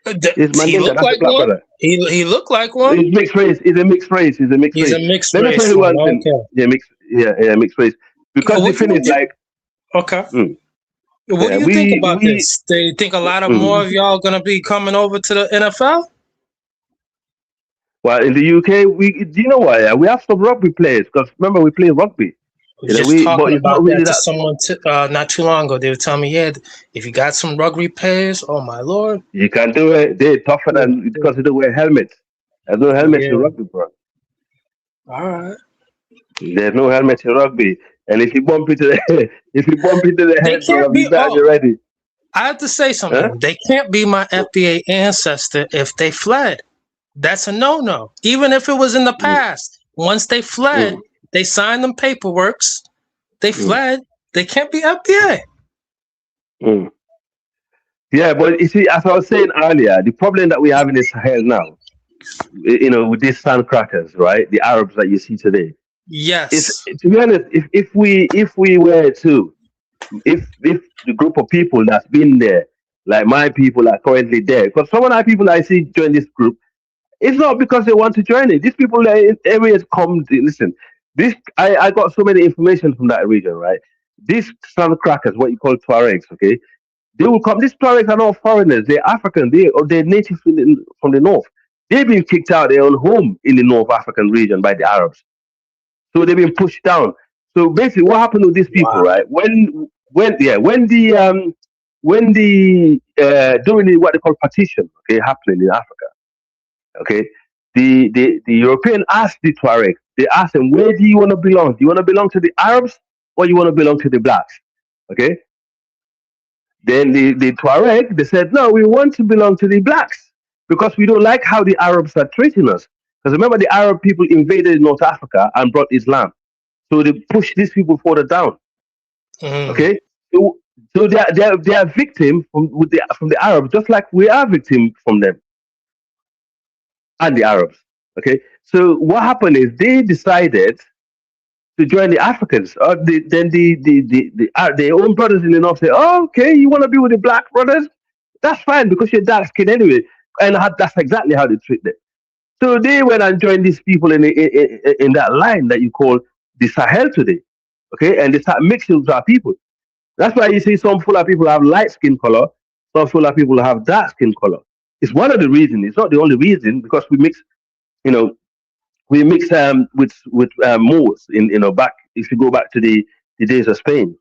Mandinka. He looked like one. Brother. He looked like one. He's mixed race. He's a mixed race. He's a mixed race. Let me tell you one thing. Yeah, mixed race. Because the thing is like. Okay. What do you think about this? Do you think a lot of more of y'all gonna be coming over to the NFL? Well, in the UK, do you know what? We have some rugby players, because remember we play rugby. Just talking about that to someone not too long ago. They were telling me, yeah, if you got some rugby players, oh my lord, you can do it. They're tougher than, because they don't wear helmets. There's no helmets in rugby, bro. All right. There's no helmets in rugby, and if you bump into the head, bro, be bad, you're ready. I have to say something. Huh? They can't be my FBA ancestor if they fled. That's a no-no. Even if it was in the past, once they fled, they signed them paperworks. They fled. They can't be FBA. Yeah, but you see, as I was saying earlier, the problem that we have in the Sahel now, with these sand crackers, right? The Arabs that you see today. Is, Yes. to be honest, if we were to, if the group of people that's been there, like my people are currently there, because some of the people I see join this group, it's not because they want to join it. These people are in areas come listen. This I got so many information from that region, right? These sand crackers, what you call Tuaregs, okay? They will come. These Tuaregs are not foreigners. They're African. They're native from the north. They've been kicked out of their own home in the North African region by the Arabs. So they've been pushed down. So basically, what happened with these people, right? When during the, what they call partition, okay, happening in Africa, okay, the European asked the Tuareg, they asked them, where do you want to belong? Do you want to belong to the Arabs or you want to belong to the blacks? Okay. Then the Tuareg, they said, no, we want to belong to the blacks because we don't like how the Arabs are treating us. Because remember, the Arab people invaded North Africa and brought Islam. So they pushed these people further down. Okay? So they are victims from the Arabs, just like we are victims from them and the Arabs. Okay? So what happened is they decided to join the Africans. Then their own brothers in the north say, oh, okay, you want to be with the black brothers? That's fine because you're dark skinned anyway. And that's exactly how they treat them. So they went and joined these people in that line that you call the Sahel today. Okay, and they start mixing with our people. That's why you see some Fuller people have light skin color, some Fuller people have dark skin color. It's one of the reasons. It's not the only reason because we mix, we mix with Moors back if you go back to the days of Spain.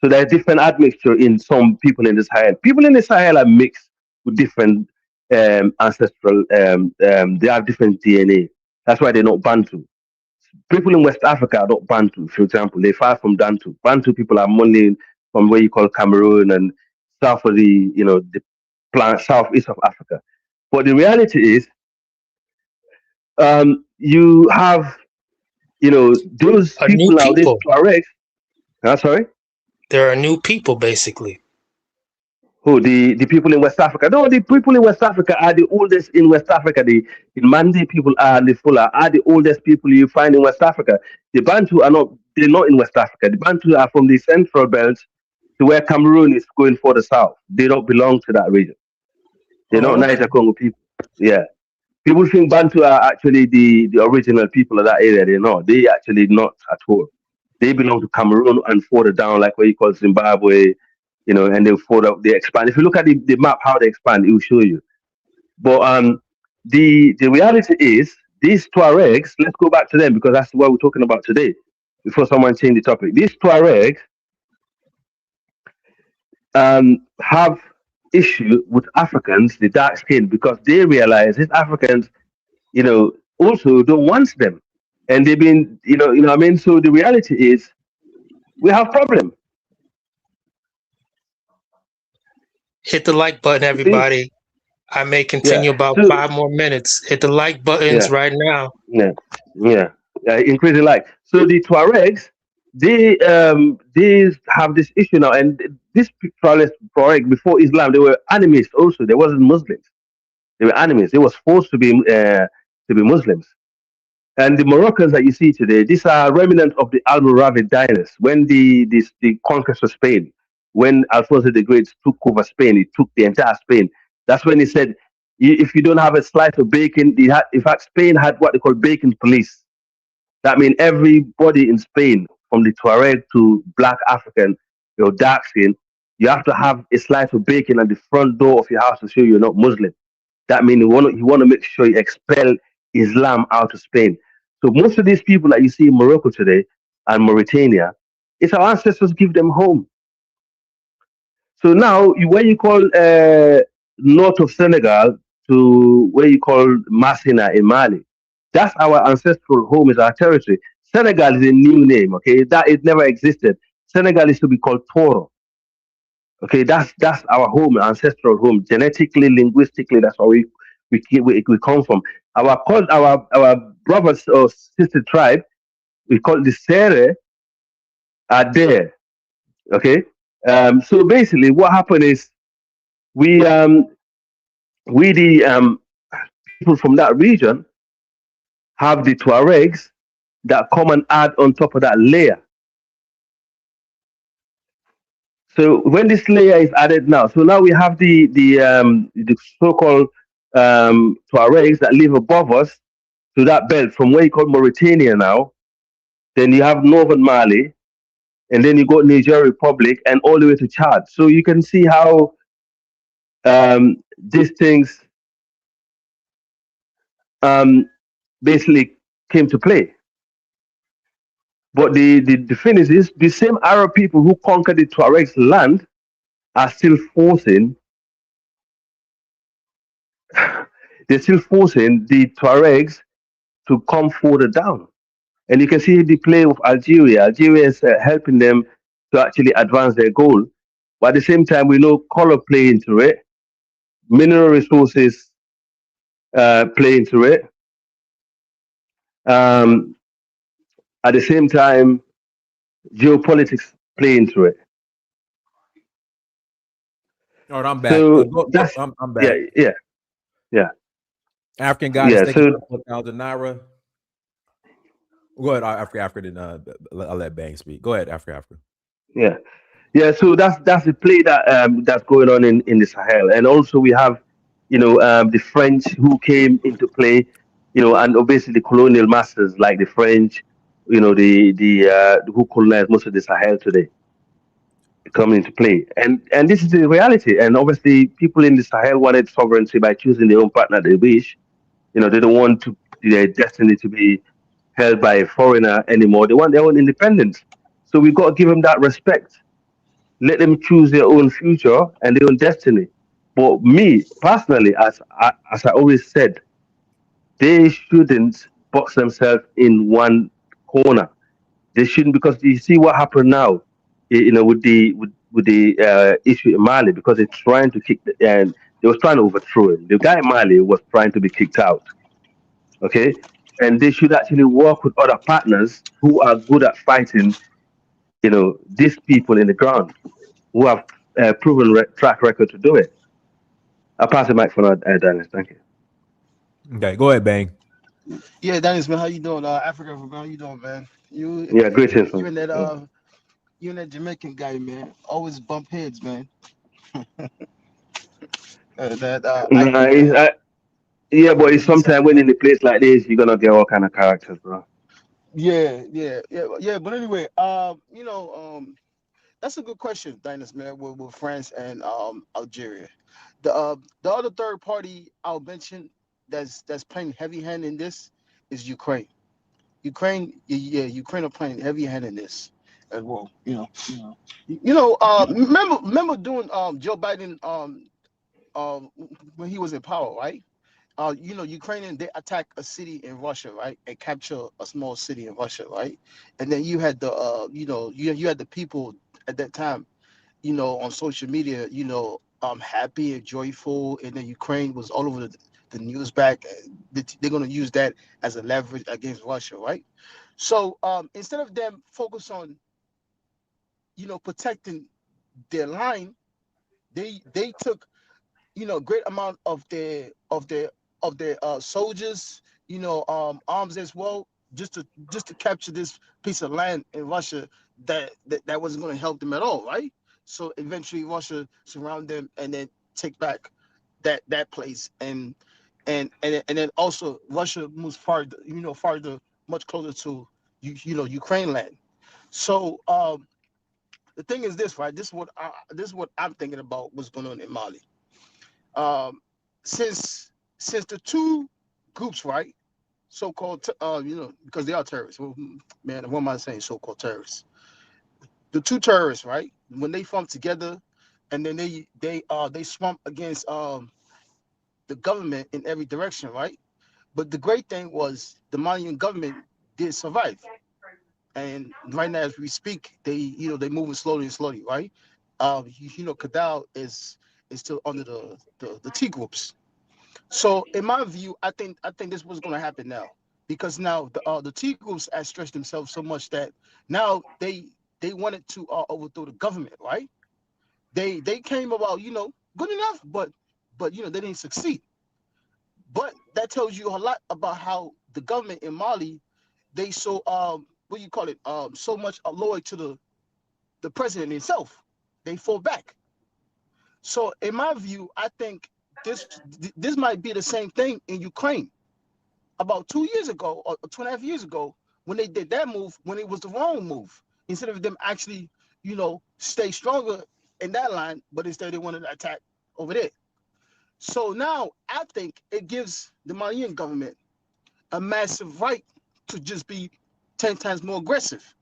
So there's different admixture in some people in the Sahel. People in the Sahel are mixed with different ancestral. They have different DNA. That's why they're not Bantu. People in West Africa are not Bantu. For example, they're far from Bantu. Bantu people are mainly from where you call Cameroon and south of the southeast of Africa. But the reality is, you have, those people now, these Tuaregs. Sorry? There are new people, basically. Who, the people in West Africa? No, the people in West Africa are the oldest in West Africa. The Mandi people are the Fuller, are the oldest people you find in West Africa. The Bantu they're not in West Africa. The Bantu are from the central belt to where Cameroon is going further south. They don't belong to that region. They're not Niger Congo people. Yeah. People think Bantu are actually the original people of that area. They're not. They actually not at all. They belong to Cameroon and further down, like what you call Zimbabwe, and they expand. If you look at the map, how they expand, it will show you. But the reality is, these Tuaregs, let's go back to them because that's what we're talking about today, before someone change the topic. These Tuaregs have issue with Africans, the dark skin, because they realize these Africans, also don't want them. And they've been, what I mean? So the reality is, we have problem. Hit the like button, everybody. I may continue about 5 more minutes. Hit the like buttons right now. Yeah. Increase the like. So the Tuaregs, they have this issue now, and this Tuareg before Islam, they were animists also. They wasn't Muslims. They were animists. They was forced to be Muslims. And the Moroccans that you see today, these are remnants of the Almoravid dynasty. When the conquest of Spain, when Alfonso the Great took over Spain, he took the entire Spain. That's when he said, if you don't have a slice of bacon, in fact, Spain had what they call bacon police. That means everybody in Spain, from the Tuareg to black African, dark skin, you have to have a slice of bacon at the front door of your house to show you're not Muslim. That means you want to make sure you expel Islam out of Spain. So most of these people that you see in Morocco today and Mauritania, it's our ancestors give them home. So now, where you call north of Senegal to where you call Massina in Mali, that's our ancestral home, is our territory. Senegal is a new name, okay? That it never existed. Senegal is to be called Toro. Okay, that's our home, ancestral home. Genetically, linguistically, that's what we come from. Our brothers or sister tribe, we call the Sere, are there. Okay. So basically, what happened is we we the people from that region have the Tuaregs that come and add on top of that layer. So when this layer is added now, so now we have the so-called Tuaregs that live above us to that belt from where you call Mauritania now. Then you have northern Mali, and then you go Niger Republic, and all the way to Chad. So you can see how these things um, basically came to play. But the thing is, this the same Arab people who conquered the Tuaregs' land are still forcing they're still forcing the Tuaregs to come further down. And you can see the play of Algeria. Algeria is helping them to actually advance their goal. But at the same time, we know color play into it, mineral resources play into it. Um, at the same time, geopolitics play into it. All right, I'm back. So that's I'm yeah, back. yeah. African goddess, Yeah. thank you So for 1,000 naira. Go ahead, Africa. Then I'll let Bang speak. Go ahead, Africa. yeah, yeah. So that's the play that that's going on in the Sahel, and also we have, the French who came into play, and obviously the colonial masters like the French, the who colonized most of the Sahel today come into play, and this is the reality. And obviously, people in the Sahel wanted sovereignty by choosing their own partner they wish. They don't want their destiny to be held by a foreigner anymore. They want their own independence. So we got to give them that respect. Let them choose their own future and their own destiny. But me personally, as I always said, they shouldn't box themselves in one corner. They shouldn't, because you see what happened now, with the issue in Mali, because they're trying to and they was trying to overthrow him. The guy in Mali was trying to be kicked out. Okay, and they should actually work with other partners who are good at fighting. These people in the ground who have proven track record to do it. I'll pass the mic for now, Dennis. Thank you. Okay, go ahead, Bang. Yeah, Dennis, man, how you doing? Africa, how you doing, man? Yeah, greetings, You man. and that Jamaican guy, man, always bump heads, man. That Nah, Ike, man. yeah, but Yeah, it's he's sometimes when in a place like this, you're gonna get all kind of characters, bro. yeah. But anyway, that's a good question, Dennis, man. With France and Algeria, the other third party I'll mention that's playing heavy hand in this is Ukraine. Ukraine are playing heavy hand in this as well. Remember doing Joe Biden when he was in power, right? Ukrainian they attack a city in Russia, right, and capture a small city in Russia, right, and then you had the you had the people at that time, on social media, happy and joyful, and then Ukraine was all over the news back. They're going to use that as a leverage against Russia, right? So instead of them focus on protecting their line, they took a great amount of their soldiers, arms as well, just to capture this piece of land in Russia that wasn't going to help them at all, right? So eventually Russia surround them and then take back that place, and then also Russia moves farther, much closer to Ukraine land. So the thing is this, right? This is what I'm thinking about what's going on in Mali. Um, since the two groups, right, so-called, because they are terrorists. Well, man, what am I saying? So-called terrorists. The two terrorists, right, when they form together, and then they swamp against the government in every direction, right? But the great thing was the Malian government did survive, and right now as we speak, they moving slowly and slowly, right? Kadal is still under the T groups. So in my view, I think this was going to happen now, because now the T groups have stretched themselves so much that now they wanted to overthrow the government, right? They came about, good enough, but they didn't succeed. But that tells you a lot about how the government in Mali, they so what do you call it, so much loyal to the president himself. They fall back. So in my view, I think this might be the same thing in Ukraine about 2 years ago or 2.5 years ago, when they did that move, when it was the wrong move. Instead of them actually, stay stronger in that line, but instead they wanted to attack over there. So now I think it gives the Malian government a massive right to just be 10 times more aggressive.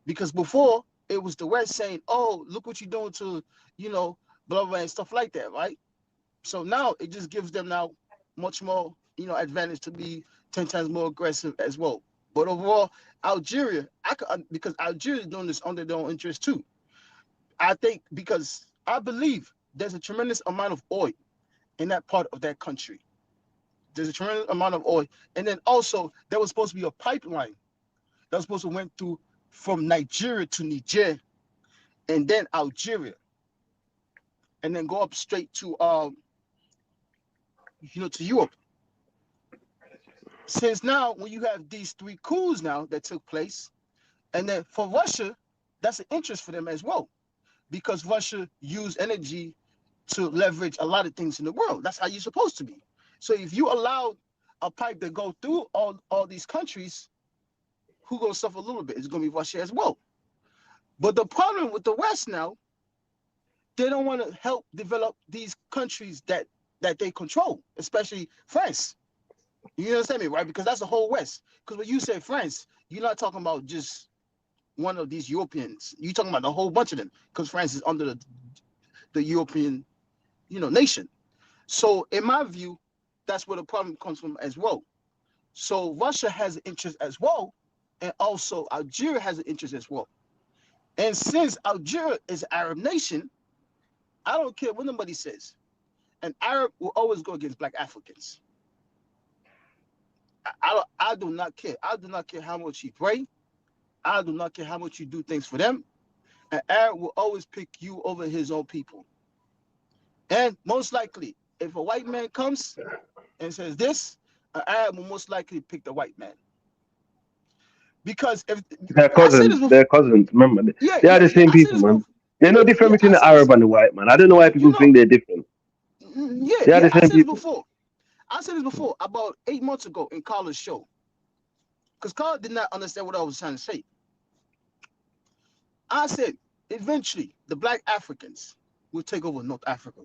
Because before it was the West saying, "Oh, look what you're doing to, blah blah," and stuff like that, right? So now it just gives them now much more, advantage to be 10 times more aggressive as well. But overall, Algeria, because Algeria is doing this under their own interest too. I think because I believe there's a tremendous amount of oil in that part of that country. There's a tremendous amount of oil, and then also there was supposed to be a pipeline that was supposed to went through from Nigeria to Niger, and then Algeria, and then go up straight to to Europe. Since now, when you have these three coups now that took place, and then for Russia, that's an interest for them as well, because Russia used energy to leverage a lot of things in the world. That's how you're supposed to be. So if you allow a pipe to go through all these countries, who gonna suffer a little bit? It's gonna be Russia as well. But the problem with the West now, they don't want to help develop these countries that they control, especially France. You understand me, right? Because that's the whole West. Because when you say France, you're not talking about just one of these Europeans. You're talking about a whole bunch of them, because France is under the European, nation. So in my view, that's where the problem comes from as well. So Russia has an interest as well, and also Algeria has an interest as well. And since Algeria is an Arab nation, I don't care what nobody says, an Arab will always go against black Africans. I do not care. I do not care how much you pray. I do not care how much you do things for them. An Arab will always pick you over his own people. And most likely, if a white man comes and says this, an Arab will most likely pick the white man. Because if They're I said this cousins. before, They're cousins. Remember, yeah, they are yeah, the yeah. same I said people, this before. man. They're no different Yeah, between I the said this. Arab and the white man. I don't know why You people know, think they're different. yeah, They are yeah. the I same said this people. before. I said this before about 8 months ago in Carla's show, because Carla did not understand what I was trying to say. I said eventually the black Africans will take over North Africa.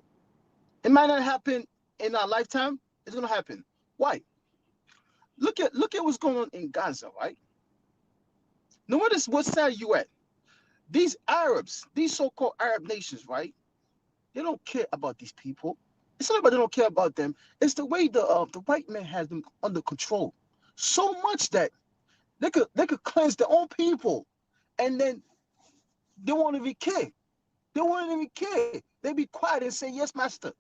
It might not happen in our lifetime. It's gonna happen. Why? Look at what's going on in Gaza, right? No matter what side you at, these Arabs, these so-called Arab nations, right? They don't care about these people. It's not about they don't care about them. It's the way the white man has them under control, so much that they could cleanse their own people, and then they won't even care. They won't even care. They be quiet and say, "Yes, master.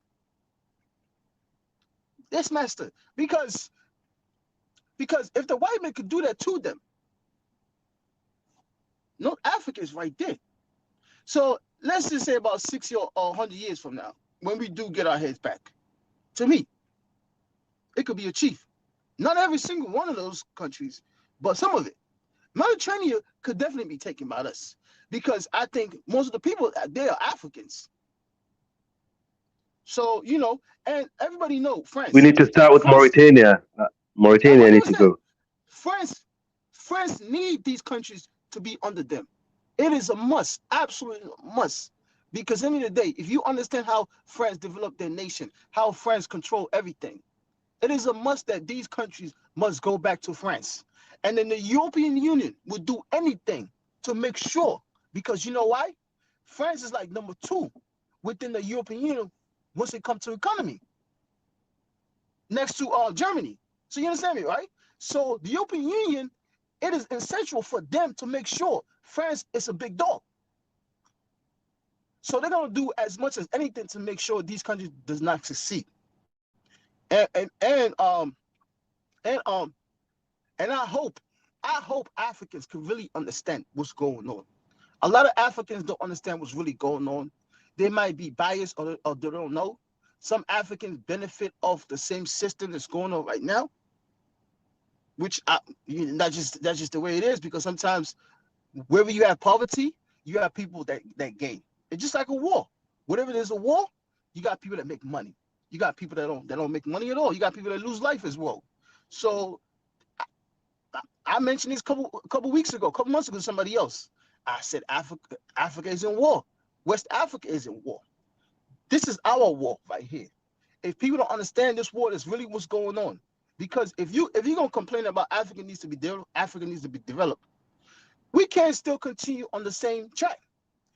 Yes, master." Because if the white man could do that to them, North Africa is right there. So let's just say about 60 or 100 years from now, when we do get our heads back, to me, it could be achieved. Not every single one of those countries, but some of it. Mediterranean could definitely be taken by us, because I think most of the people they are Africans. So and everybody know We France. need to start with France, Mauritania. Mauritania need to 100%. go. France need these countries to be under them. It is a must, absolutely a must. Because at the end of the day, if you understand how France developed their nation, how France control everything, it is a must that these countries must go back to France. And then the European Union will do anything to make sure, because you know why? France is like number 2 within the European Union once it comes to economy, next to Germany. So you understand me, right? So the European Union, it is essential for them to make sure France is a big dog. So they're gonna do as much as anything to make sure these countries does not succeed. And I hope Africans can really understand what's going on. A lot of Africans don't understand what's really going on. They might be biased or they don't know. Some Africans benefit off the same system that's going on right now, which that's just the way it is, because sometimes wherever you have poverty, you have people that gain. It's just like a war. Whatever there's a war, you got people that make money. You got people that don't make money at all. You got people that lose life as well. So I mentioned this couple weeks ago, couple months ago to somebody else. I said Africa is in war. West Africa is in war. This is our war right here. If people don't understand this war, that's really what's going on. Because if you're gonna complain about Africa needs to be developed, we can't still continue on the same track.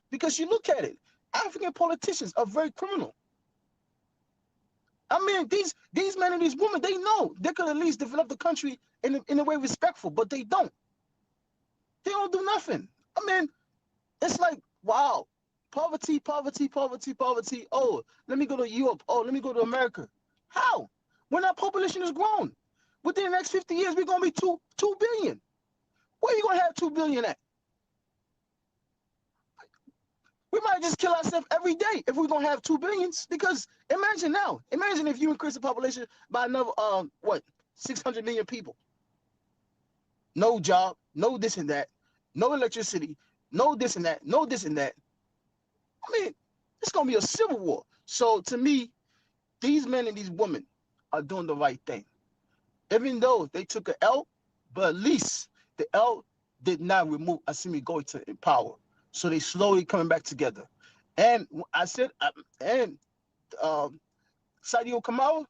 Because you look at it, African politicians are very criminal. I mean, these men and these women, they know they could at least develop the country in a way respectful, but they don't. They don't do nothing. I mean, it's like, wow, poverty. Oh, let me go to Europe. Oh, let me go to America. How? When our population is grown, within the next 50 years, we're gonna be 2 billion. Where are you gonna have 2 billion at? We might just kill ourselves every day if we're gonna have 2 billions. Because imagine if you increase the population by another 600 million people. No job, no this and that, no electricity, no this and that, no this and that. I mean, it's gonna be a civil war. So to me, these men and these women are doing the right thing. Even though they took an L, but at least the L did not remove Assimi Goïta in power. So they slowly coming back together. And I said, Sadio Kamara,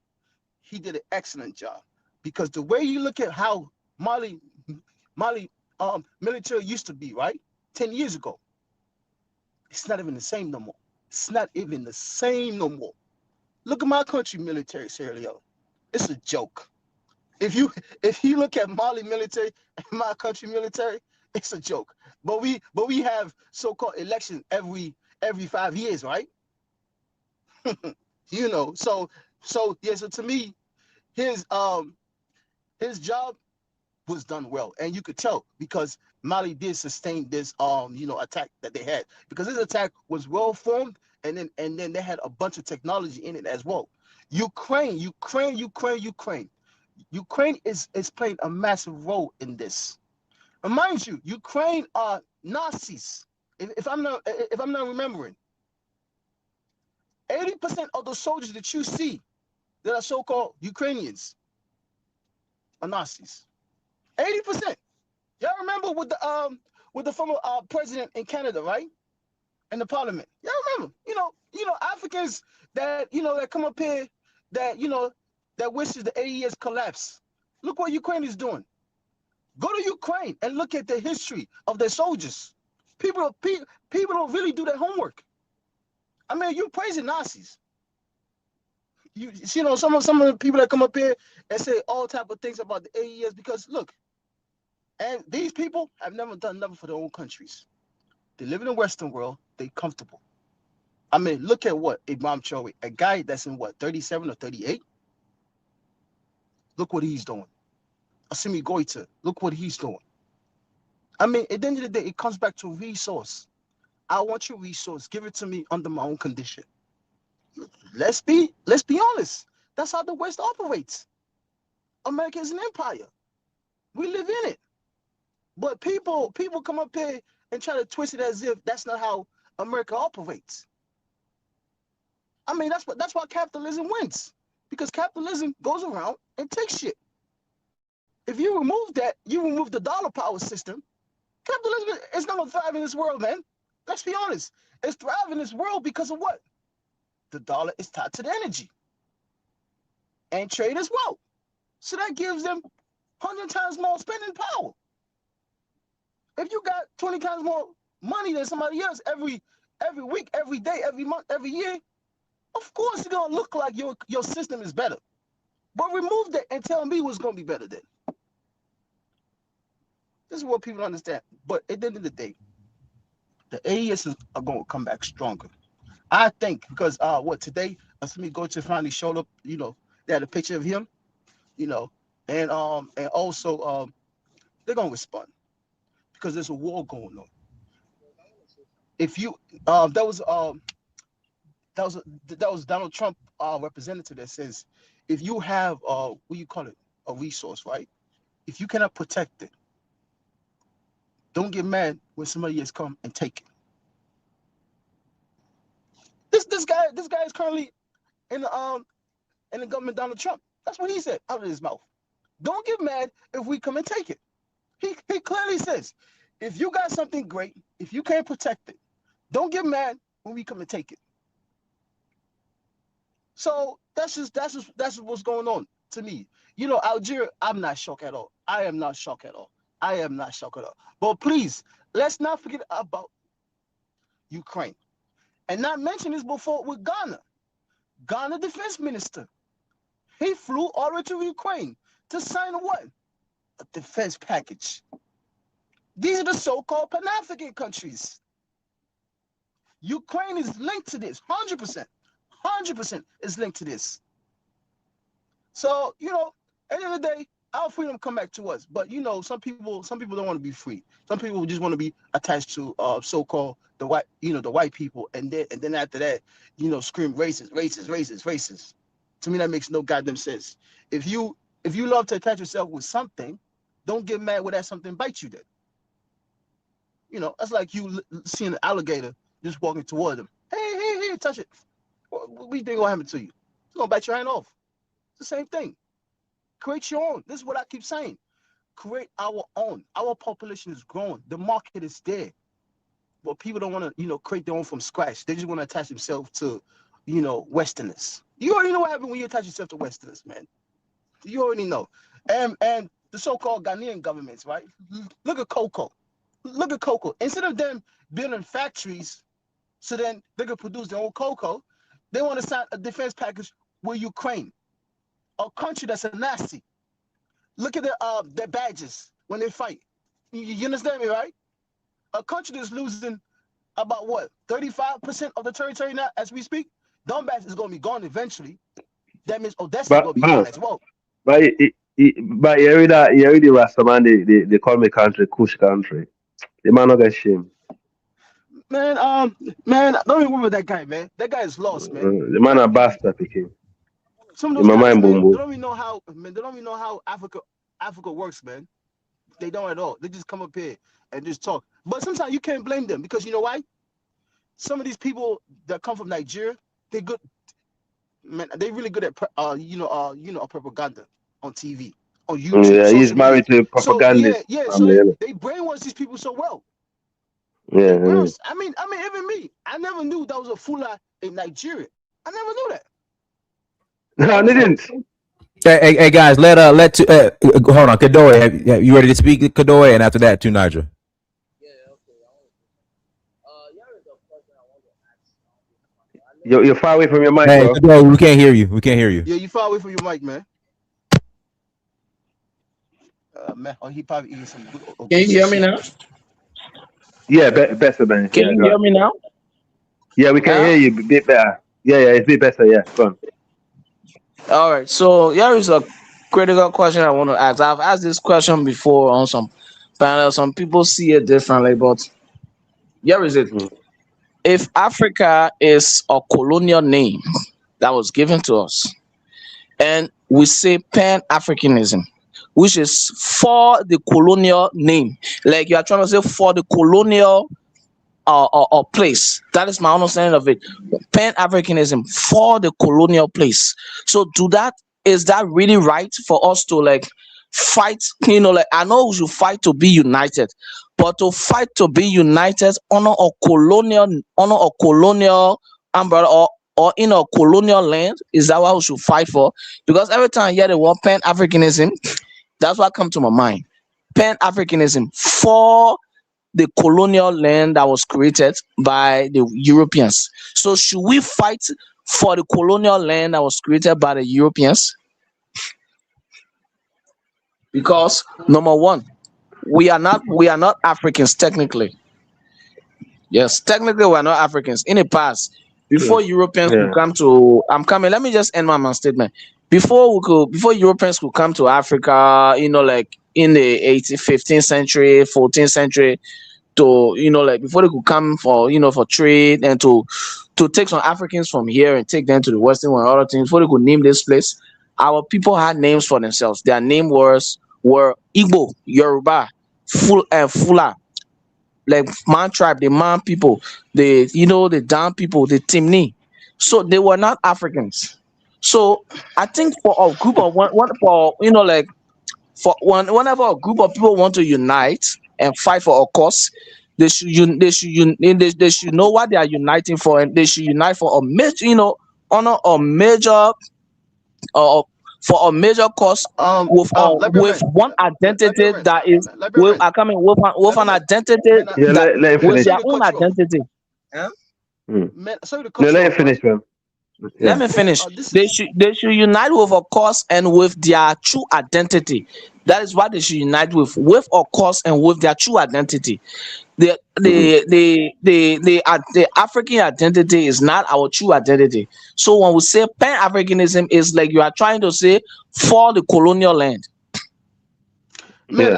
he did an excellent job, because the way you look at how Mali military used to be, right, 10 years ago, it's not even the same no more. It's not even the same no more. Look at my country military, Sierra Leone. It's a joke. If you look at Mali military and my country military, it's a joke. But we have so-called elections every 5 years, right? You know, so to me, his job was done well, and you could tell because Mali did sustain this attack that they had, because this attack was well formed, and then they had a bunch of technology in it as well. Ukraine is playing a massive role in this. And mind you, Ukraine are Nazis. If I'm not remembering, 80% of the soldiers that you see that are so-called Ukrainians are Nazis. 80%. Y'all remember with the former president in Canada, right? In the parliament. Y'all remember? You know, Africans that that come up here that wishes the AES collapse. Look what Ukraine is doing. Go to Ukraine and look at the history of their soldiers. People don't really do their homework. I mean, you praising Nazis. You know, some of the people that come up here and say all type of things about the AES, because look, and these people have never done nothing for their own countries. They live in the Western world. They comfortable. I mean, look at what Imam Traore, a guy that's in 37 or 38. Look what he's doing. Assimi Goïta, look what he's doing. I mean, at the end of the day, it comes back to resource. I want your resource. Give it to me under my own condition. Let's be honest. That's how the West operates. America is an empire. We live in it. But people come up here and try to twist it as if that's not how America operates. I mean, that's why capitalism wins. Because capitalism goes around and takes shit. If you remove that, you remove the dollar power system, capitalism is not going to thrive in this world, man. Let's be honest. It's thriving in this world because of what? The dollar is tied to the energy. And trade as well. So that gives them 100 times more spending power. If you got 20 times more money than somebody else every week, every day, every month, every year, of course it's going to look like your system is better. But remove that and tell me what's going to be better then. This is what people understand. But at the end of the day, the AES are going to come back stronger. I think because today, Assimi Goïta finally showed up, They had a picture of him, you know, and also they're gonna respond because there's a war going on. If you that was Donald Trump representative that says if you have what you call it, a resource, right? If you cannot protect it, don't get mad when somebody has come and take it. This guy is currently in the government, Donald Trump. That's what he said out of his mouth. Don't get mad if we come and take it. He clearly says, if you got something great, if you can't protect it, don't get mad when we come and take it. So that's just what's going on to me. You know, Algeria, I'm not shocked at all. I am not shocked at all. I am not shocked at all. But please, let's not forget about Ukraine. And not mention this before with Ghana. Ghana defense minister. He flew all the way to Ukraine to sign what? A defense package. These are the so-called Pan-African countries. Ukraine is linked to this, 100%. 100% is linked to this. So, you know, at the end of the day, our freedom come back to us. But, you know, some people don't want to be free. Some people just want to be attached to so-called the white people. And then after that, you know, scream racist. To me, that makes no goddamn sense. If you love to attach yourself with something, don't get mad when that something bites you then. You know, that's like you seeing an alligator just walking toward them. Hey, touch it. What do you think will happen to you? It's gonna bite your hand off. It's the same thing. Create your own. This is what I keep saying. Create our own. Our population is growing. The market is there. But people don't want to, you know, create their own from scratch. They just want to attach themselves to, you know, Westerners. You already know what happens when you attach yourself to Westerners, man. You already know. And the so-called Ghanaian governments, right? Look at cocoa. Look at cocoa. Instead of them building factories so then they can produce their own cocoa, they want to sign a defense package with Ukraine, a country that's a Nazi. Look at their badges when they fight. You understand me, right? A country that's losing about what, 35% of the territory now as we speak. Donbass is going to be gone eventually. That means Odessa is going to be gone as well. But you already Rasta man, they call me country Kush country. The man not get shame. Man, don't even worry about that guy, man. That guy is lost, man. The man a bastard picking. Some of those guys, man, they don't even know how Africa works, man. They don't at all. They just come up here and just talk. But sometimes you can't blame them because you know why? Some of these people that come from Nigeria, they're good. Man, they really good at propaganda on TV, on YouTube. Yeah, he's married to a propagandist. So they brainwash these people so well. Yeah. I mean, even me, I never knew that was a fula in Nigeria. I never knew that. No, they didn't. Hey guys, hold on, Kadoy, you ready to speak, Kadoy? And after that, to Niger. You're far away from your mic, hey, bro. We can't hear you. Yeah, you far away from your mic, man. Man, he probably eating some good. Can you hear me now? Yeah, better, man. Can you hear me now? Yeah, we can hear you a bit better. Yeah, it's a bit better. Yeah, go on. All right. So here is a critical question I want to ask. I've asked this question before on some panels. Some people see it differently, but here is it. If Africa is a colonial name that was given to us, and we say Pan-Africanism, which is for the colonial name, like you are trying to say for the colonial or place. That is my understanding of it. Pan-Africanism for the colonial place. So is that really right for us to like fight? You know, like I know we should fight to be united, but to fight to be united on a colonial umbrella or in a colonial land, is that what we should fight for? Because every time I hear the word Pan-Africanism, that's what comes to my mind. Pan-Africanism for the colonial land that was created by the Europeans. So should we fight for the colonial land that was created by the Europeans? Because number one, we are not Africans technically. Yes, technically we are not Africans. In the past, before Europeans would come to, let me just end my statement. before Europeans could come to Africa, like in the 15th century, 14th century, to like before they could come for for trade and to take some Africans from here and take them to the Western world and other things, before they could name this place, our people had names for themselves. Their name were Igbo, Yoruba, Fula, like Man tribe, the Man people, the Dan people, the Timni. So they were not Africans. So I think for a group of for like whenever a group of people want to unite and fight for a cause, they should know what they are uniting for, and they should unite for a major honor a major for a major cause with one identity that is with with an identity that with their own identity. Man, sorry to cut No, you let off, it finish, man. Let me finish. They should unite with a cause and with their true identity. That is what they should unite with a cause and with their true identity. The African identity is not our true identity. So when we say Pan-Africanism, is like you are trying to say for the colonial land. Man,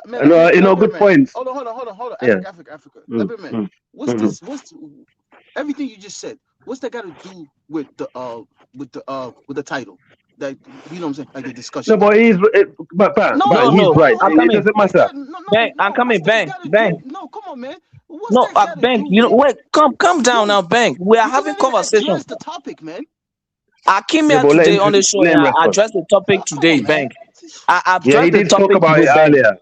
No, good point. Hold on. Yeah. Africa. Man, what's everything you just said? What's that got to do with the title? That you know what I'm saying, like the discussion. No, but he's but he's right. It doesn't matter. Bang, I'm coming. Bang. No, come on, man. Bang. Wait, calm down now, Bang. We are having conversation. Address the topic, man. I came here today on the show and I addressed the topic today, Bang. I addressed the topic. Talk about it earlier.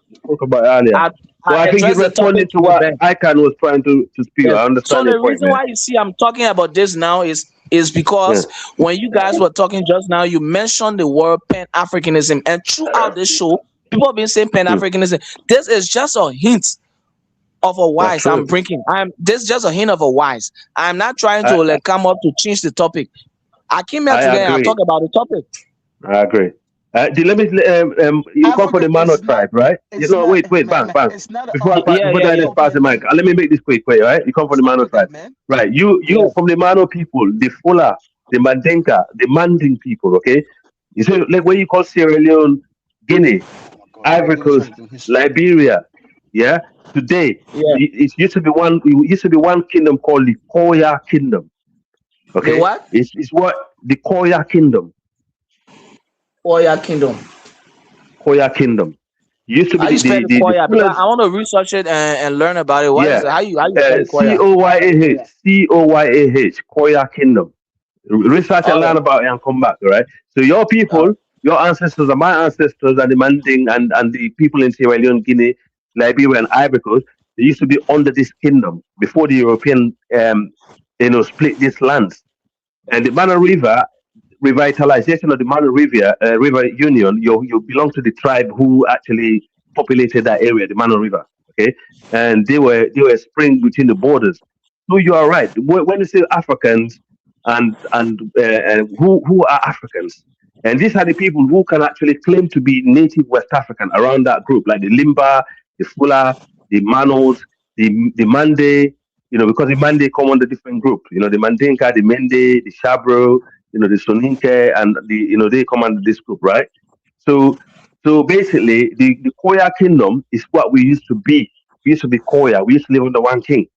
I think he responded to what Icon was trying to speak. Yes. I understand. So the reason why you see I'm talking about this now is because when you guys were talking just now, you mentioned the word Pan-Africanism, and throughout this show, people have been saying Pan-Africanism. This is just a hint of a wise I'm bringing. This is just a hint of a wise. I'm not trying to come up to change the topic. I came here today and I talk about the topic. I agree. You come from the Mano tribe, right? Wait, bang. Before Dennis pass the mic, let me make this quick, right? You come from the Mano tribe, right? You from the Mano people, the Fula, the Mandenka, the Manding people, okay? You see, like when you call Sierra Leone, Guinea, Ivory Coast, Liberia, yeah. Today, it used to be one kingdom called the Koya Kingdom. Okay, the what? It's what the Koya Kingdom. Koya Kingdom. Koya Kingdom. Used to be the Koya, because I want to research it and learn about it. What is it? How you spell Koya? Koyah. Koya Kingdom. Research and learn about it and come back, all right? So your people, your ancestors and my ancestors and the Manding and the people in Sierra Leone, Guinea, Liberia and Ivory Coast, they used to be under this kingdom before the European split these lands. And the Mano River revitalization of the Mano River Union, you belong to the tribe who actually populated that area, the Mano River. Okay, and they were spring between the borders. So you are right. When you say Africans and who are Africans, and these are the people who can actually claim to be native West African around that group, like the Limba, the Fula, the Manos, the Mande. Because the Mande come under different groups. The Mandinka, the Mende, the Shabro, the Soninke, and they come under this group, right? So basically, the Koya Kingdom is what we used to be. We used to be Koya. We used to live under one king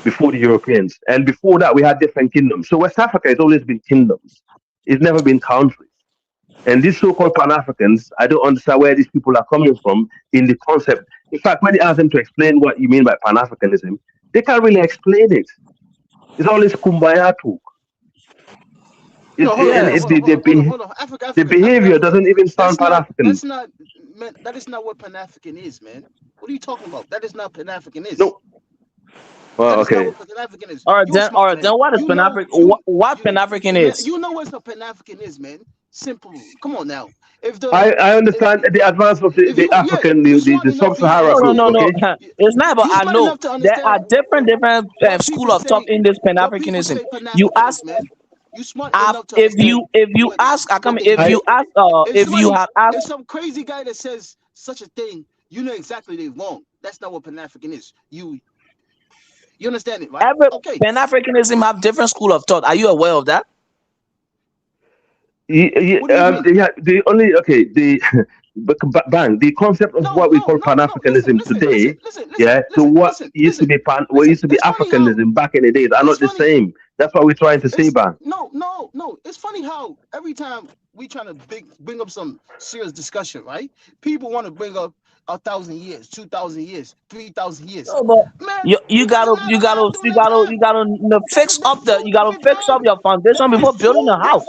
before the Europeans, and before that, we had different kingdoms. So West Africa has always been kingdoms. It's never been countries. And these so-called Pan-Africans, I don't understand where these people are coming from in the concept. In fact, when you ask them to explain what you mean by Pan-Africanism, they can't really explain it. It's always kumbaya talk. The behavior doesn't even sound Pan-African. That is not what Pan-African is, man. What are you talking about? That is not Pan-African is. No. Well, okay. All right, then what is Pan-African? What Pan-African is? You know what a Pan-African is, man. Simple. Come on now. I understand the advance of the African, the sub-Sahara. No. It's not about I know. There are different school of thought in this Pan-Africanism. You ask. You smart enough to if you ask, there's some crazy guy that says such a thing, you know exactly they're wrong. That's not what Pan-African is. You understand it, right? Pan-Africanism have different school of thought. Are you aware of that? What do you mean? The only the bang the concept of what we call Pan-Africanism today, to what used to be what used to be Africanism back in the days are not the same. That's what we're trying to say, bang. No. It's funny how every time we trying to bring up some serious discussion, right? People want to bring up 1,000 years, 2,000 years, 3,000 years. No, but Man, you gotta fix up your foundation before building a house.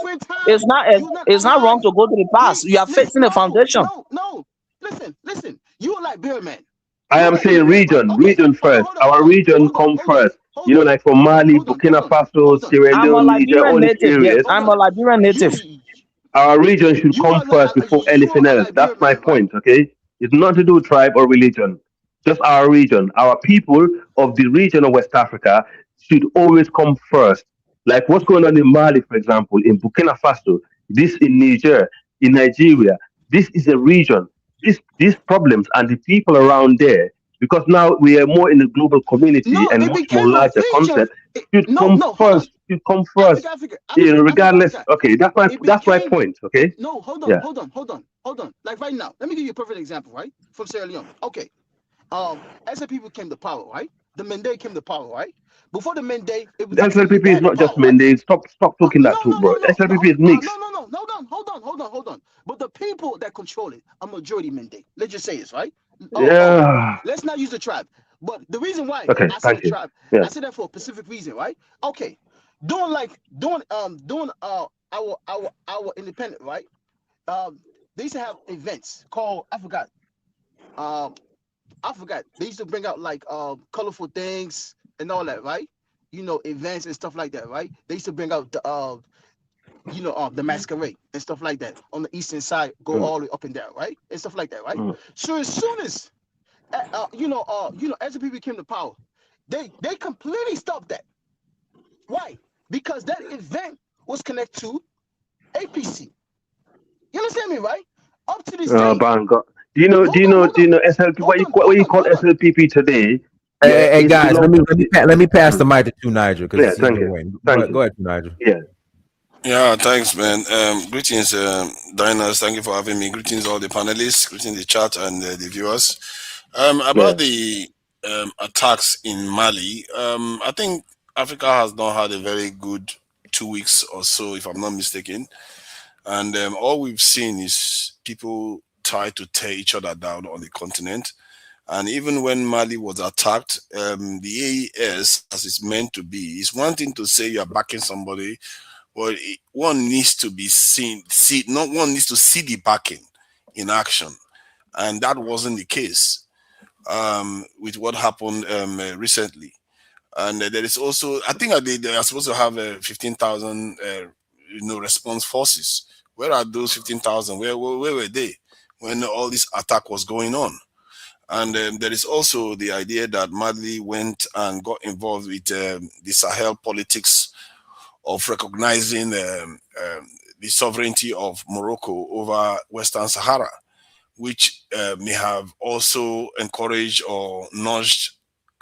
It's not wrong to go to the past. You are fixing the foundation. No. Listen. You are like Bear Man. I am saying region first. Our region come first. Like from Mali, Burkina Faso, Sierra I'm a Leone, Niger, all Liberian these native. Yes, areas. I'm a Liberian native. Our region should come first before anything else. That's my point, okay? It's not to do with tribe or religion. Just our region. Our people of the region of West Africa should always come first. Like what's going on in Mali, for example, in Burkina Faso, this in Niger, in Nigeria. This is a region. These problems and the people around there, because now we are more in a global community and much more larger concept, should come first. Should come first. Regardless. Okay, that's my point. Okay. No, hold on. Like right now, let me give you a perfect example, right? From Sierra Leone. Okay. As the people came to power, right? The Mende came to power, right? Before the Mende, it was SLPP is not just Mende. Stop talking that too, bro. SLPP is mixed. Hold on. But the people that control it are majority Mende. Let's just say this, right? Let's not use the tribe. But the reason why I say the tribe, I say that for a specific reason, right? Okay. Doing our independent, right? They used to have events called I forgot. They used to bring out like colorful things and all that, right? Events and stuff like that, right? They used to bring out the masquerade and stuff like that on the eastern side, go all the way up and down, right? And stuff like that, right? So as soon as as the people came to power, they completely stopped that. Why? Because that event was connected to APC. You understand me, right? Up to this day. Do you know SLP? What you call SLPP today? Hey guys, let me pass the mic to Nigel because thank you. Go ahead, Nigel. Yeah, thanks, man. Greetings, Diners. Thank you for having me. Greetings, all the panelists. Greetings, the chat and the viewers. About the attacks in Mali, I think Africa has not had a very good 2 weeks or so, if I'm not mistaken. And all we've seen is people try to tear each other down on the continent. And even when Mali was attacked, the AES, as it's meant to be, is one thing to say you're backing somebody, but one needs to be seen. One needs to see the backing in action, and that wasn't the case with what happened recently. And there is also, I think they are supposed to have 15,000, response forces. Where are those 15,000? Where were they when all this attack was going on? And there is also the idea that Mali went and got involved with the Sahel politics of recognizing the sovereignty of Morocco over Western Sahara, which may have also encouraged or nudged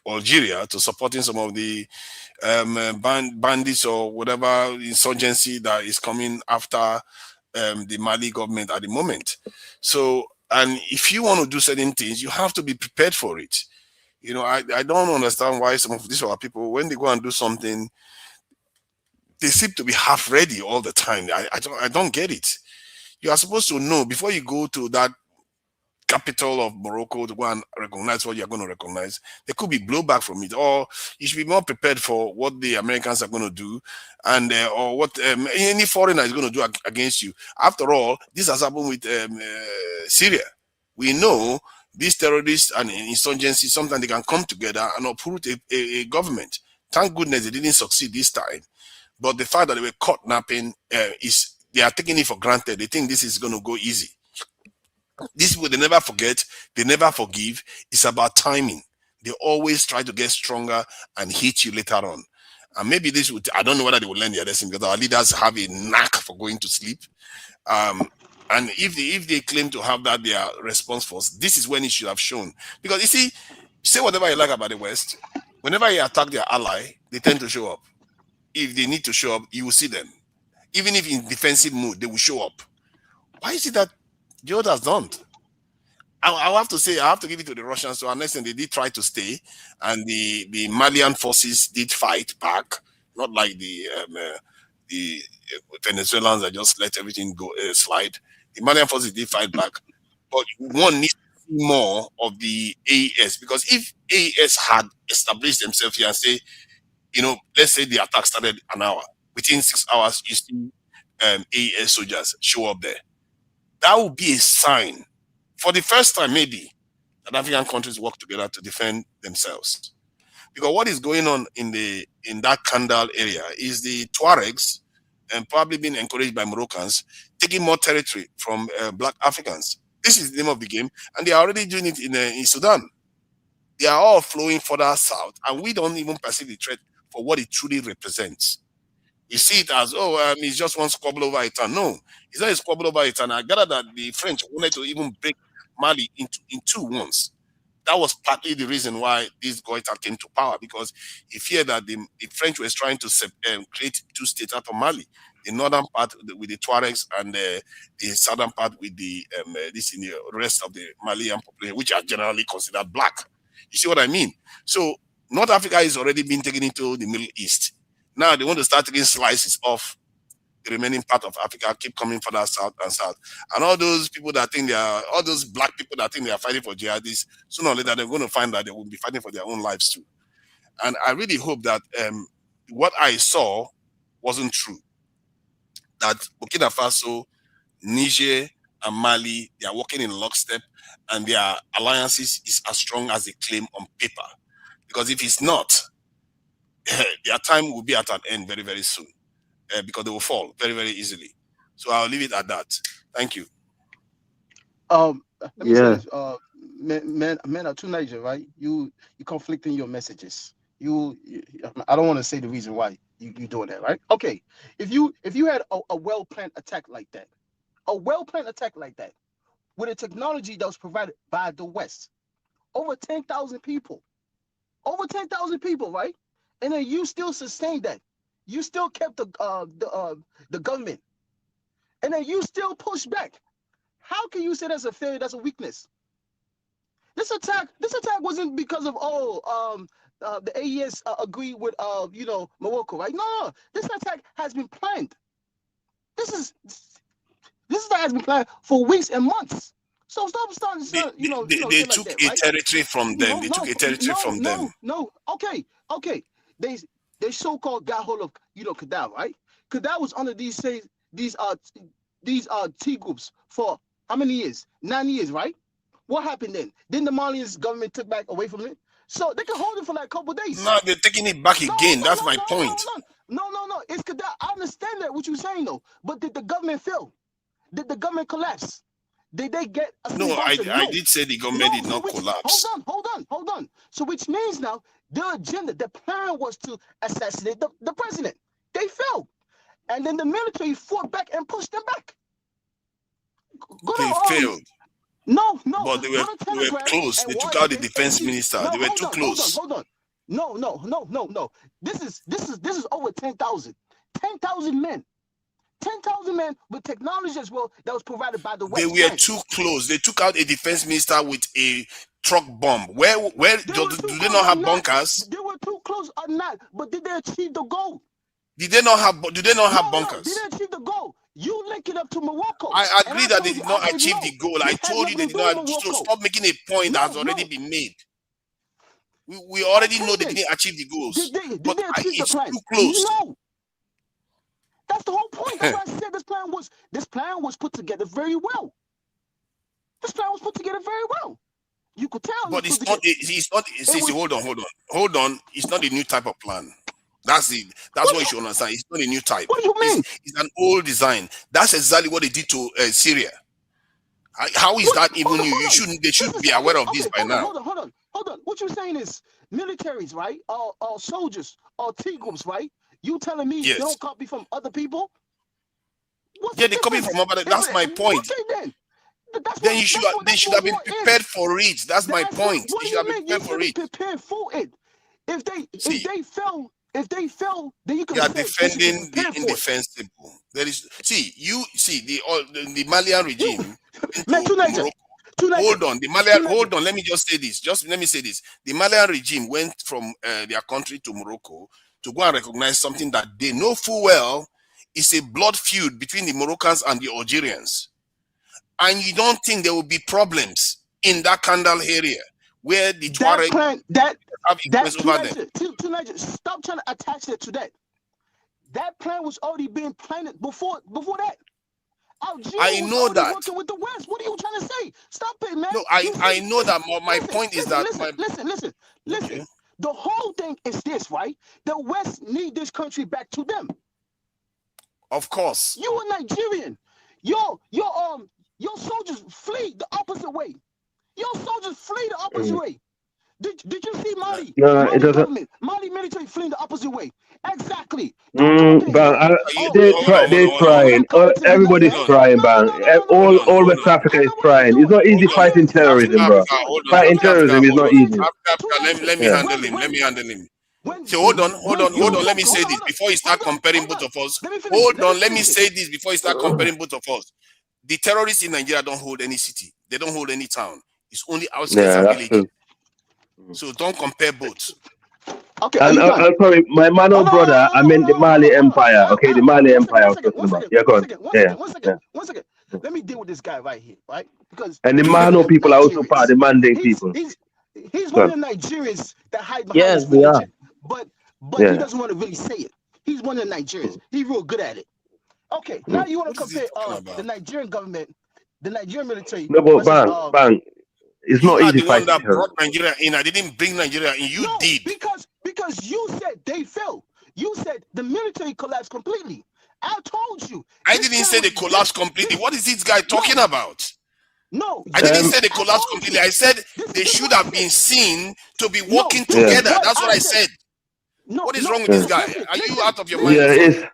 Algeria to supporting some of the bandits or whatever insurgency that is coming after the Mali government at the moment. So, and if you want to do certain things, you have to be prepared for it. I don't understand why some of these are people, when they go and do something, they seem to be half ready all the time. I don't get it. You are supposed to know before you go to that capital of Morocco to go and recognize what you're going to recognize. There could be blowback from it, or you should be more prepared for what the Americans are going to do, and or what any foreigner is going to do against you. After all, this has happened with Syria. We know these terrorists and insurgency, sometimes they can come together and uproot a government. Thank goodness they didn't succeed this time. But the fact that they were caught napping is they are taking it for granted. They think this is going to go easy. These people, they never forget, they never forgive. It's about timing. They always try to get stronger and hit you later on. And maybe this would, I don't know whether they will learn their lesson because our leaders have a knack for going to sleep. And if they claim to have that, their response force, this is when it should have shown. Because you see, say whatever you like about the West, whenever you attack their ally, they tend to show up. If they need to show up, you will see them. Even if in defensive mood, they will show up. Why is it that the others don't? I have to say, I have to give it to the Russians. So unless they did try to stay, and the Malian forces did fight back, not like the Venezuelans that just let everything go slide. The Malian forces did fight back, but one needs to see more of the AES, because if AES had established themselves here and say, let's say the attack started an hour, within 6 hours you see AES soldiers show up there. That would be a sign, for the first time maybe, that African countries work together to defend themselves. Because what is going on in that Kandal area is the Tuaregs, and probably being encouraged by Moroccans, taking more territory from Black Africans. This is the name of the game, and they are already doing it in Sudan. They are all flowing further south, and we don't even perceive the threat for what it truly represents. We see it as, it's just one squabble over a town. No, it's not a squabble over a town. I gather that the French wanted to even break Mali in two once. That was partly the reason why this Goita came to power, because he feared that the French was trying to create two states out of Mali. The northern part with the Tuaregs, and the southern part with the rest of the Malian population, which are generally considered black. You see what I mean? So North Africa is already being taken into the Middle East. Now they want to start taking slices off the remaining part of Africa, keep coming further south and south. And all those people that think all those black people that think they are fighting for jihadists, sooner or later they're going to find that they will be fighting for their own lives too. And I really hope that what I saw wasn't true. That Burkina Faso, Niger, and Mali, they are working in lockstep, and their alliances is as strong as they claim on paper. Because if it's not, their time will be at an end very, very soon, because they will fall very, very easily. So I'll leave it at that. Thank you. Let me say this. Man, to Niger, right? You conflicting your messages. I don't want to say the reason why you doing that, right? Okay, if you had a well-planned attack like that, with a technology that was provided by the West, over 10,000 people, right? And then you still sustained that. You still kept the government, and then you still push back. How can you say that's a failure? That's a weakness. This attack wasn't because of the AES agreed with Morocco, right? No, this attack has been planned. This attack has been planned for weeks and months. So stop starting. They took like that, a territory from them. They took a territory from them. No. Okay. They so-called got hold of Kadal, right? Kadal was under these T groups for how many years? 9 years, right? What happened then? Then the Malian government took back away from it, so they can hold it for like a couple of days. No, they're taking it back again. That's my point. No. It's Kadal. I understand that what you're saying though, but did the government fail? Did the government collapse? Did they get a No, I did say the government did not collapse. Hold on. So which means now the agenda, the plan was to assassinate the president. They failed. And then the military fought back and pushed them back. They failed. No. But they were close. They took out the defense minister. They were too close. Hold on. No. This is over 10,000. 10,000 men. 10,000 men with technology as well that was provided by the West. They were too close. They took out a defense minister with a truck bomb. Where do they not have bunkers? They were too close or not, but did they achieve the goal? Do they not have bunkers? Did they achieve the goal? You link it up to Morocco. I agree that they did not achieve the goal. I told you they did not. So stop making a point that has already been made. We already know they didn't achieve the goals. Did they achieve the plan? Too close. No. That's the whole point. That's why I said this plan was put together very well. You could tell. But it's not. Hold on. It's not a new type of plan. That's it. That's what you should understand. It's not a new type. What do you mean? It's an old design. That's exactly what they did to Syria. How is that even new? They should be aware of this by now. Hold on. What you're saying is militaries, right? Or soldiers, or T groups, right? You telling me they don't copy from other people? They copy from other. That's my point. Okay, then you should have been prepared for it. That's my point. What do you mean? You should be prepared for it. If they fail, then you can. They are defending the indefensible. There is the Malian regime Man, into Morocco. Hold on, hold on. Let me just say this. Let me say this. The Malian regime went from their country to Morocco to go and recognize something that they know full well is a blood feud between the Moroccans and the Algerians. And you don't think there will be problems in that Kandal area where the Tuareg have influence over them? Stop trying to attach it to that. That plan was already being planned before that. Algeria I know was that. Working with the West. What are you trying to say? Stop it, man. No, I know that. My point is that. Listen. Okay. The whole thing is this, right? The West need this country back to them. Of course. You are Nigerian. Your soldiers flee the opposite way. Your soldiers flee the opposite way. Did you see Mali? No, it doesn't. Mali military fleeing the opposite way. Exactly. They're trying. Everybody's trying, man. All West Africa is trying. It's not easy fighting terrorism, bro. Fighting terrorism is not easy. Let me handle him. So hold on. Let me say this before you start comparing both of us. Hold on. Let me say this before you start comparing both of us. The terrorists in Nigeria don't hold any city. They don't hold any town. It's only outskirts and villages. So don't compare both. Okay. And sorry, my Mano brother, I meant the Mali Empire. Okay, the Mali Empire I was talking about. Yeah, go on. One second. Let me deal with this guy right here, right? Because and the Mano people are also part of the Manding people. He's one of the Nigerians that hide behind his religion. But he doesn't want to really say it. He's one of the Nigerians. He's real good at it. Okay, now you want to compare the Nigerian government, the Nigerian military. No, but bang. It's not easy the one that terrorism. brought Nigeria in. I didn't bring Nigeria in. You did. Because you said they fell. You said the military collapsed completely. I told you. I didn't say they collapsed completely. What is this guy talking about? No. I didn't say they collapsed completely. I said they should have been seen to be working together. That's what I said. What is wrong with this guy? Are you out of your mind? Yeah, it's.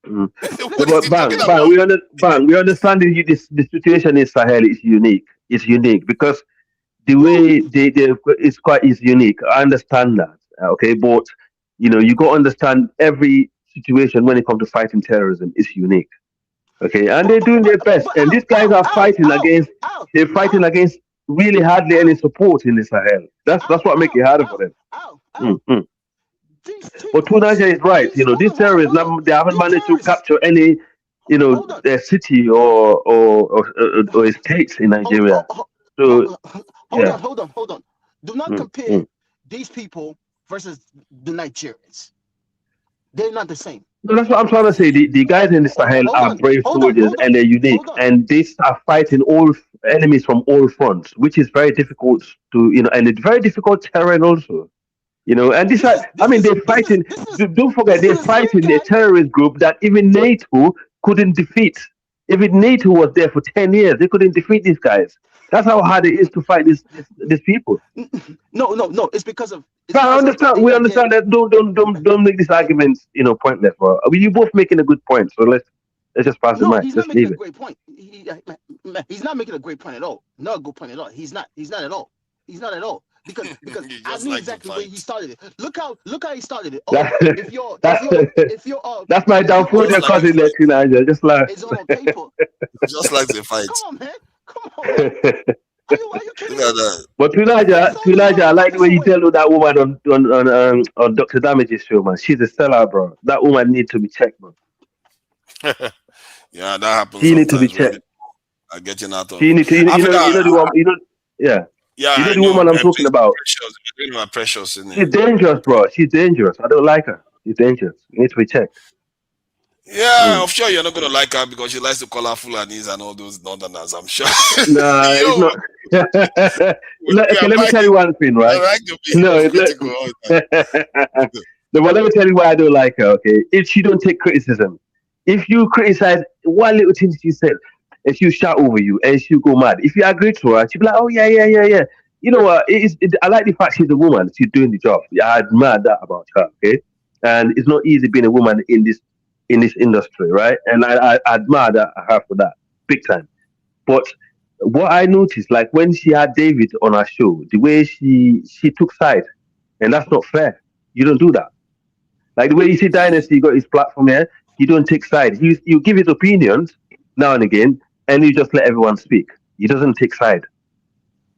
But bang, we understand the situation in Sahel is unique. It's unique because the way it's unique. I understand that. Okay, but you got to understand every situation when it comes to fighting terrorism is unique. Okay, and they're doing their best. And these guys are fighting against. They're fighting against really hardly any support in the Sahel. That's what makes it harder for them. But Tunisia is right. These terrorists, they haven't managed to capture any, their city or states in Nigeria. So, hold on. Do not compare these people versus the Nigerians. They're not the same. No, that's what I'm trying to say. The guys in the Sahel are brave soldiers and they're unique. And these are fighting all enemies from all fronts, which is very difficult to, and it's very difficult terrain also. And they're fighting. Don't forget, they're fighting a terrorist group that even NATO couldn't defeat. Even NATO was there for 10 years, they couldn't defeat these guys. That's how hard it is to fight these people. No. It's because of. I understand. We understand that. Don't make these arguments, pointless. Bro. You both making a good point. So let's just pass the mic. Let's leave it. Great point. He's not making a great point at all. Not a good point at all. He's not at all. He's not at all. Because I knew exactly where he started it. Look how he started it. That's my downfall. Your cousin Niger, just like it's on paper. Just like the fight. Come on, man. Are you kidding? Look at that. But Tunaja, I like the way you tell that woman on Dr. Damage's show, man. She's a sellout, bro. That woman needs to be checked, man. Yeah, that happens. She needs to be checked. I get you out of. She needs to. Yeah. Yeah, the woman I'm talking about. Precious, isn't it? She's dangerous, bro. She's dangerous. I don't like her. She's dangerous. You need to be checked. Yeah, I'm sure you're not going to like her because she likes to call her Fulanis and all those northerners, I'm sure. Nah, it's not. Let me tell you one thing, right? But let me tell you why I don't like her, okay? If she don't take criticism. If you criticize one little thing she said, and she'll shout over you and she'll go mad. If you agree to her, she'll be like, oh, yeah. You know what? I like the fact she's a woman. She's doing the job. Yeah, I admire that about her, okay? And it's not easy being a woman in this industry, right? And I admire her for that, big time. But what I noticed, like when she had David on her show, the way she took side, and that's not fair. You don't do that. Like the way you see Dynasty got his platform here, he don't take sides. You give his opinions now and again, and you just let everyone speak. He doesn't take side,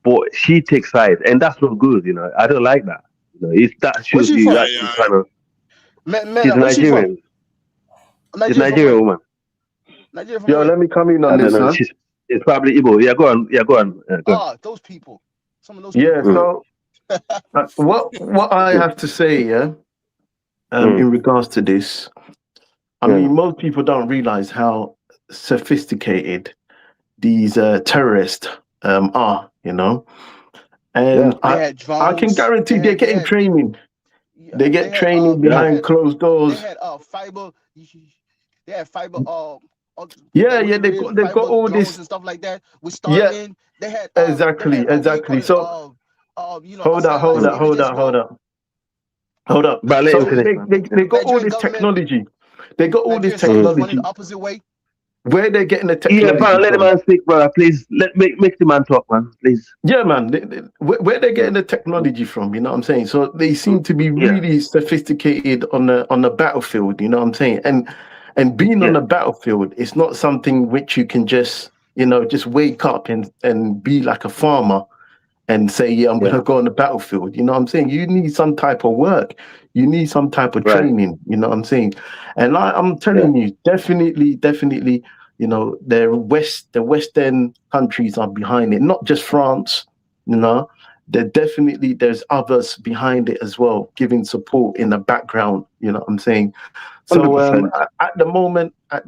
but she takes sides, and that's not good. I don't like that. If that Where's shows she you from? actually trying to. She's Where's she from? Nigerian. She's Nigeria from Nigerian where? woman. Nigeria from Yo, where? let me come in I on don't this, know. huh? It's probably Igbo. Yeah, go on. Yeah, go on. Go on. Ah, those people. Some of those Yeah, people. so what I have to say, yeah, Mm. in regards to this, I Yeah. mean, most people don't realize how sophisticated these terrorists are, and They had I can drones. guarantee they're They getting had training. They they get had training behind closed they doors. had fiber. They had fiber. Yeah, What yeah, you they've read, got fiber all drones this. and stuff like that with Yeah, Starlink. They had exactly. what do you call it? So hold up, hold satellites up, images hold as up, hold well. up, hold up. But let him So finish, they, man. they, they got all Nigerian this government, technology. They got all this Nigerian soldiers running technology. the opposite way. Where they're getting the Yeah, technology but let the from? man speak, brother. Please, make the man talk, man. Please. Yeah, man. Where they're getting the technology from, you know what I'm saying? So they seem to be Yeah. really sophisticated on the battlefield, you know what I'm saying? And being on the battlefield, it's not something which you can just wake up and be like a farmer and say, yeah, I'm gonna go on the battlefield. You know what I'm saying? You need some type of work. You need some type of training. You know what I'm saying? And I'm telling you, definitely, the Western countries are behind it. Not just France. There's others behind it as well, giving support in the background. You know what I'm saying? So 100%. at the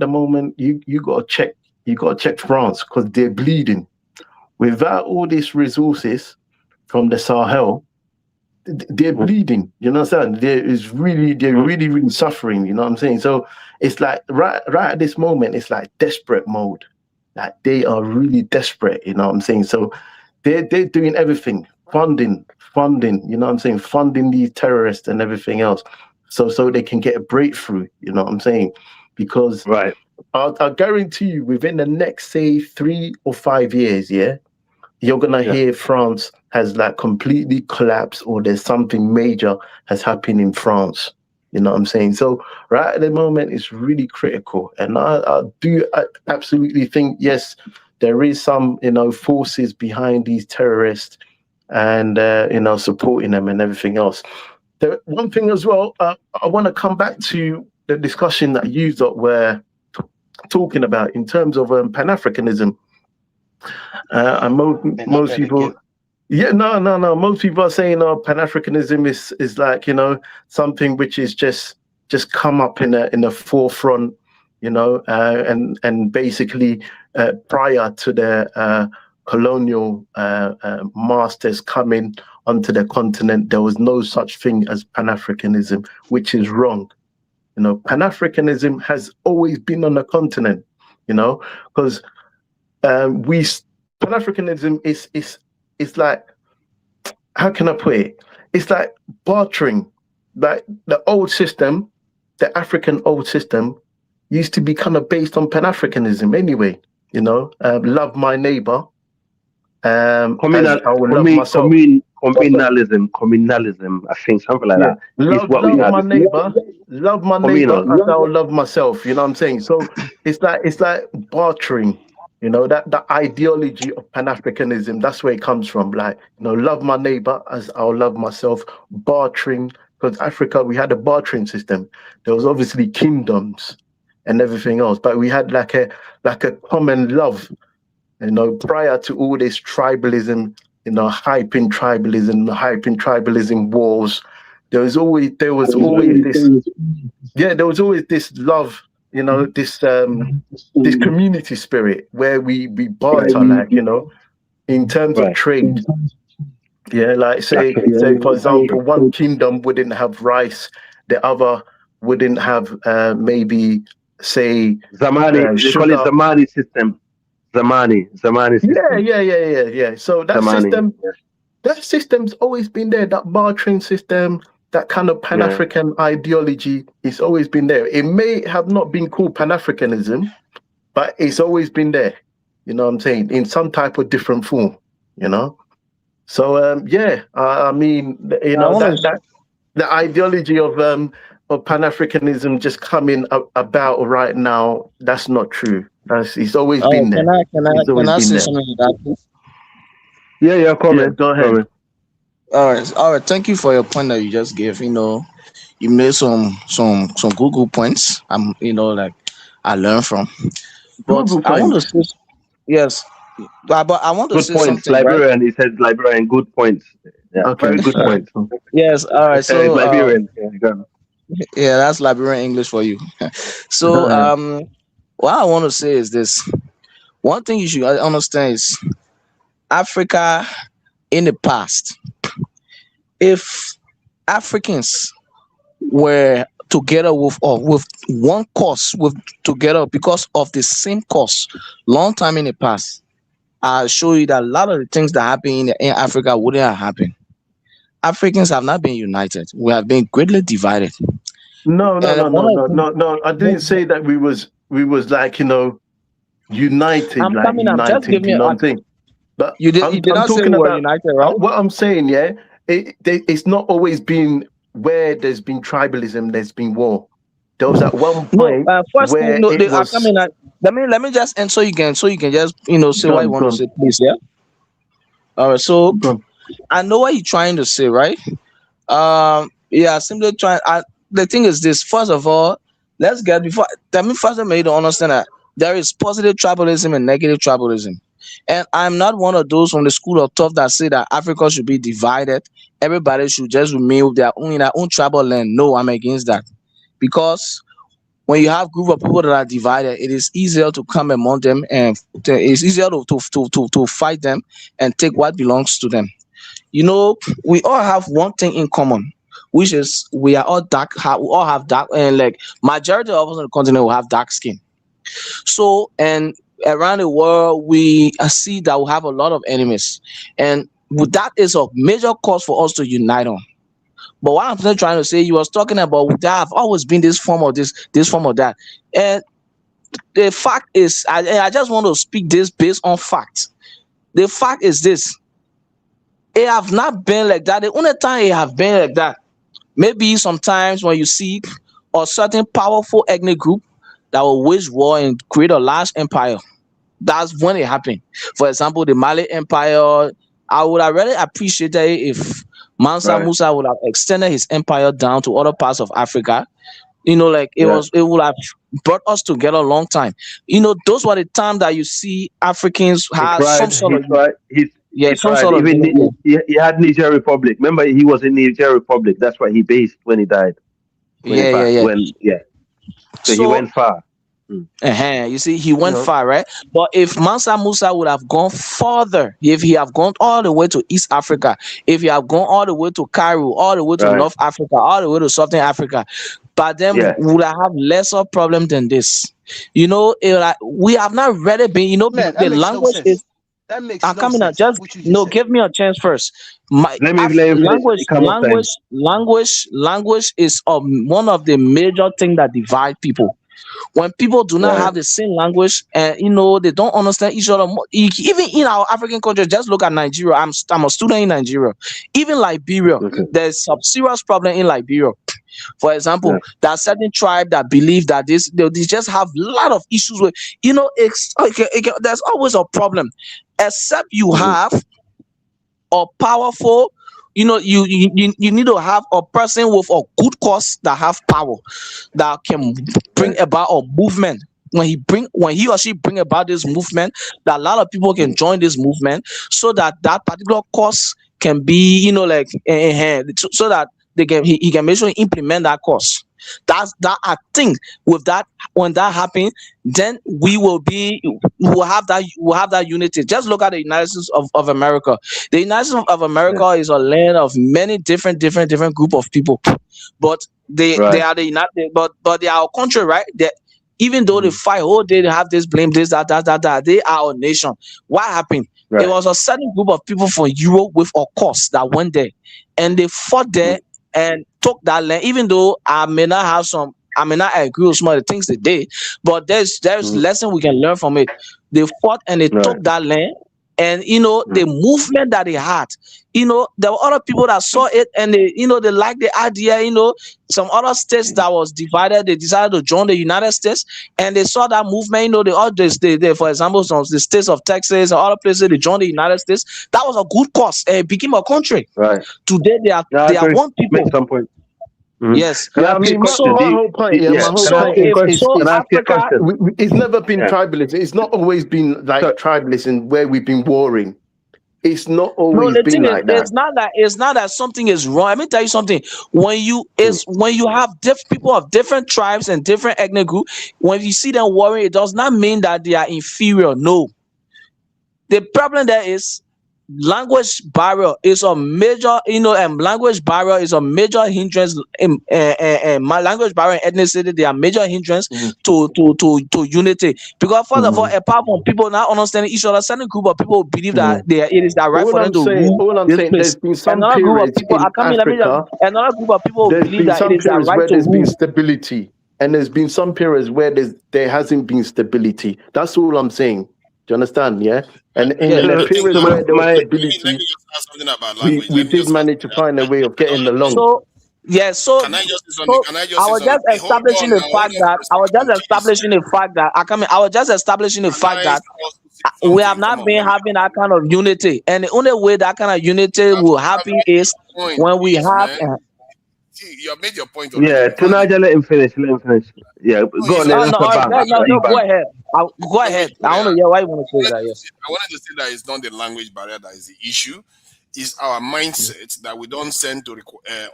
moment, you gotta check France because they're bleeding. Without all these resources from the Sahel, they're bleeding. You know what I'm saying? They're really suffering. You know what I'm saying? So it's like right at this moment, it's like desperate mode. Like they are really desperate. You know what I'm saying? So they're doing everything, funding. You know what I'm saying? Funding these terrorists and everything else, so they can get a breakthrough. You know what I'm saying? Because I'll guarantee you, within the next say 3 or 5 years, you're gonna hear France has like completely collapsed, or there's something major has happened in France. You know what I'm saying? So right at the moment, it's really critical, and I absolutely think yes, there is some forces behind these terrorists, and supporting them and everything else. One thing as well, I want to come back to the discussion that you were talking about in terms of Pan-Africanism. And most people, no. Most people are saying, Pan-Africanism is like something which is just come up in the forefront, and basically prior to the colonial masters coming onto the continent, there was no such thing as Pan-Africanism, which is wrong. Pan-Africanism has always been on the continent, because Pan-Africanism is like, how can I put it? It's like bartering. Like the old system, the African old system, used to be kind of based on Pan-Africanism anyway. Love my neighbor. Communalism, I think something like that. Love my neighbor. Love my neighbor as I love myself. You know what I'm saying? So it's like bartering. That the ideology of Pan-Africanism, that's where it comes from. Like, love my neighbor as I'll love myself, bartering. Because Africa, we had a bartering system. There was obviously kingdoms and everything else, but we had like a common love, prior to all this tribalism, hyping tribalism wars. There was always this love, this community spirit where we barter, like, in terms of trade. Yeah, like say for example, one kingdom wouldn't have rice, the other wouldn't have maybe say Zamani. They call it Zamani system. Zamani system. Yeah. So that system's always been there. That bartering system, that kind of Pan-African ideology, it's always been there. It may have not been called Pan-Africanism, but it's always been there. You know what I'm saying? In some type of different form. So I mean, that the ideology of of Pan-Africanism just coming about right now, that's not true. It's always been there. Can I say something to that, please? Yeah, comment. Go ahead. Comment. All right. Thank you for your point that you just gave. You made some Google points. Like I learned from. But Google I want to points. say yes. But I want to Good say points. something, right? Liberian, he said Liberian, good points. Yeah, Okay. very good points. Yes. All right. So Liberian. Yeah, go on. yeah, that's Liberian English for you. So what I want to say is this. One thing you should understand is Africa in the past, if Africans were together with one cause, together because of the same cause, long time in the past, I'll show you that a lot of the things that happen in Africa wouldn't have happened. Africans have not been united. We have been greatly divided. No. I didn't say that we was like, united. I'm like coming up. Just united, give me you know a- what I'm saying? But You did not say we were united, right? What I'm saying, yeah, it's not always been where there's been tribalism, there's been war. There was at one point First where thing, they it are was. coming at. Let me just end so you can say what you want to say, please. Yeah. All right. So I know what you're trying to say, right? Yeah. Simply trying. The thing is this. First of all, let's get before. Let me first make you understand that there is positive tribalism and negative tribalism. And I'm not one of those from the school of thought that say that Africa should be divided. Everybody should just remain with their own tribal land. No, I'm against that. Because when you have group of people that are divided, it is easier to come among them, and it's easier to fight them and take what belongs to them. We all have one thing in common, which is we are all dark. We all have dark, and like majority of us on the continent will have dark skin. So, and around the world, we see that we have a lot of enemies, and that is a major cause for us to unite on. But what I'm still trying to say, you was talking about there have always been this form of this form of that, and the fact is, I just want to speak this based on facts. The fact is this: it have not been like that. The only time it have been like that, maybe sometimes when you see a certain powerful ethnic group that will wage war and create a large empire. That's when it happened. For example, the Mali Empire. I would have really appreciated it if Mansa Musa would have extended his empire down to other parts of Africa. It would have brought us together a long time. Those were the times that you see Africans had some sort of He had Niger Republic. Remember, he was in Niger Republic. That's what he based when he died. So he went far. You see, he went far, right? But if Mansa Musa would have gone further, if he have gone all the way to East Africa, if he have gone all the way to Cairo, all the way to North Africa, all the way to Southern Africa, but then we would have lesser problem than this. We have not really been. The language is. That makes I'm coming out. Just give me a chance first. Language is one of the major things that divide people. When people do not have the same language and they don't understand each other, even in our African country, just look at Nigeria. I'm a student in Nigeria. Even Liberia, there's some serious problem in Liberia. For example, there are certain tribe that believe that they just have a lot of issues with, there's always a problem, except you have a powerful, you need to have a person with a good cause that have power, that can bring about a movement. When he or she bring about this movement, that a lot of people can join this movement, so that particular cause can be, so that he can make sure he implement that cause. That's that. I think with that, when that happens, then we'll have that unity. Just look at the United States of America. The United States of America is a land of many different group of people, but they are the United. But they are a country, right? Even though they fight all day, they have this blame, this, that. They are a nation. What happened? It was a certain group of people from Europe with a cause that went there, and they fought there and took that land. Even though I may not agree with some of the things they did, but there's lesson we can learn from it. They fought and they took that land, And the movement that they had, there were other people that saw it and they liked the idea. Some other states that was divided, they decided to join the United States, and they saw that movement. They for example, some the states of Texas and other places, they joined the United States. That was a good cause. It became a country. Right. Today they are one people. Make some point. Yes. Can I ask you a question? My whole point is Africa. It's never been tribalist. It's not always been like tribalist and where we've been warring. It's not always been like that. It's not that something is wrong. Let me tell you something. When you have people of different tribes and different ethnic groups, when you see them warring, it does not mean that they are inferior. No. The problem there is language barrier is a major, language barrier is a major hindrance. My language barrier and ethnicity, they are major hindrance to unity. Because first of all, apart from people not understanding each other, certain group of people believe that it is that right for them to rule. All I'm saying, there's been some periods in Africa. Another group of people believe that it is that right where to there's rule. been stability, and there's been some periods where there hasn't been stability. That's all I'm saying. Do you understand? Yeah. And in the periods where there was stability, we did manage to find a way of getting along. So can I just I was just establishing the fact that we have not been having that kind of unity, and the only way that kind of unity will happen is when we have. You have made your point. Yeah, Tunaja, let him finish. Yeah, go on. Go ahead. Go ahead. I want to hear why you want to say that. Yes. I wanted to say that it's not the language barrier that is the issue. It's our mindset that we don't tend to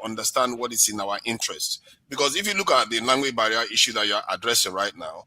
understand what is in our interest. Because if you look at the language barrier issue that you're addressing right now,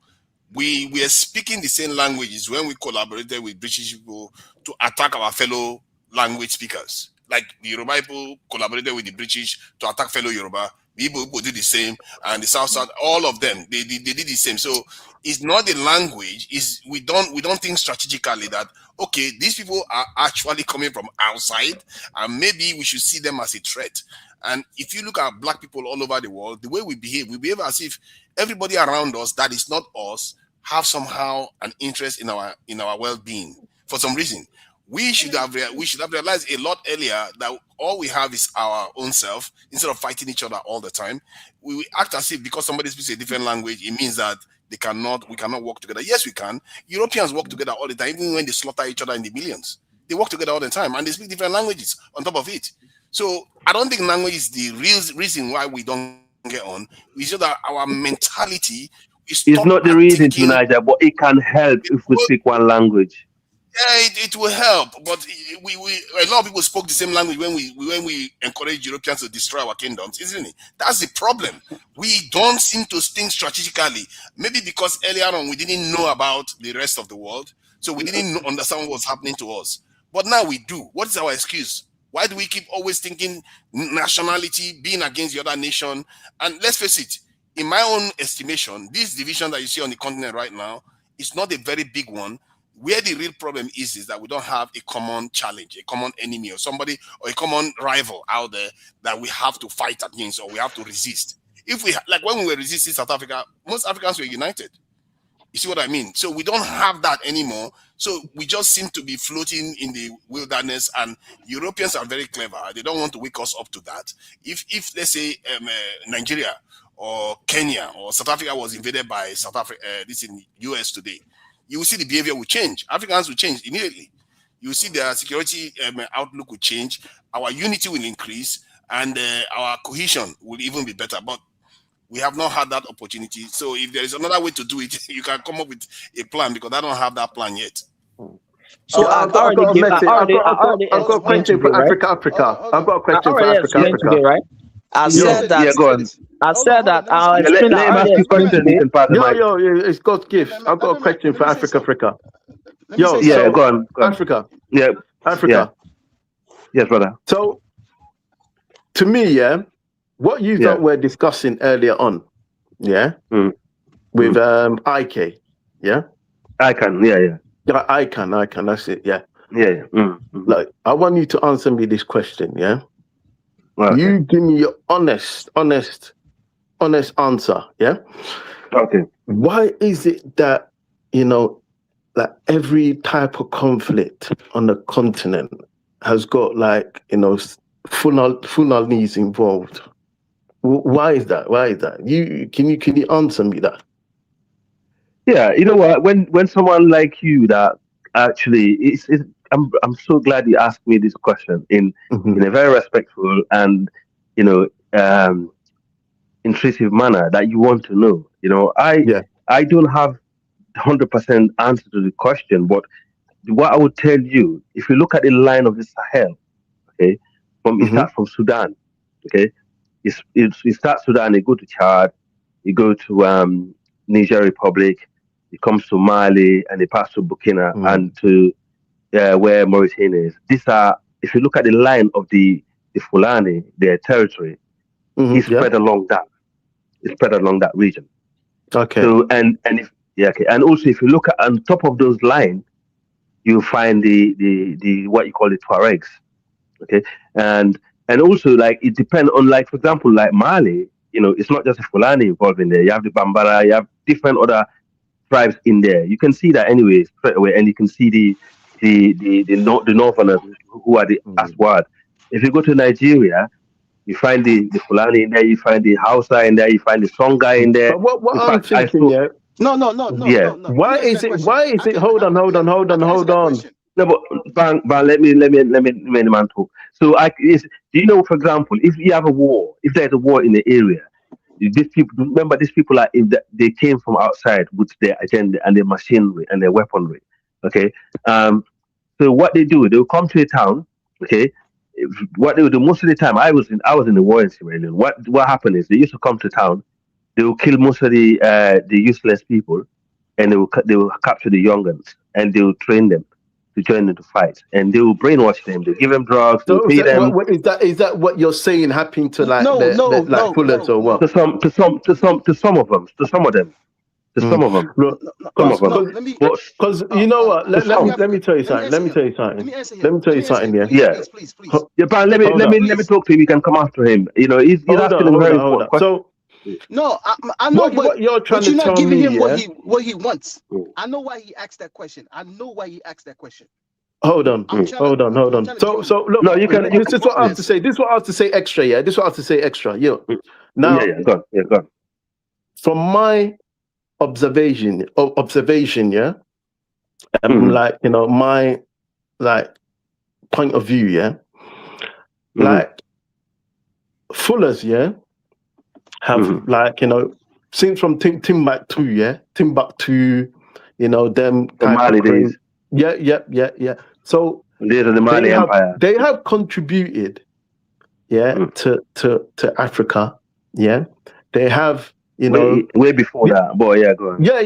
we are speaking the same languages when we collaborated with British people to attack our fellow language speakers. Like the Yoruba people collaborated with the British to attack fellow Yoruba. The Igbo people did the same, and the South, all of them, they did the same. So it's not the language. Is we don't think strategically that okay, these people are actually coming from outside, and maybe we should see them as a threat. And if you look at black people all over the world, the way we behave as if everybody around us that is not us have somehow an interest in our well-being for some reason. We should have realized a lot earlier that all we have is our own self. Instead of fighting each other all the time, we act as if because somebody speaks a different language, it means that we cannot work together. Yes, we can. Europeans work together all the time, even when they slaughter each other in the millions. They work together all the time, and they speak different languages on top of it. So I don't think language is the real reason why we don't get on. It's just that our mentality is. It's not the reason, Tunaja, but it can help if we speak one language. Yeah, it will help, but we a lot of people spoke the same language when we encourage Europeans to destroy our kingdoms, isn't it? That's the problem. We don't seem to think strategically. Maybe because earlier on we didn't know about the rest of the world, so we didn't understand what was happening to us. But now we do. What is our excuse? Why do we keep always thinking nationality, being against the other nation? And let's face it, in my own estimation, this division that you see on the continent right now is not a very big one. Where the real problem is that we don't have a common challenge, a common enemy, or somebody, or a common rival out there that we have to fight against or we have to resist. If we like when we were resisting South Africa, most Africans were united. You see what I mean? So we don't have that anymore. So we just seem to be floating in the wilderness, and Europeans are very clever. They don't want to wake us up to that. If let's say Nigeria or Kenya or South Africa was invaded by South Africa, this in US today, you will see the behavior will change. Africans will change immediately. You will see their security outlook will change. Our unity will increase, and our cohesion will even be better. But we have not had that opportunity. So if there is another way to do it, you can come up with a plan, because I don't have that plan yet. So I've got a question for Africa. I've got a question for Africa. Right? I said that. Yeah, go on. I said that. Let him ask you questions. Yo, it's God's gift. I've got a question for Africa. Yo, yeah, go on. Africa. Yeah, Africa. Yeah. Yes, brother. So, to me, what you were discussing earlier on, with IK, ICAN, yeah. ICAN, that's it, yeah. Like, I want you to answer me this question, Okay. You give me your honest answer, Okay. Why is it that, like every type of conflict on the continent has got like, you know, Fulanese involved. Why is that? Why is that? Can you answer me that? Yeah, you know what? When someone like you that actually, I'm so glad you asked me this question in a very respectful and you know intrusive manner that you want to know. You know, I don't have 100% answer to the question, but what I would tell you, if you look at the line of the Sahel, okay, it starts from Sudan, okay, it starts Sudan, you go to Chad, you go to Niger Republic, it comes to Mali, and it passes to Burkina and to where Mauritania is. These are, if you look at the line of the Fulani, their territory, it's spread along that. It's spread along that region. Okay. So and also if you look at on top of those lines, you find the what you call the Tuaregs. Okay, and also like it depends on, like, for example, like Mali, you know, it's not just the Fulani involved in there. You have the Bambara, you have different other tribes in there. You can see that anyway straight away, and you can see the Northerners who are the Aswad. If you go to Nigeria, you find the Fulani in there, you find the Hausa in there, you find the Songhai in there. But what I'm thinking, yeah. No. Why is it? Hold on. No, but Bang, let me the man talk. So do you know, for example, if you have a war, if there's a war in the area, these people are they came from outside with their agenda and their machinery and their weaponry. Okay, so what they do, they'll come to a town. Okay, what they would do most of the time, I was in the war in Sierra Leone. What happened is they used to come to town, they will kill most of the useless people, and they will capture the young ones, and they will train them to join into fights, and they will brainwash them. They give them drugs. They pay them. Is that what you're saying happening to like Fullers or what? To some of them. Because you know what? Let me tell you something. Let me tell you something. Yeah. Please. Yeah, but let me talk to him. You can come after him. You know, he's asking a very important question. So. No, I know what you're trying to tell me. But you're not giving him what he wants. I know why he asked that question. Hold on. So look. No, this is what I have to say. This is what I have to say extra. Yeah. This is what I have to say extra. Yeah. Now. Go on. From my observation. Yeah. Like, you know, my like point of view. Yeah. Like Fullers. Yeah. Have like, you know, since from Timbuktu, you know, them the Mali days. Yeah. So these are the Mali Empire. They have contributed, to Africa. Yeah, they have, you know, way before that. Boy, yeah, go on. Yeah.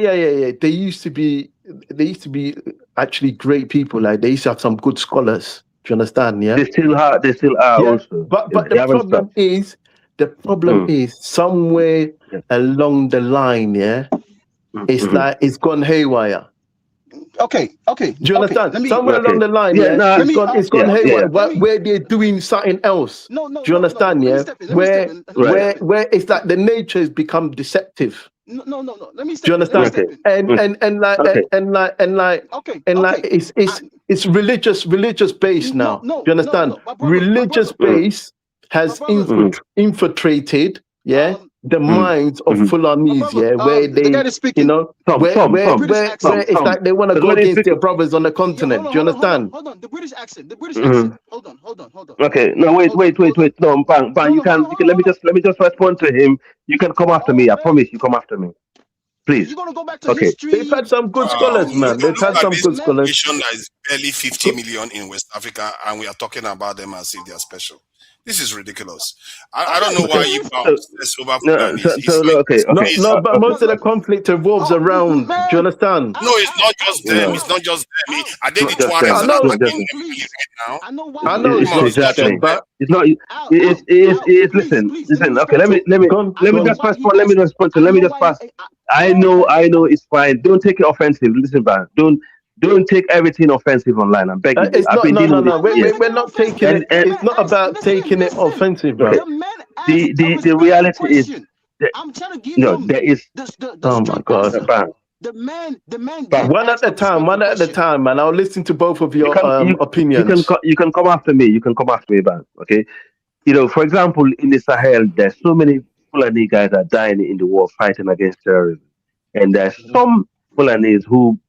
They used to be actually great people. Like they used to have some good scholars. Do you understand? Yeah, they still are also. But the problem is somewhere along the line, it's like it's gone haywire. Okay. Do you understand? Somewhere along the line, it's gone haywire. Where they're doing something else. Do you understand? Where it's like the nature has become deceptive. No. Let me. Do you understand? It's religious based now. Do you understand? Religious base has infiltrated, the minds of Fulanese, where they, you know, where it's like they want to go against their brothers on the continent. Do you understand? Hold on, the British accent. Hold on. Okay, no, wait. No, Bang. You can let me just respond to him. You can come after me. I promise you, come after me. Please. You're gonna go back to history. They've had some good scholars, man. They've had some good scholars. Nation that is barely 50 million in West Africa, and we are talking about them as if they are special. This is ridiculous. I don't know why you obsess over No, but most of the conflict revolves around. Do you understand? No, it's not just them. It's not just them. Are they the Tuaregs that are attacking them right now? I know it's not just them, but it's not. It's listen. Okay, let me just respond. Let me just pass. I know it's fine. Don't take it offensive. Listen, man. Don't take everything offensive online. I'm begging you. No. We're not taking it. It's not about taking it offensive, bro. The reality is, there is. Oh my God. The man. But one at a time, and I'll listen to both of your opinions. You can come after me. You can come after me, man. Okay. For example, in the Sahel, there's so many Fulani guys are dying in the war fighting against terrorism, and there's some Fulanis who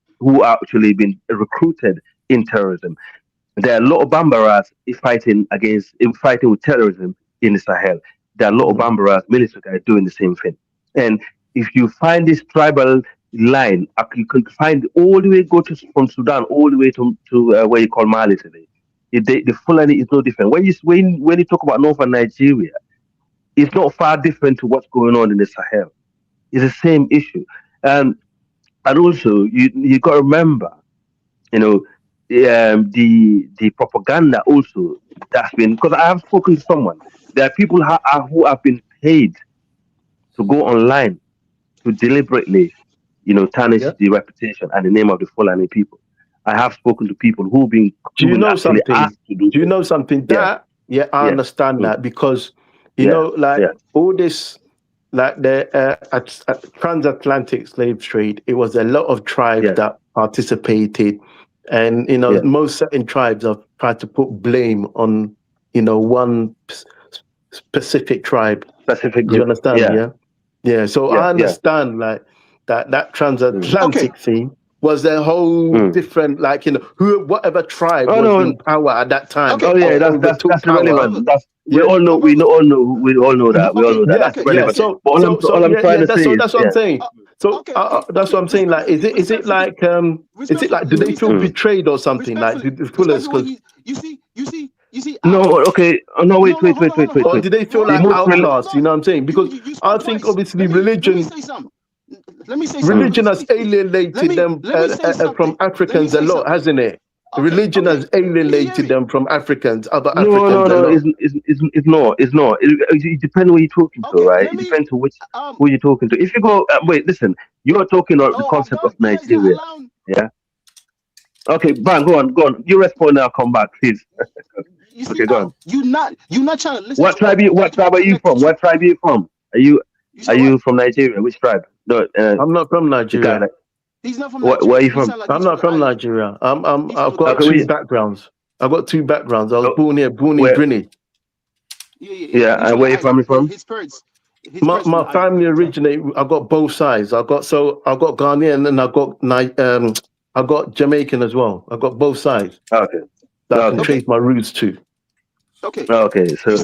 actually been recruited in terrorism. There are a lot of Bambaras fighting with terrorism in the Sahel. There are a lot of Bambaras military guys doing the same thing. And if you find this tribal line, you can find all the way from Sudan all the way to where you call Mali today. The Fulani is no different. When you talk about northern Nigeria, it's not far different to what's going on in the Sahel. It's the same issue. And also you got to remember, the propaganda also that's been, because I have spoken to someone. There are people who have been paid to go online to deliberately, tarnish the reputation and the name of the Fulani people. I have spoken to people who've been. Do you know something? Do you know something? I understand that, because all this, like the transatlantic slave trade, it was a lot of tribes that participated, and most certain tribes have tried to put blame on one specific tribe. Specific. Do you understand? Yeah. So I understand that transatlantic thing was a whole different, whatever tribe was in power at that time. That's relevant. We all know that. That's relevant. So that's what I'm saying. So that's what I'm saying. Like, is it like do they feel betrayed or something? Like the fullers? You see. No, okay. No, wait. Or did they feel like outcasts? You know what I'm saying? Because I think obviously religion. Let me say religion has alienated them from Africans a lot, hasn't it? Religion has alienated them from Africans, other Africans. No, it's not. It depends who you're talking to, right? It depends on who you're talking to. If you go, listen, you are talking about the concept of Nigeria, yeah? Okay, Bang, go on. You respond now, come back, please. Okay, go on. You're not trying to listen. What tribe are you from? What tribe are you from? Are you from Nigeria? Which tribe? No, I'm not from Nigeria. He's not from Nigeria. Where are you from? I'm not from Nigeria. I've got two backgrounds. I was born here, born in Trinity. Yeah, and where are you from? His parents. My family originate. I got both sides. I got Ghanaian and I got Jamaican as well. I got both sides. Okay. That I can trace my roots to. Okay. Okay. So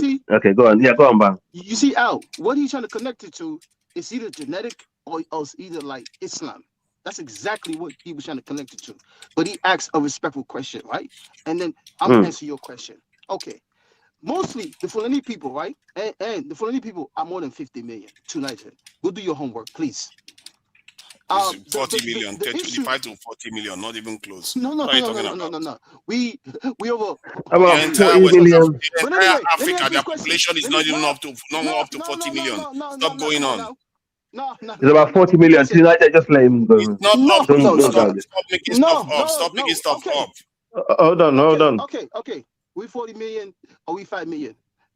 go on. Yeah, go on, Bang. You see, Al, what he's trying to connect it to is either genetic or it's either like Islam. That's exactly what he was trying to connect it to. But he asked a respectful question, right? And then I'm gonna answer your question. Okay. Mostly the Fulani people, right? And the Fulani people are more than 50 million. Tonight, go do your homework, please. 40 million, 25 to 40 million, not even close. No. We over about 40 million. The entire Africa, their population is not even up to 40 million. Stop going on. No. It's about 40 million. Tonight, I just let him go. It's not up. Stop making stuff up. Stop making stuff up. Hold on. Okay. We 40 million or we 5 million.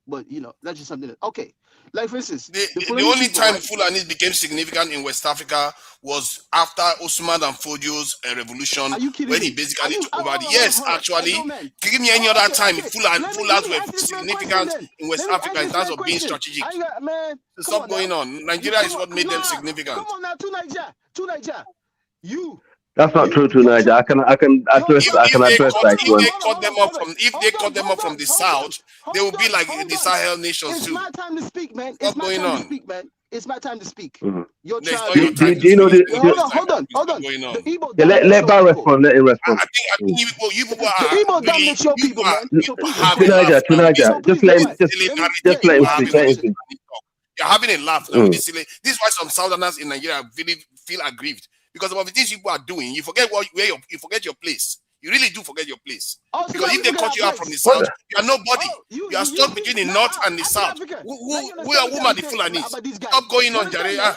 But that's just something. Okay. Like for instance, the only time Fulani became significant in West Africa was after Osman and Fodio's revolution, when he basically took over. Yes, actually, give me any other time Fulanis were significant in West Africa in terms of being strategic. Stop going on. Nigeria is what made them significant. Come on now, to Nigeria. That's not true to Nigeria. I can address that. If they cut them up from the south, they will be like the Sahel nations too. It's my time to speak, man. It's my time to speak, man. It's my time to speak. Your child. Do you know the? Hold on. Let Bar respond. Let him respond. I think you people are really. To Nigeria. Just let him speak. You're having a laugh now. This is why some Southerners in Nigeria really feel aggrieved. Because of the things people are doing, you forget you forget your place. You really do forget your place. Because if they cut you out from the south, you are nobody. You are stuck between the north and the south. Who are the Fulanis? Stop going on, Jare.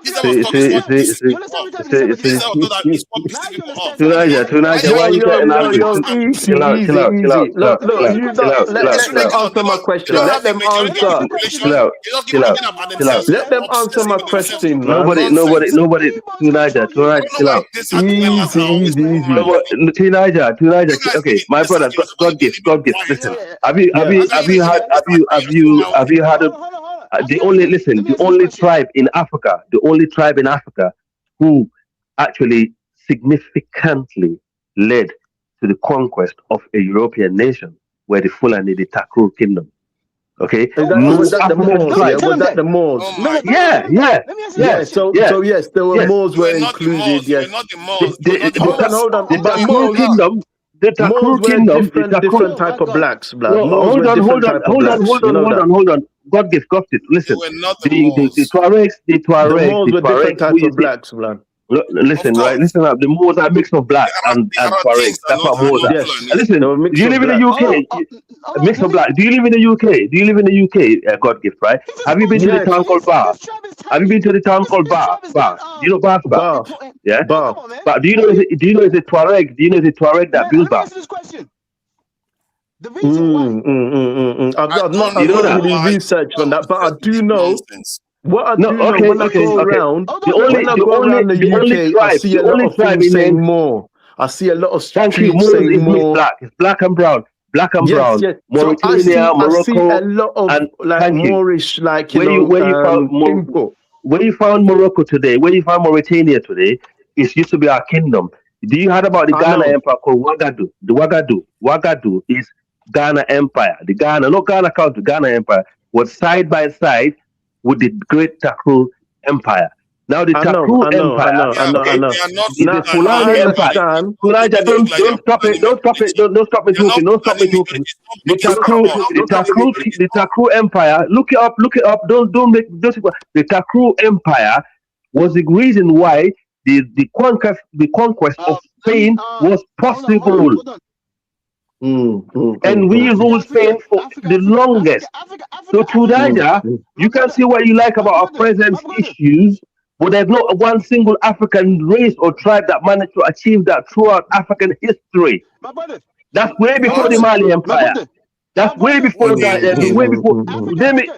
This type of talk is what pisses people off. This type of talk is what pisses people off. Tunaja, why Yo, you yo, getting yo, angry? yo, easy, Chill out, chill easy, out, chill out, easy. chill out, Look, chill look, out, you chill don't out, chill out, This let them chill out, religion, answer my they question. don't Let have a them religion. They don't answer. have a religion. chill out, They just keep chill out, talking about chill out. themselves. Let them answer my Obsessing with themselves. question, man. Nonsense. Nobody, Tunaja, I don't know chill why out. these arguments Easy, are always easy, easy. you guys Okay, giving my these brother, arguments. God They gift, leave me God gift. quiet. Listen, Yeah. I can't even give these arguments to my own. have you had the only tribe in Africa who actually significantly led to the conquest of a European nation were the Fulani, the Takur kingdom. Okay, Was no that the African Moors? Yeah, tribe. was that the Moors? Oh my Yeah, yeah, yeah, Yeah. So yeah, yes, there were yes. Moors You were were not the included. Moors. You were Yes. not the Moors. You were not the Hold Moors. on. The But Takur Moors, kingdom, Moors were different type of blacks, blood. No, Moors were different type of blacks. You know that. hold on. God gives it. They Listen, were not the the Moors. The Moors were different Tuaregs, who type you of see. blacks, blood. Of Listen, right? course. Listen up. The Moors are a mix of blacks and The Tuaregs. Arabians That's what are Moors not are. Yes, Fulani. they were a Do mix you of live in the blacks. UK? A mix of black. Do you live in the UK? Do you live in the UK? God gift, right? Have you been to the Yes, town called Bar? Have you been to the town called Bar? Bar. Do you know Bar? Bath, Yeah. Bath. But do you know? Do you know it's a Tuareg? Do you know it's a Tuareg that built Bar? I've not don't You know done know that? any why research you on are that, but I obsessed with do this know nonsense. what I No. do know. Okay. When I go Okay. around, The when I go around the UK, I see a lot of things saying more. I see a lot of Thank you. streets Moors saying is mixed more. black. It's black and brown. Black and Yes, brown. yes. So Mauritania, I see a Morocco, lot of and like thank you. Moorish, like Where you found input. where you found Morocco today, where you found Mauritania today, it used to be our kingdom. Do you heard about the I Ghana know. Empire called Ouagadougou? The Ouagadougou is Ghana Empire. The Ghana, not Ghana Country, Ghana Empire was side by side with the Great Taku Empire. Now the I know. Taku Empire, okay, They are not is a Now I Fulani Fulani, Empire. but understand. Tunaja, they look like they don't are stop it, Fulani majority. don't stop me They are not talking, don't stop me Fulani talking. majority. Stop making stuff up. The Taku Empire. Look it up. Don't. The Taku Empire was the reason why the conquest of Spain was possible, and we ruled Spain for the longest. So Tunaja, you can see what you like about our present issues, but there's not one single African race or tribe that managed to achieve that throughout African history. That's way before the What? Mali Empire. That's way before What do that. you mean? Way before. Let me.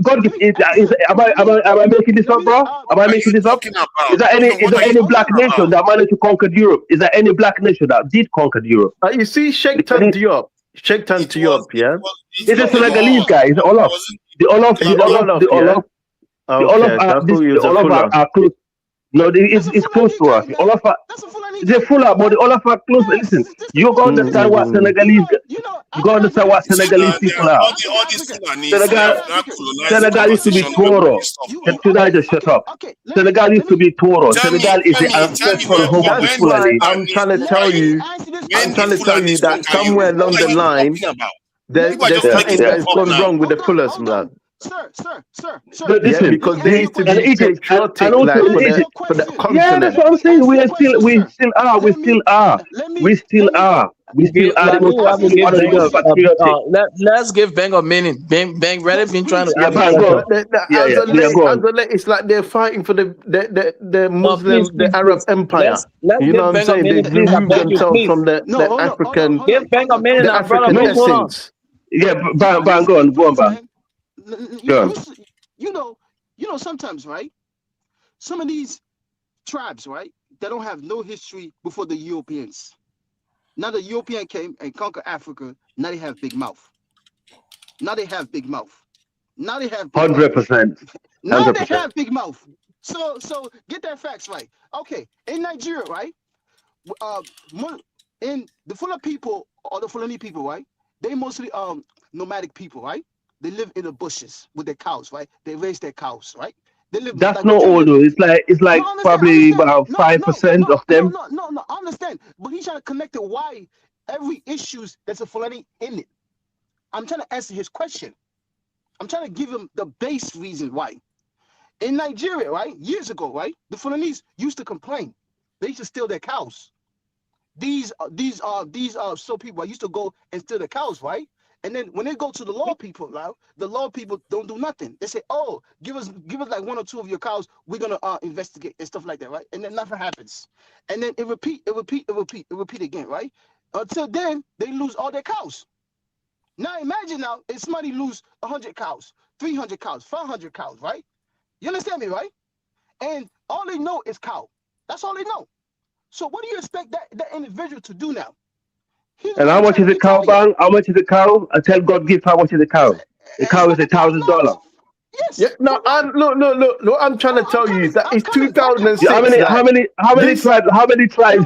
God, am I making this up, bro? Am I What are you making this up? talking about? Is What there are you any black talking nation about? that managed to conquer Europe? Is there any black nation that did conquer Europe? You see, Sheikh Diop, yeah. It's a not the Senegalese laws. guy. It's Olaf. The Olaf. It's the Olaf, yeah. Okay, I thought he was The a Olaf fuller. are close. No, it's close to us. The Olaf is a fuller, but the Olaf are close. Listen, you gotta understand what Senegalese. You gotta understand what Senegalese people are. All these Fulanis, they Senegal, have not colonized the Senegal used to be conversation away from Toro. this stuff. Should I just shut up? Senegal used to be Toro. Senegal is the Tell me ancestral home of the That's why Fulani. I'm trying to tell you. I'm trying to tell you that somewhere along What are the you line, talking about? there's People are just making something stuff that's up gone now. wrong with the fullers, man. But Yeah, listen, because they used to and be Egypt, and patriotic, also like in Egypt. for the Yeah, that's continent. what I'm saying. We still are. The I most think we have to give one of the Bang most patriotic. let's give Bang a minute. Bang really been trying to Yeah, argue bang something. on. Go on. It's like they're fighting for the No, Muslim, the Arab Empire. Let's You know give what I'm Bang a saying? They've minute, please. I removed beg you, themselves please. from the African, Give Bang a minute the now, brother. African What's going on? essence. Yeah, bang, go on, bang. Go on. You know, sometimes, right? Some of these tribes, right? They don't have no history before the Europeans. Now the European came and conquered Africa. Now they have big mouth. Now they have big mouth. 100%. Now they have big mouth. So get that facts right. Okay, in Nigeria, right? In the Fulani people or the Fulani people, right? They mostly nomadic people, right? They live in the bushes with their cows, right? They raise their cows, right? They live. That's Like not all though. It's like no, probably about 5% of them. No. I understand, but he's trying to connect it. Why every issues that's a Fulani in it? I'm trying to answer his question. I'm trying to give him the base reason why. In Nigeria, right, years ago, right, the Fulanese used to complain. They used to steal their cows. These so people used to go and steal the cows, right? And then when they go to the law people now, the law people don't do nothing. They say, "Oh, give us like 1 or 2 of your cows. We're gonna investigate and stuff like that, right?" And then nothing happens. And then it repeat again, right? Until then, they lose all their cows. Now imagine now if somebody lose 100 cows, 300 cows, 500 cows, right? You understand me, right? And all they know is cow. That's all they know. So what do you expect that individual to do now? And how much is a cow, bang? How much is a cow? I tell God gift, how much is a cow? The cow is $1,000. Yes. Yeah, no, look. What I'm trying to tell you is that it's 2006. How many tribes? How many tribes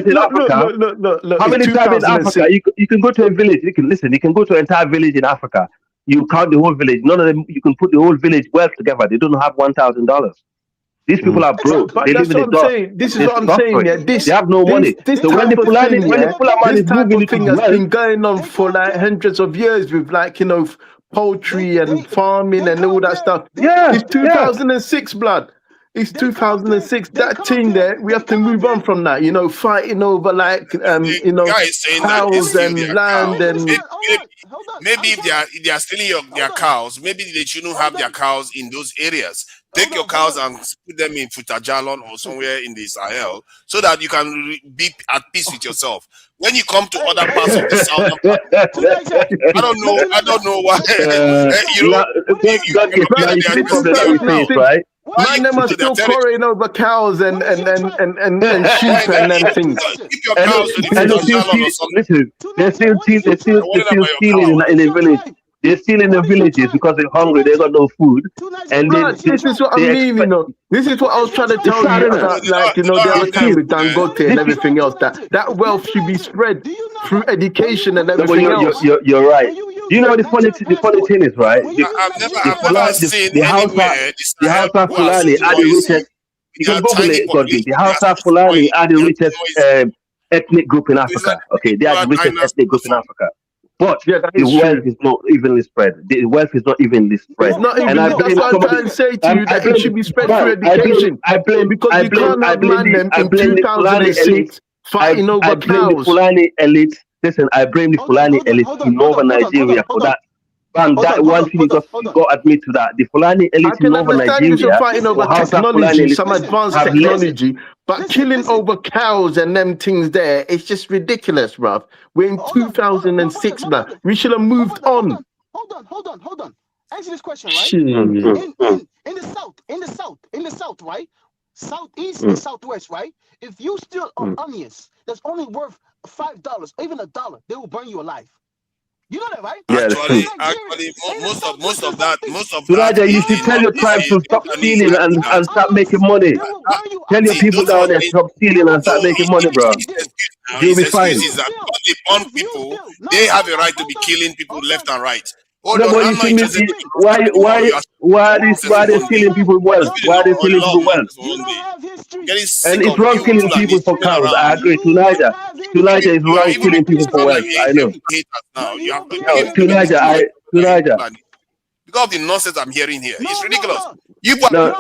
in Africa? Look. How many tribes in Africa? You can go to a village. You can go to an entire village in Africa. You count the whole village. None of them. You can put the whole village wealth together. They don't have $1,000. These people are broke. They live in the dust. This is what I'm saying. Yeah, they have no money. So when the Fulani is moving thing has been going on for like hundreds of years with poultry and farming and all that stuff. Yeah, it's 2006, blood. It's 2006. That thing there, we have to move on from that. Fighting over cows and land and. Maybe if they are stealing their cows, maybe they shouldn't have their cows in those areas. Take your cows and put them in Futajalon or somewhere in the Sahel so that you can be at peace with yourself. When you come to other parts of the southern part, I don't know why. Right? Man, them are still quarrying over cows and sheep and them things. Keep your cows to the Futajalon or something. Listen, they're still stealing in the village. They're still in the villages because they're hungry. They got no food, and this is what I mean. This is what I was trying to tell you about. The other time with Dangote and everything else. That wealth should be spread through education and everything else. You're right. You know the funny thing is, right? The Hausa Fulani are the richest. You can Google it, Godwin. The Hausa Fulani are the richest ethnic group in Africa. Okay, they are the richest ethnic group in Africa. But the wealth is not evenly spread. The wealth is not evenly spread. It's not even. That's what I'm trying to say to you, that it should be spread through education. I blame the Fulani elite. Listen, I blame the Fulani elite in northern Nigeria for that. And that one thing you got to admit to that. The Fulani elite in northern Nigeria, fighting over technology, some advanced technology, but killing over cows and them things there, it's just ridiculous, bruv. We're in 2006, bruv. We should have moved on. Hold on. Answer this question, right? In the south, right? Southeast and southwest, right? If you steal onions that's only worth $5, even $1, they will burn you alive. You know that, right? Yeah, actually, most of that. You should tell your tribes to stop stealing and start making money. Tell your people down there stop stealing and start making money, bro. You'll be fine. Because they burn people, they have a right to be killing people left and right. Why are they stealing people's wealth? Why are they stealing people's wealth? And it's wrong killing people for cows. I agree. Tunisia is wrong killing people for wealth. I know. Tunisia. Because of the nonsense I'm hearing here, it's ridiculous. But we don't.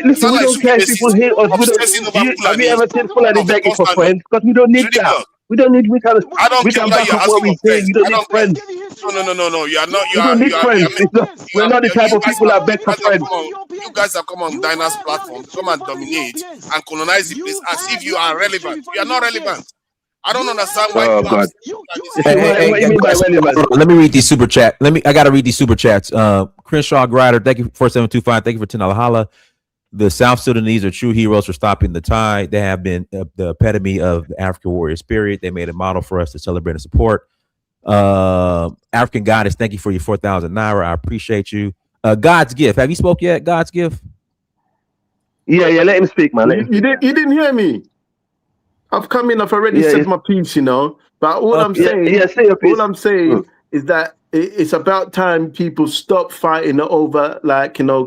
Listen, we don't care if people hate us. Have you ever seen Fulani begging for friends? Because we don't need that. We don't need. We can back up what we say. We don't need friends. No. You are not. We don't need friends. We're not the type of people that beg for friends. You guys have come on Dinah's platform to come and dominate and colonize the place as if you are relevant. You are not relevant. I don't understand why. God. Let me read these super chat. I gotta read these super chats. Crenshaw Grider, thank you for 4725. Thank you for $10 holla. The South Sudanese are true heroes for stopping the tide. They have been the epitome of the African warrior spirit. They made a model for us to celebrate and support. African Goddess, thank you for your 4,000 naira. I appreciate you. God's Gift, have you spoke yet? God's Gift? Yeah, let him speak, man. You didn't hear me. I've come in. I've already said my piece, But all I'm saying, is that it's about time people stop fighting over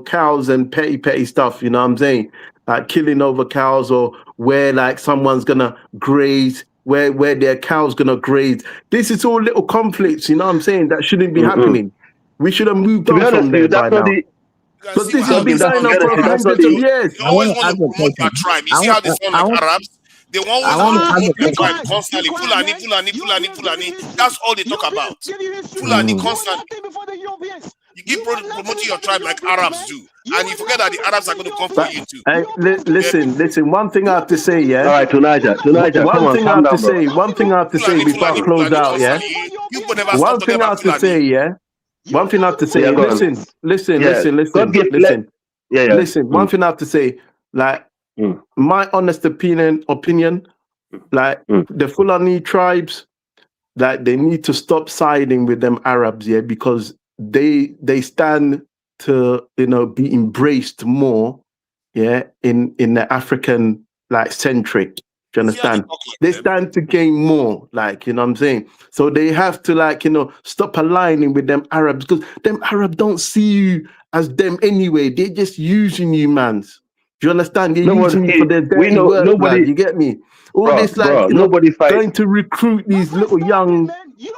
cows and petty stuff. You know what I'm saying? Like killing over cows or where someone's gonna graze, where their cow's gonna graze. This is all little conflicts. You know what I'm saying? That shouldn't be happening. We should have moved on from there by now. But this has been going on for hundreds of years. You always want to promote your tribe. You see how they sound like Arabs? They want I always want to want to ask promote a their question. tribe constantly. Fulani. That's all they talk about. Fulani constantly. You keep promoting your tribe like Arabs do, and you forget that the Arabs are going to come for you too. Hey, listen. One thing I have to say, yeah. All right, Tunaja, come One on, thing I calm have to down, bro. say. One thing I have to say before I close out, yeah. You never stop One talking thing I about have to Fulani. say, yeah. One thing I have to say. Yeah, go on. Listen. Yeah, God give, Listen. yeah. Listen. One thing I have to say, like my honest opinion, like the Fulani tribes, like they need to stop siding with them Arabs, yeah, because they stand to be embraced more, yeah, in the African like centric. Do you understand? They stand to gain more, like, you know what I'm saying? So they have to, like, stop aligning with them Arabs, because them Arabs don't see you as them anyway. They're just using you, mans. Do you understand? They're using you for their dirty work, blood. You get me? All this, like, nobody fight. going to recruit these little young, Yeah,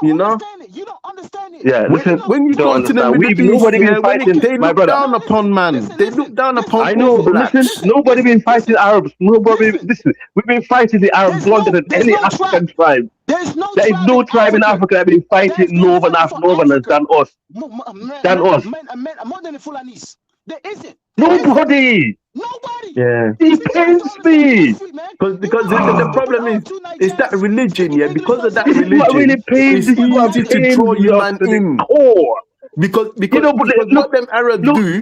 listen. when you don't go to the understand. Middle East, Nobody yeah, been fighting, they my look brother. down upon man. They look down upon I know. all blacks. Listen, nobody been fighting Arabs. Nobody. Listen, we've been fighting the Arabs longer than any African tribe. There is no tribe in Africa that been fighting Northerners than us. More than the Fulanis. There isn't. Nobody. Yeah. It pains me. Because the problem is that religion, yeah. Because of that This is religion, what really pains. it's easy to draw you man in. Because what them Arabs do, is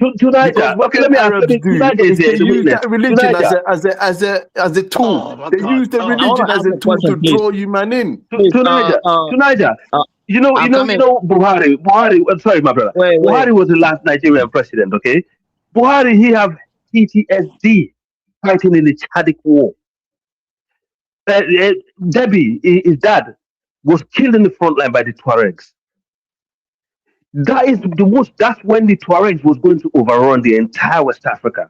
they use that religion as a tool. They use the religion as a tool to draw you man in. Tunaja, you know, Buhari. I'm sorry, my brother. Buhari was the last Nigerian president. Okay, Buhari, he have PTSD fighting in the Chadic war. Debbie, his dad, was killed in the front line by the Tuaregs. That is the most. That's when the Tuaregs was going to overrun the entire West Africa.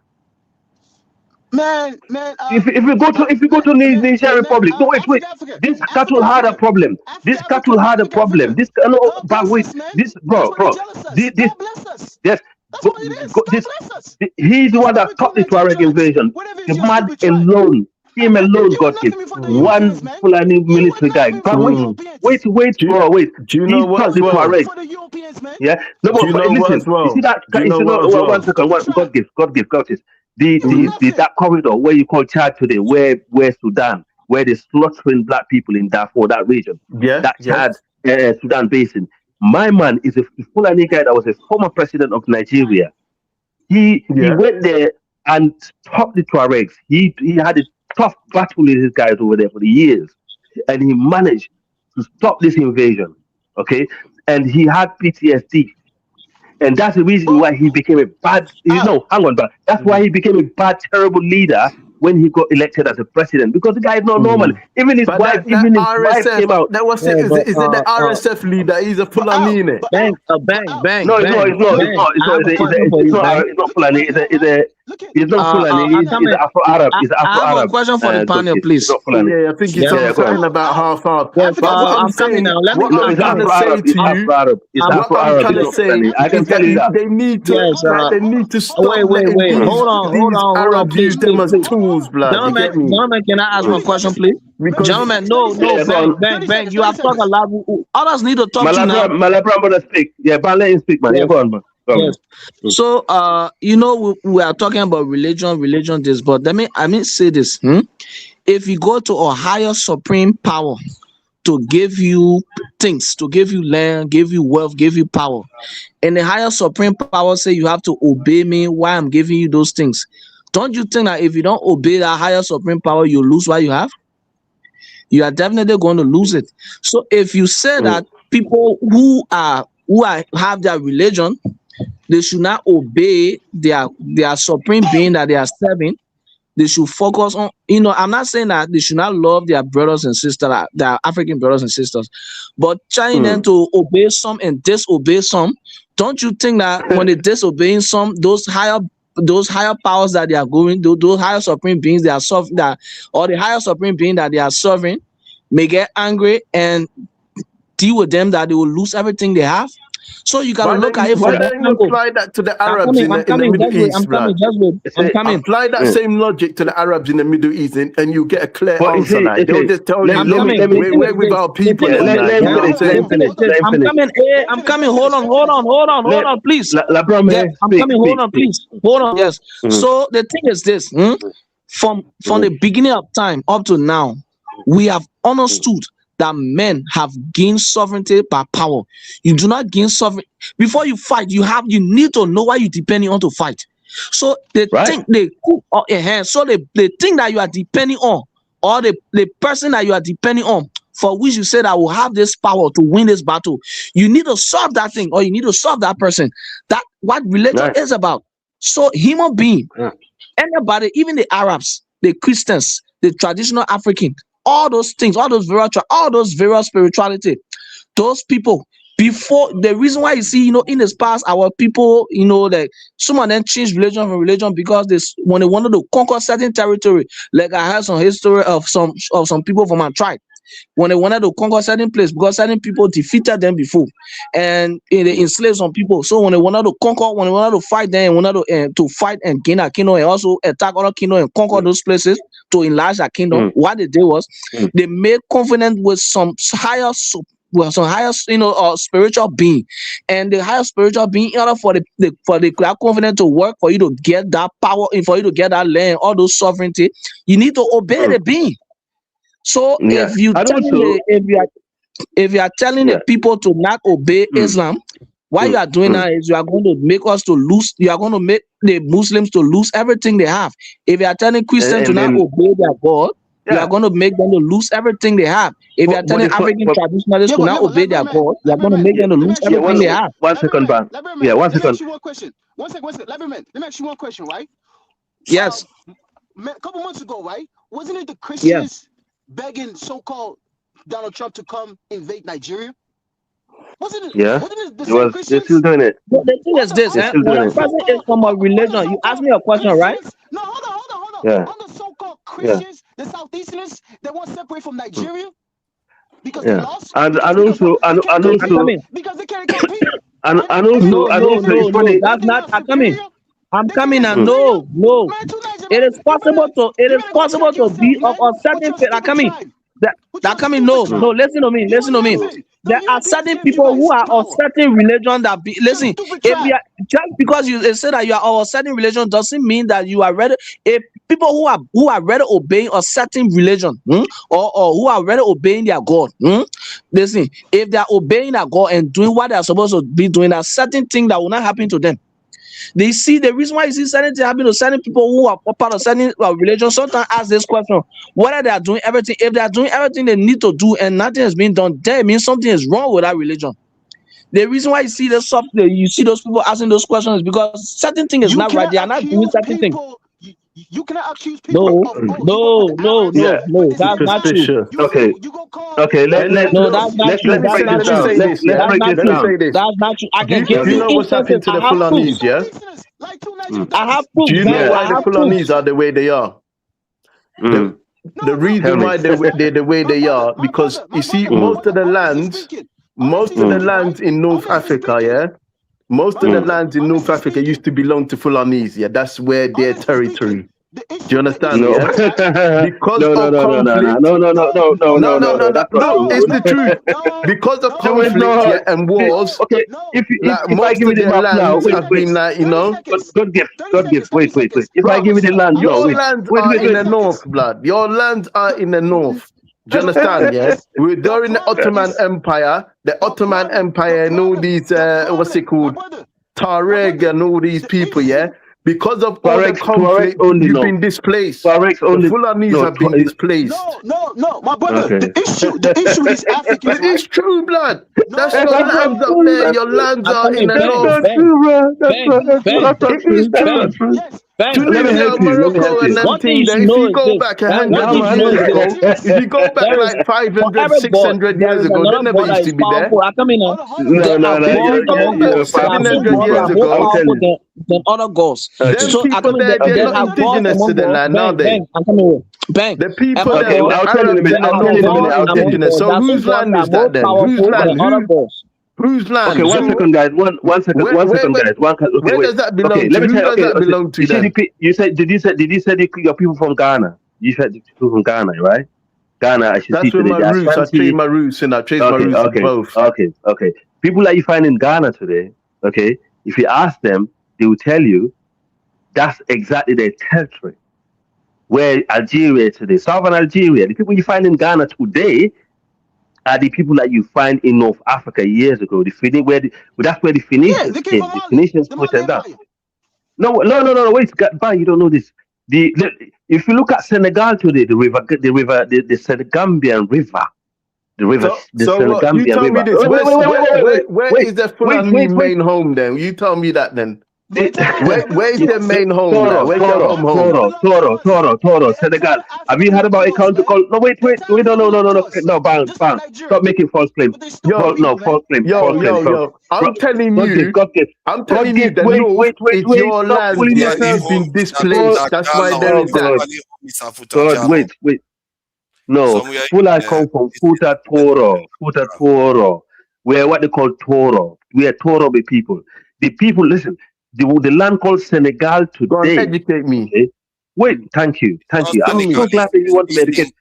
Man. If you go to Niger Republic, no, wait. This cattle had a problem. This cattle had a problem. This bro. Yes. He's the one that stopped the Tuareg invasion. The man alone. Him alone got killed. One Fulani military guy. But wait, bro. Do you know what's wrong? Yeah. No, but listen. You see that? One second. God give. That corridor where you call Chad today, where Sudan, where they're slaughtering black people in Darfur, that region. Yeah. That Chad, Sudan basin. My man is a Fulani guy that was a former president of Nigeria. He went there and stopped the Tuaregs. He had a tough battle with his guys over there for the years, and he managed to stop this invasion. Okay, and he had PTSD, and that's the reason why he became a bad. But that's why he became a bad, terrible leader when he got elected as a president, because the guy is not normal. Even his wife came out. That was is it the RSF leader? He's a Fulani. Bang. No, it's not Fulani. It's not Fulani. It's Afro-Arab. It's Afro-Arab. I have a question for the panel, please. Yeah, I think he's talking about half. I'm coming now. Let me. I'm trying to say to you. I'm trying to say. I can tell you that they need to. They need to stop. Wait. Hold on. Arabs use them as tools, blood. Gentlemen, can I ask one question, please? Gentlemen, no, bang. You have talked a lot. Others need to talk to now. Malabra, brother, speak. Yeah, but let him speak, man. Yeah, go on, man. Yes. So, we are talking about religion, this, but I mean, say this. If you go to a higher supreme power to give you things, to give you land, give you wealth, give you power, and the higher supreme power say you have to obey me while I'm giving you those things, don't you think that if you don't obey that higher supreme power, you lose what you have? You are definitely going to lose it. So if you say that people who have their religion, they should not obey their supreme being that they are serving, they should focus on, I'm not saying that they should not love their brothers and sisters, their African brothers and sisters, but trying them to obey some and disobey some. Don't you think that when they disobeying some, those higher powers that they are going, those higher supreme beings they are serving, or the higher supreme being that they are serving, may get angry and deal with them, that they will lose everything they have? So you gotta Why look don't at you, it why from that don't you angle. apply that to the I'm Arabs coming, I'm in the coming, just Middle wait, East, blood? just wait, I'm coming. Apply that same logic to the Arabs in the Middle East, and you get a clear But you answer. see, Like they'll okay, just tell you, I'm look, coming. The thing we're is with this. our The people, thing and is let this. like, you know what I'm him saying? finish. Let him I'm finish. coming. I'm coming. Hold on, please. Labram, Yeah, I'm speak, coming. Hold speak, on, speak. please. Hold on. Yes. So the thing is this. From the beginning of time up to now, we have understood that men have gained sovereignty by power. You do not gain sovereignty before you fight. You need to know why you're depending on to fight. So the thing so the thing that you are depending on, or the person that you are depending on, for which you said I will have this power to win this battle, you need to solve that thing, or you need to solve that person. That what religion is about. So human being, anybody, even the Arabs, the Christians, the traditional African, all those things, all those various spirituality, those people, before, the reason why you see, in this past, our people, like some of them changed religion from religion because when they wanted to conquer certain territory, like I heard some history of some people from my tribe, when they wanted to conquer certain place because certain people defeated them before, and they enslaved some people. So when they wanted to conquer, when they wanted to fight them, wanted to fight and gain a kingdom and also attack other kingdom and conquer those places to enlarge their kingdom, what they did was they made covenant with some higher spiritual being, and the higher spiritual being, in order for that covenant to work, for you to get that power, and for you to get that land, all those sovereignty, you need to obey the being. So if you are telling the people to not obey Islam, what you are doing now is you are going to make us to lose. You are going to make the Muslims to lose everything they have. If you are telling Christians to not obey their God, you are going to make them to lose everything they have. If you are telling African traditionalists to not obey their God, you are going to make them to lose everything they have. One second, Ban. Yeah, 1 second. Let me ask you one question. One second. Let me ask you one question, right? Yes. A couple months ago, right? Wasn't it the Christians begging so-called Donald Trump to come invade Nigeria? Wasn't it? Yeah. Wasn't it the same Christians? They're still doing it. The thing is this, when a person is from a religion, you ask me a question, right? No, hold on. Yeah. All the so-called Christians, the Southeasterners, they want to separate from Nigeria because they lost. And also because they can't compete. and also it's funny. That's not. I'm coming, and no. It is possible to be of a certain faith. No. Listen to me. There are certain people who are of certain religion that be. Listen, if you are, just because you say that you are of a certain religion doesn't mean that you are ready. If people who are ready obeying a certain religion, or who are ready obeying their God, listen, if they are obeying their God and doing what they are supposed to be doing, a certain thing that will not happen to them. They see the reason why you see certain things happen to certain people who are part of certain religion. Sometimes ask this question: whether they are doing everything, if they are doing everything they need to do and nothing is being done, then it means something is wrong with that religion. The reason why you see those people asking those questions is because certain thing is not right. They are not doing certain things. You cannot accuse people. No. That's not true. Okay. Let's break this down. Let's break this down. That's not true. I can give Do you you know what's happened to the Fulanese? Yeah. I have proof. Do you know why the Fulanese are the way they are? The reason why they're the way they are, because you see, most of the lands in North Africa, most of the lands in North Africa used to belong to Fulanese. Yeah, that's where their territory. Do you understand? No. Yeah? Because No, it's the truth. Because of conflict and wars. Okay, if I give you the map now, have been like, God gift. Wait. If I give you the land, your lands are in the north, blood. Your lands are in the north. Do you understand? Yeah, we're during the Ottoman Empire. The Ottoman Empire and all these what's it called, Tuareg and all these people. Yeah. Because of all the conflict, you've been displaced. The Fulanese have been displaced. No, my brother. The issue is African. It's true, blood. That's your lands up there. Your lands are in the north. It is true. Tunisia, Morocco, and them things. If you go back 100 years ago, if you go back like 500, 600 years ago, they never used to be there. 700 years ago. Than other gods. So people there, they're not indigenous to the land, are they? The people there, I'll tell you in a minute. indigenous. So whose land is that then? Whose land? Whose land? Okay, one second, guys. One second, Where guys. Okay, where wait. does that belong Okay, to? let me Who tell you. does Okay, that belong to you said then? did you say your people from Ghana? You said the people from Ghana, right? Ghana, I should see That's where today. my The roots. I traced Ashanti. my roots and I traced my Okay, roots in both. okay. People that you find in Ghana today, okay, if you ask them, they will tell you that's exactly their territory. Where Algeria today, southern Algeria, the people you find in Ghana today are the people that you find in North Africa years ago. That's where the Yeah, Phoenicians they came came. from The Mali. Phoenicians The pushed Mali them down. Empire. No. Wait, you don't know this. If you look at Senegal today, the Senegambian River, the So what? You Senegambian tell me River. this. Where is the Fulani Wait. main home then? You tell me that then. The- Where's their main home now? Toro, Where's their home? Toro, Senegal. Have you heard about a country called? No, wait, no, bang. Stop making false claims. False claims. I'm telling God you, gives. the north is Wait, your stop land. fooling Yeah, yourself. you've been displaced. That's why there is that. God, wait. No, Somewhere Fula come from Futa Toro, where what they call Toro. We are Torobe people. The people, listen, the land called Senegal Go on, today. educate me. Okay? Wait, thank you. I'm Senegal so glad that you want to medicate.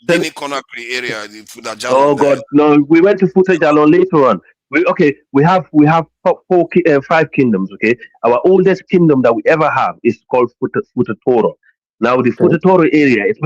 Guinea Conakry area, the Futa Oh there. God, no! We went to Futa Jalon later on. We have five kingdoms. Okay, our oldest kingdom that we ever have is called Futa Toro. Now the Futa Toro area is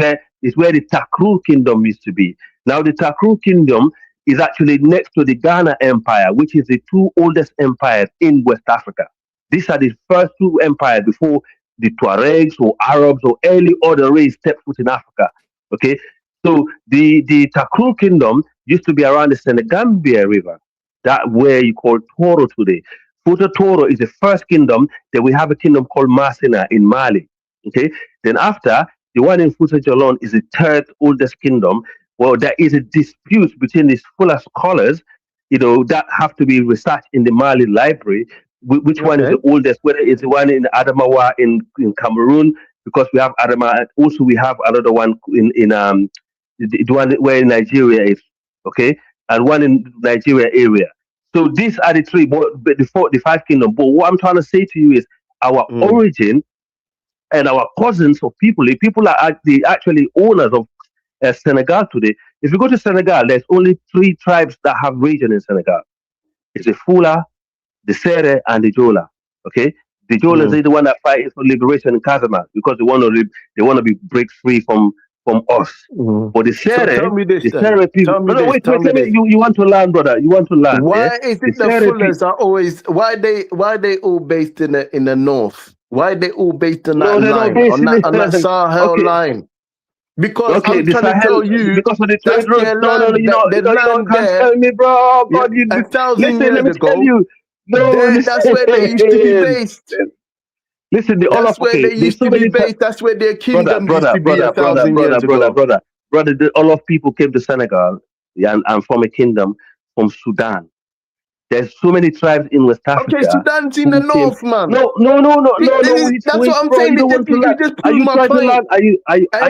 where the Takrur kingdom used to be. Now the Takrur kingdom is actually next to the Ghana Empire, which is the two oldest empires in West Africa. These are the first two empires before the Tuaregs or Arabs or any other race stepped foot in Africa. Okay, so the Takrur kingdom used to be around the Senegambia River, that where you call Toro today. Futa Toro is the first kingdom. Then we have a kingdom called Masina in Mali. Okay, then after the one in Futa Jalon is the third oldest kingdom. Well, there is a dispute between these fuller scholars, that have to be researched in the Mali library. Which one is the oldest? Whether it's the one in Adamawa in Cameroon, because we have Adamawa, and also we have another one in the one where Nigeria is, okay, and one in Nigeria area. So these are the three, but the five kingdom. But what I'm trying to say to you is our origin and our cousins of people. The people are the actually owners of Senegal today. If you go to Senegal, there's only three tribes that have region in Senegal. It's the Fula, the Sere, and the Jola. Okay, the Jolas are the one that fight for liberation in Casamance because they want to be break free from us. But the Sere, So tell me this, the then. Sere people. Tell me No, this. wait. Tell me Let me. this. You want to learn, brother? You want to learn? Why is it the Sere Fullers are always why they all based in the north? Why they all based on that No, they're not line based in on that Sahel Okay. line? Because Okay, I'm the trying to Sahel, tell you because of the that's trade routes. their No, land. The you land can't there, tell me, bro. yeah, God, 1,000 listen, let years me tell ago. you. No, That's where they used to be based. Listen, That's where they there's used so to be many based. That's where their kingdom used to be brother, 1,000 years ago. the Olof people came to Senegal and formed a kingdom from Sudan. There's so many tribes in West Africa. Okay, Sudan's in the north, man. No. That's what I'm Bro, saying. you don't want to You learn. just Are proved you my trying to point. learn? Are you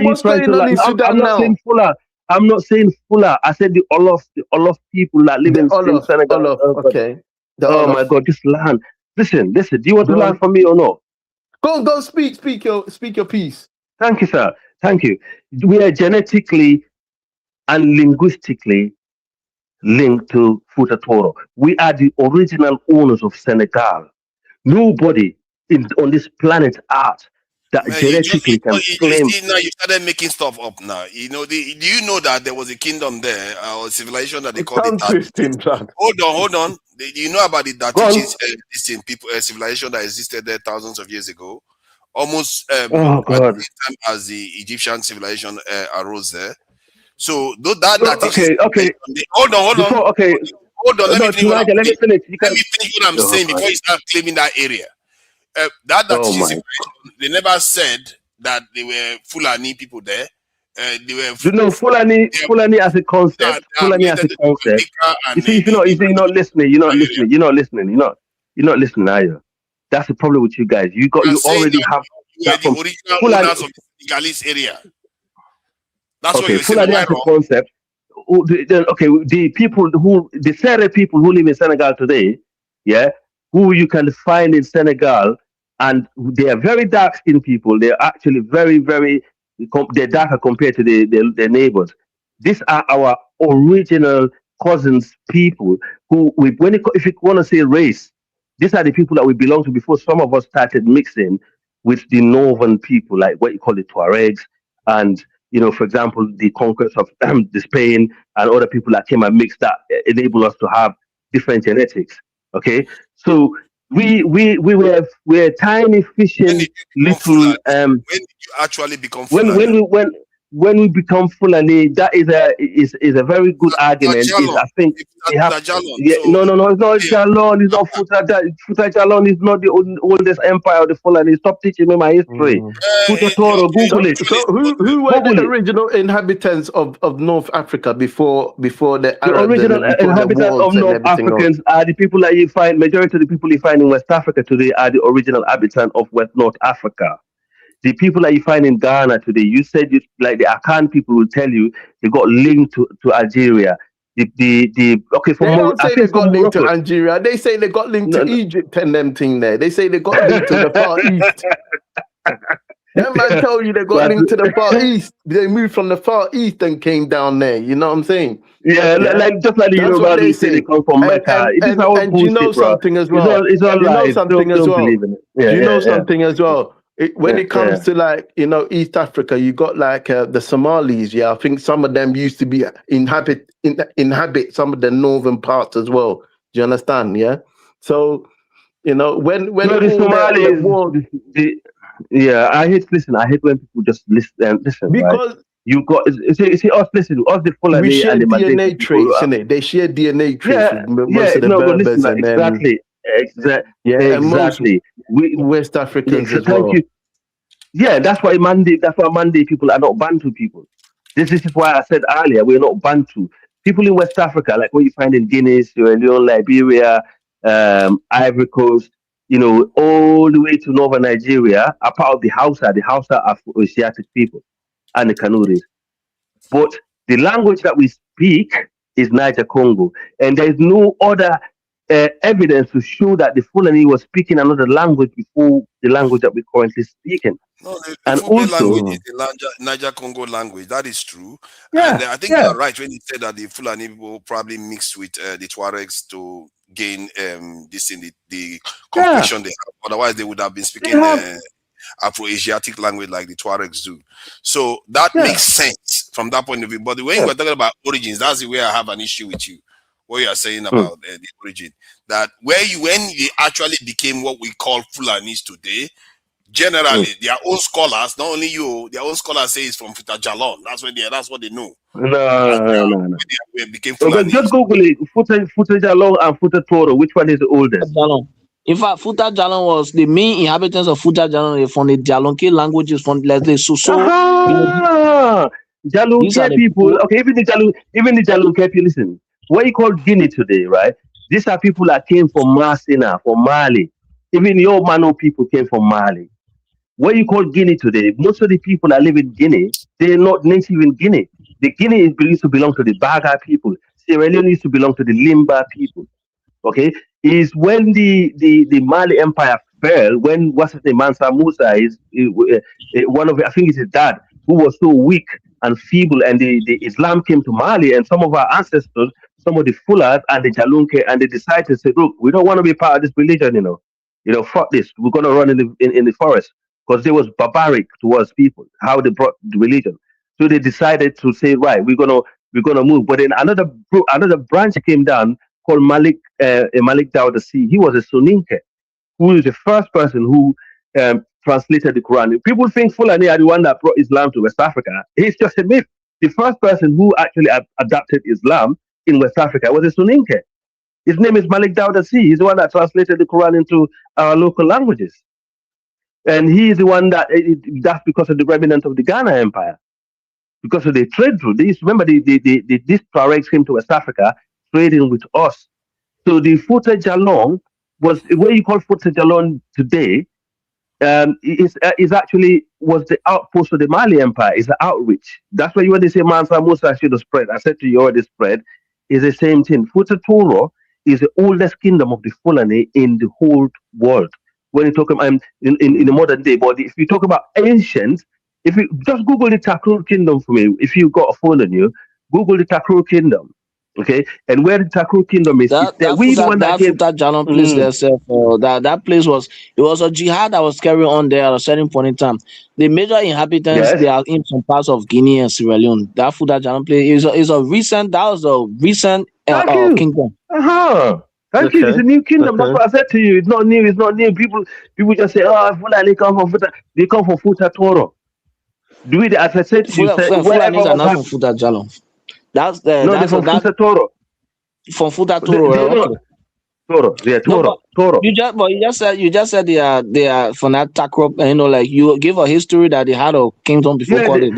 What's trying to going on learn? in I'm Sudan not saying now? Fuller. I'm not saying Fuller. I said the Olof people that live in Senegal. Olof, okay. Oh my God, just learn. Listen. Do you want to learn from me or not? Go, speak your piece. Thank you, sir. Thank you. We are genetically and linguistically linked to Futa Toro. We are the original owners of Senegal. Nobody on this planet Earth that Man, genetically can claim. see, now you started making stuff up now. Do you know that there was a kingdom there, or civilization that they called it? Twisting, Hold on. Do you know about the Go on. Datichis people, civilization that existed there thousands of years ago? Almost Oh at God. the same time as the Egyptian civilization arose there. So Okay. Hold on. Hold on. Let me finish what I'm saying. Let me finish. Let me finish what I'm saying before you start claiming that area. That Oh Datichis my civilization, they never said that they were Fulani people there. They were. You know, Fulani as a concept. Fulani as a concept. You see, if you're not listening, you're not listening, are you? That's the problem with you guys. You already have you were that the from original Fulani. owners of the Senegalese area. That's what Okay, you're saying. Fulani as a concept. the people the Sere people who live in Senegal today, yeah, who you can find in Senegal, and they are very dark skinned people. They're actually very, very, they're darker compared to their neighbors. These are our original cousins, people who, if you want to say race, these are the people that we belong to before some of us started mixing with the northern people, like what you call the Tuaregs, and for example, the conquest of the Spain and other people that came and mixed that enable us to have different genetics. Okay, so we're tiny fishing little. When did you actually become When Fulani? when we become Fulani, that is a very good argument. I think it have, yeah, no, it's not Jalon, it's not Futa Jalon is not the oldest empire of the Fulani. Stop teaching me my history. Futa Toro, Google it. So who were Google the it. original inhabitants of North Africa before the The Arabs original and before the inhabitants wars of and North everything else? Africans are the people that you find. Majority of the people you find in West Africa today are the original inhabitants of North Africa. The people that you find in Ghana today, you said like the Akan people will tell you they got linked to Algeria. They don't I say they think got from linked to Morocco. Algeria. They say they got linked No, to Egypt and them thing there. They say they got linked to the Far East. That man told you they got linked to the Far East. They moved from the Far East and came down there. You know what I'm saying? yeah, like just like the That's what Yoruba they will say they say. come from Mecca. It is all And you know bullshit, bro. something as well. It's all You know lies. something as Don't well. believe in it. Yeah, Do you know yeah, yeah. something as well? When Yeah, it comes yeah. to like East Africa, you got like the Somalis. Yeah, I think some of them used to be inhabit some of the northern parts as well. Do you understand? Yeah. So when No, the all the Somalis. war Yeah, I hate when people just listen, right? because You got see us, listen, us the we Fulani share and the Mandinka DNA people. traits, innit? They share DNA traits Yeah, with most yeah, of the no, but listen, Berbers and them. And most exactly. West Africans So as thank well. you. Yeah, that's why Mande people are not Bantu people. This is why I said earlier we're not Bantu. People in West Africa, like what you find in Guinea, Sierra Leone, Liberia, Ivory Coast, all the way to northern Nigeria, are part of the Hausa. The Hausa are Asiatic people and the Kanuris. But the language that we speak is Niger Congo, and there is no other evidence to show that the Fulani was speaking another language before the language that we're currently speaking. No, the And Fulbe language also, is the Niger Congo language. That is true. And yeah, I think you yeah, are right when you said that the Fulani people probably mixed with the Tuaregs to gain this in the yeah, complexion they have. Otherwise, they would have been they speaking have, Afro-Asiatic language like the Tuaregs do. So that yeah, makes sense from that point of view. But when yeah. we're talking about origins, that's the way I have an issue with you. What you are saying Mm. about the origin, that when they actually became what we call Fulanis today, generally their own scholars, not only you, their own scholars say it's from Futa Jalon. That's what they know. No. They became But just Fulanis. Google it. Footage along and footage Toro. Which one is the oldest? Jalon. In fact, Futa Jalon was the main inhabitants of Futa Jalon from the Jalonke languages from let's say Soso. Aha! These are Jalunke the people. Okay, even the Jalunke people. Listen, what you call Guinea today, right? These are people that came from Masina, from Mali. Even your Mano people came from Mali. What you call Guinea today, most of the people that live in Guinea, they're not native in Guinea. The Guinea used to belong to the Baga people. Sierra Leone used to belong to the Limba people. Okay, is when the Mali Empire fell, when what's his name, Mansa Musa one of I think it's his dad who was so weak and feeble, and the Islam came to Mali, and some of our ancestors, some of the Fullers and the Jalunke, and they decided to say, look, we don't want to be part of this religion, fuck this, we're gonna run in the forest because they was barbaric towards people, how they brought the religion. So they decided to say, right, we're gonna move. But then another branch came down called Malik Dawud Asi. He was a Soninke, who is the first person who translated the Quran. People think Fulani are the one that brought Islam to West Africa. It's just a myth. The first person who actually adopted Islam in West Africa was a Soninke. His name is Malik Dawud Asi. He's the one that translated the Quran into our local languages. And he is the one that's because of the remnant of the Ghana Empire. Because of the trade route. Remember, these Tuaregs came to West Africa trading with us. So the Footage Jalon was what you call Footage Jalon today. is actually was the outpost of the Mali Empire. Is the outreach. That's why you when they say Mansa Musa should have spread. I said to you already spread. Is the same thing. Futa Toro is the oldest kingdom of the Fulani in the whole world. When you talk about in the modern day, but if you talk about ancient, if you just Google the Takrur Kingdom for me, if you got a phone on you, Google the Takrur Kingdom. Okay, and where the Takrur Kingdom is there. We the one that gave Futa Jalon place themselves. That place was a jihad that was carrying on there at a certain point in time. The major inhabitants they are in some parts of Guinea and Sierra Leone. That Futa Jalon place is a recent. That was a recent kingdom. Thank you. It's a new kingdom. That's what I said to you. It's not new. It's not new. People just say, "Oh, Fulani come from Futa." They come from Futa Toro. Do it as I said to you. Fulani are not from Futa Jalon. That's the no, they're from Futa Toro. From Futa Toro. Toro, yeah, Toro. You just said they are from that Takrur. Like you give a history that they had a kingdom before called the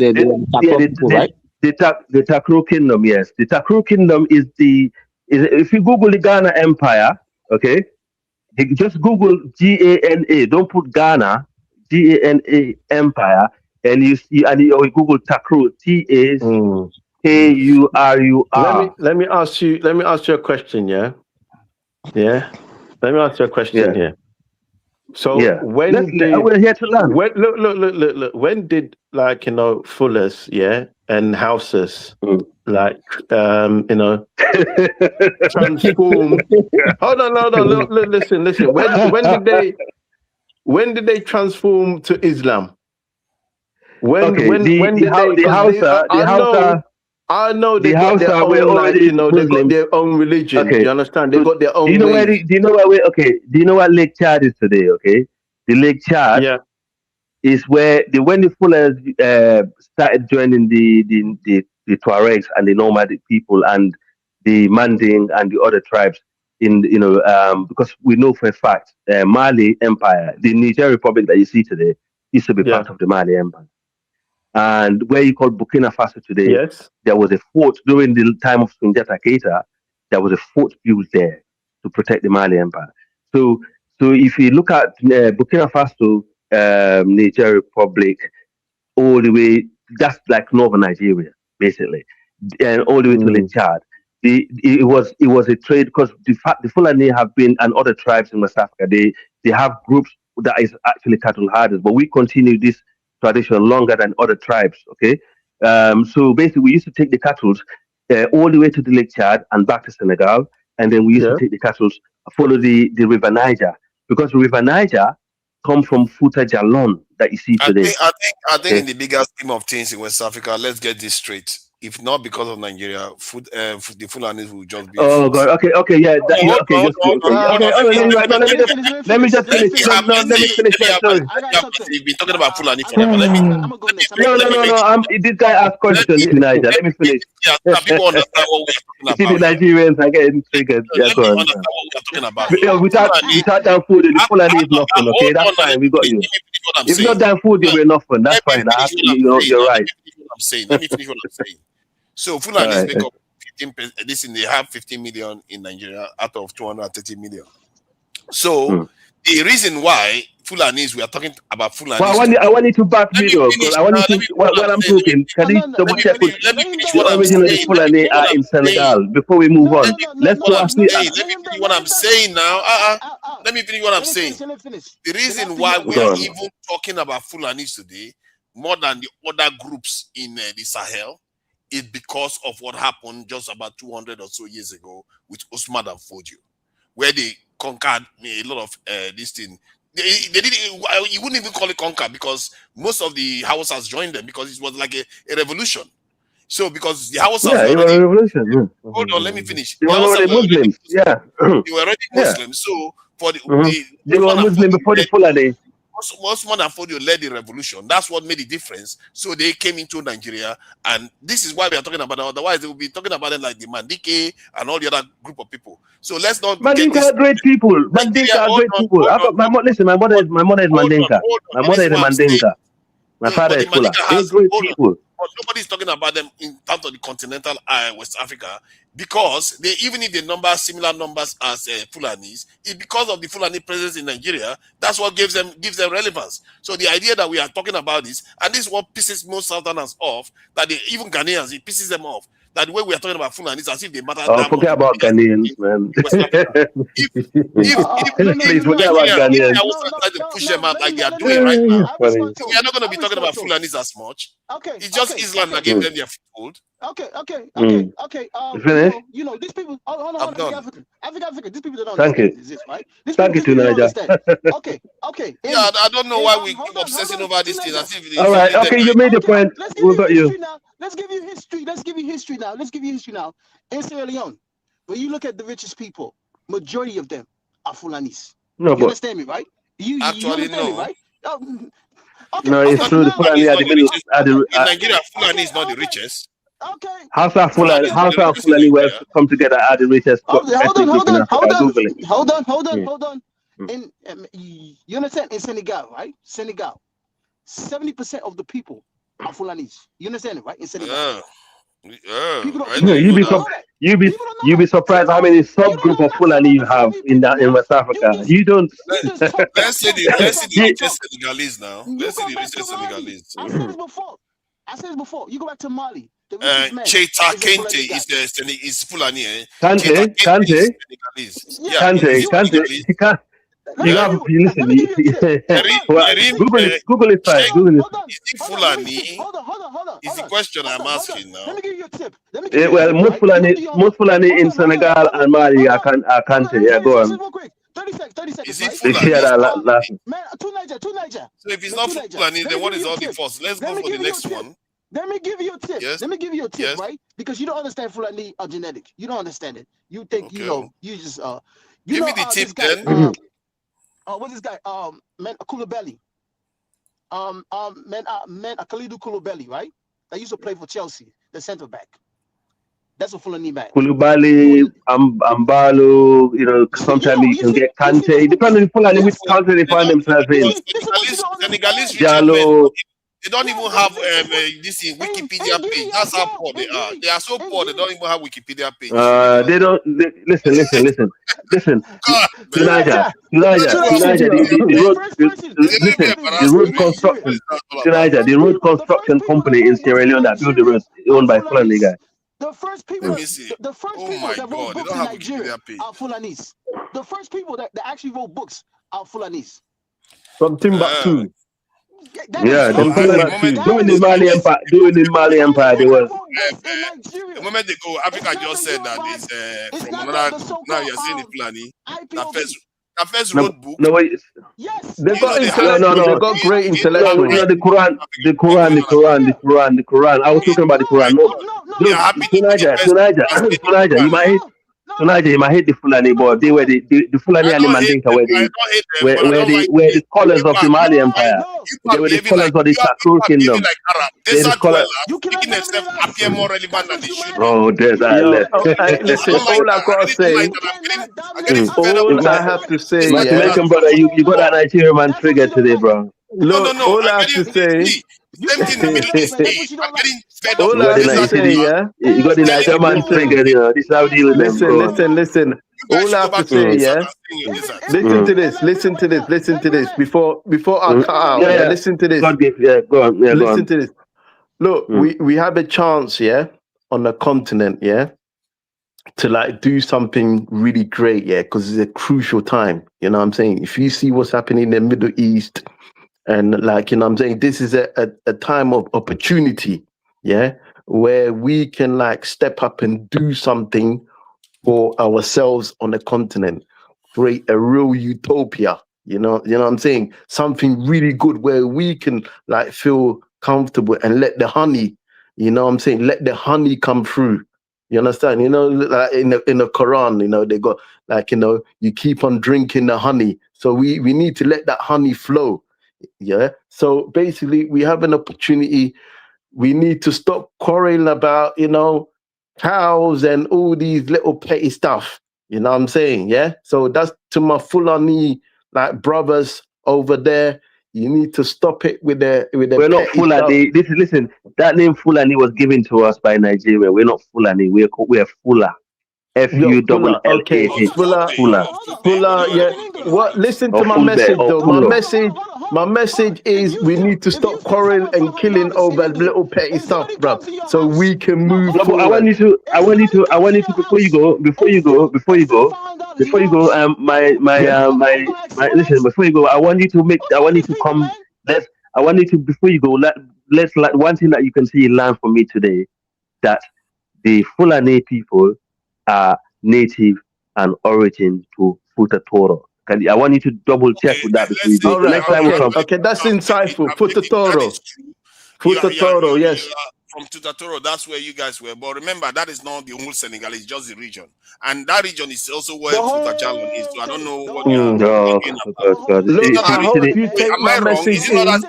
Takrur people, right? The Takrur Kingdom, yes. The Takrur Kingdom is if you Google the Ghana Empire, okay, just Google GANA. Don't put Ghana, GANA Empire, and you Google Takrur, TAKURUR. Let me ask you a question, yeah. Let me ask you a question here. So we're here to learn. Look. When did Fullers, and houses transform? Hold on. Listen. When did they transform to Islam? I know they got their own, their own religion. Okay. Do you understand? They got their own. Do you know what Lake Chad is today? Okay, the Lake Chad is where when the Fullers started joining the Tuaregs and the nomadic people and the Manding and the other tribes because we know for a fact Mali Empire, the Niger Republic that you see today, used to be part of the Mali Empire. And where you call Burkina Faso today, there was a fort during the time of Sunjata Keita. There was a fort built there to protect the Mali Empire. So if you look at Burkina Faso, Niger Republic, all the way, that's like northern Nigeria, basically, and all the way to Lake Chad. It was a trade because the Fulani have been, and other tribes in West Africa, they have groups that is actually cattle herders, but we continue this tradition longer than other tribes. Okay, so basically we used to take the cattle all the way to the Lake Chad and back to Senegal, and then we used to take the cattle follow the River Niger, because the River Niger comes from Futa Jalon that you see today. I think in the bigger scheme of things in West Africa, let's get this straight. If not because of Nigeria, the Fulanis will just be. Oh God! Okay, yeah. Let me just finish. Let me finish. We've been talking about Fulani forever. No. This guy asked questions in Niger. Let me finish. People understand what we're talking about. The Nigerians are getting triggered. Yeah, go on. Understand what we're talking about. Without that food, the Fulani is nothing. Okay, that's fine. We got you. If not that food, they were nothing. That's fine. You're right. Let me finish what I'm saying. So Fulani make up 15%. They have 15 million in Nigeria out of 230 million. So the reason why Fulanis, we are talking about Fulanis. Well, I want you to back me though, because I want you to while I'm talking. Can you double check with the original Fulani are in Senegal before we move on? Let's go and see. Let me finish what I'm saying now. Let me finish what I'm saying. The reason why we are even talking about Fulanis today more than the other groups in the Sahel is because of what happened just about 200 or so years ago with Osman and Fodio, where they conquered a lot of this thing. They didn't. You wouldn't even call it conquer, because most of the Hausas joined them because it was like a revolution. So because the Hausas were already a revolution. Hold on, let me finish. They were already Muslims. They were already Muslims. So for they were Muslim before the Fulani. Osman and Fodio led the revolution. That's what made the difference. So they came into Nigeria, and this is why we are talking about it. Otherwise, they will be talking about it like the Mandinka and all the other group of people. So let's not. Mandinka are great people. Mandinka are great people. My mother is Mandinka. My mother is a Mandinka. My father is Fula. They're great people. but nobody's talking about them in terms of the continental West Africa, because they, even if they number similar numbers as Fulanis, it's because of the Fulani presence in Nigeria. That's what gives them relevance. So the idea that we are talking about this, and this is what pisses most Southerners off, that they, even Ghanaians, it pisses them off. That the way we are talking about Fulanis as if they matter that forget much. about Ghanaians, man. Please forget about Ghanaians. To push them out like they are doing right now. We are not going to be talking about Fulanis as much. Okay. It's just Islam that gave them their foothold. Okay. Finish? You know, these people. Hold on. African. These people don't Thank understand you. this, right? Thank you, Tunaja. Okay. Yeah, I don't know why we keep obsessing over these things. As if All right. Okay, you made the point. We got you. Let's give you history now. In Sierra Leone, when you look at the richest people, majority of them are Fulanis. No, you but understand me, right? You understand me, right? No, it's true. The Fulani are the middle. In Nigeria, Fulani is not the richest. Hausa Fulani where come together are the richest ethnic group in Africa. Google it. Hold on. In you understand? In Senegal, right? 70% of the people are Fulanis. You understand it, right? In Senegal. You be surprised how many subgroup of Fulani you have in West Africa. You don't. Let's say the richest Senegalese now. Let's see the richest Senegalese. I said this before. You go back to Mali. Cheita Kente is Fulani. Kante. You have to listen. Google it first. Is it Fulani? Hold on. Is the question I'm asking now. Let me give you a tip. Well, most Fulani in Senegal and Mali are Kante. Yeah, go on. 30 seconds. Is it Fulani? Man, two Niger. So if it's not Fulani, then what is all the force? Let's go for the next one. Let me give you a tip. Yes. Let me give you a tip, right? Because you don't understand Fulani are genetic. You don't understand it. You think you just give me the tip then. What's this guy? Man, Koulibaly. Khalidou Koulibaly, right? That used to play for Chelsea, the center back. That's a Fulani man. Koulibaly, Ambalo, sometimes you can get Kante. Depending on Fulani, which country they find themselves in. Senegalese Jalo. They don't even have this in Wikipedia page. That's how poor they are. They are so poor they don't even have Wikipedia page. They don't listen. Tunaja, the road construction company in Sierra Leone that built the roads owned by Fulani guy. The first people that wrote books in Nigeria are Fulanis. The first people that actually wrote books are Fulanis. From Timbuktu. Yeah, doing the Mali Empire, they were. The moment they go, Africa just said that it's from another. Now you're seeing the Fulani. The first road book. No, wait. Yes. They got great intellectuals. The Quran. I was talking about the Quran. Tunaja, you might hate the Fulani, but they were the Fulani and the Mandinka were the scholars of the Mali Empire. They were the scholars of the Shakur kingdom. They the scholars. Making themselves appear more relevant than they should. Oh, there's that. Listen, all I gotta say, I have to say, American brother, you got that Nigerian man triggered today, bro. Look, all I have to say. All I have to say, you got the Nigerian man triggered. This is how deal with them. Listen. All I have to say, listen to this. Before I cut out, listen to this. Go on. Listen to this. Look, we have a chance, on the continent, to do something really great, because it's a crucial time. You know what I'm saying? If you see what's happening in the Middle East, and you know what I'm saying, this is a time of opportunity, where we can step up and do something for ourselves on the continent, create a real utopia. You know what I'm saying? Something really good where we can feel comfortable and let the honey, let the honey come through. You understand? In the Quran, they got you keep on drinking the honey. So we need to let that honey flow. So basically we have an opportunity. We need to stop quarreling about, cows and all these little petty stuff. You know what I'm saying? So that's to my Fulani brothers over there. You need to stop it with the We're not petty Fulani. Listen, that name Fulani was given to us by Nigeria. We're not Fulani. We're Fula. Fuller, okay, Fula. Fuller, yeah. What? Listen to my message, though. My message is we need to stop quarreling and killing over little petty stuff, bro, so we can move forward. I want you to before you go. Listen, before you go, I want you to come. Before you go, let's one thing that you can see learn from me today, that the Fulani people are native and origin to Futa Toro. I want you to double check with that before you go. All right, okay, that's insightful. Futa Toro, yes. From Tutatoro, that's where you guys were. But remember, that is not the whole Senegal, it's just the region. And that region is also where Futa Jalon is. So I don't know what you're talking about. Look, I hope you take my message in. Tonight,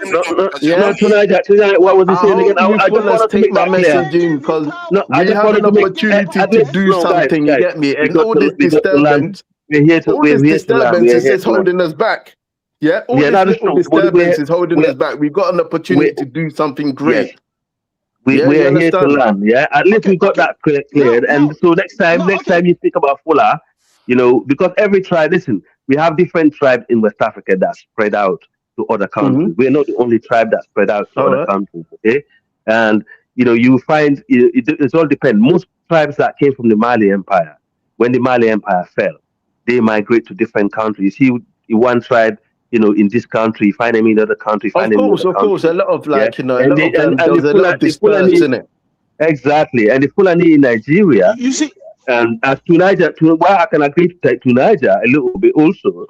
what was he saying again? I just want to take my message in because we have an opportunity to do something, you get me? And all this disturbance, is holding us back. Yeah, all this little disturbance is holding us back. We've got an opportunity to do something great. We are here to learn, yeah. At least we got that cleared. And so next time you speak about Fula, because every tribe, listen, we have different tribes in West Africa that spread out to other countries. We're not the only tribe that spread out to other countries, okay? And you find it all depends. Most tribes that came from the Mali Empire, when the Mali Empire fell, they migrate to different countries. You see one tribe, in this country, find them in another country, find them in another country. Of course, a lot of there was a lot of dispersed in it. Exactly, and the Fulani in Nigeria, you see, and as why I can agree to Niger a little bit also,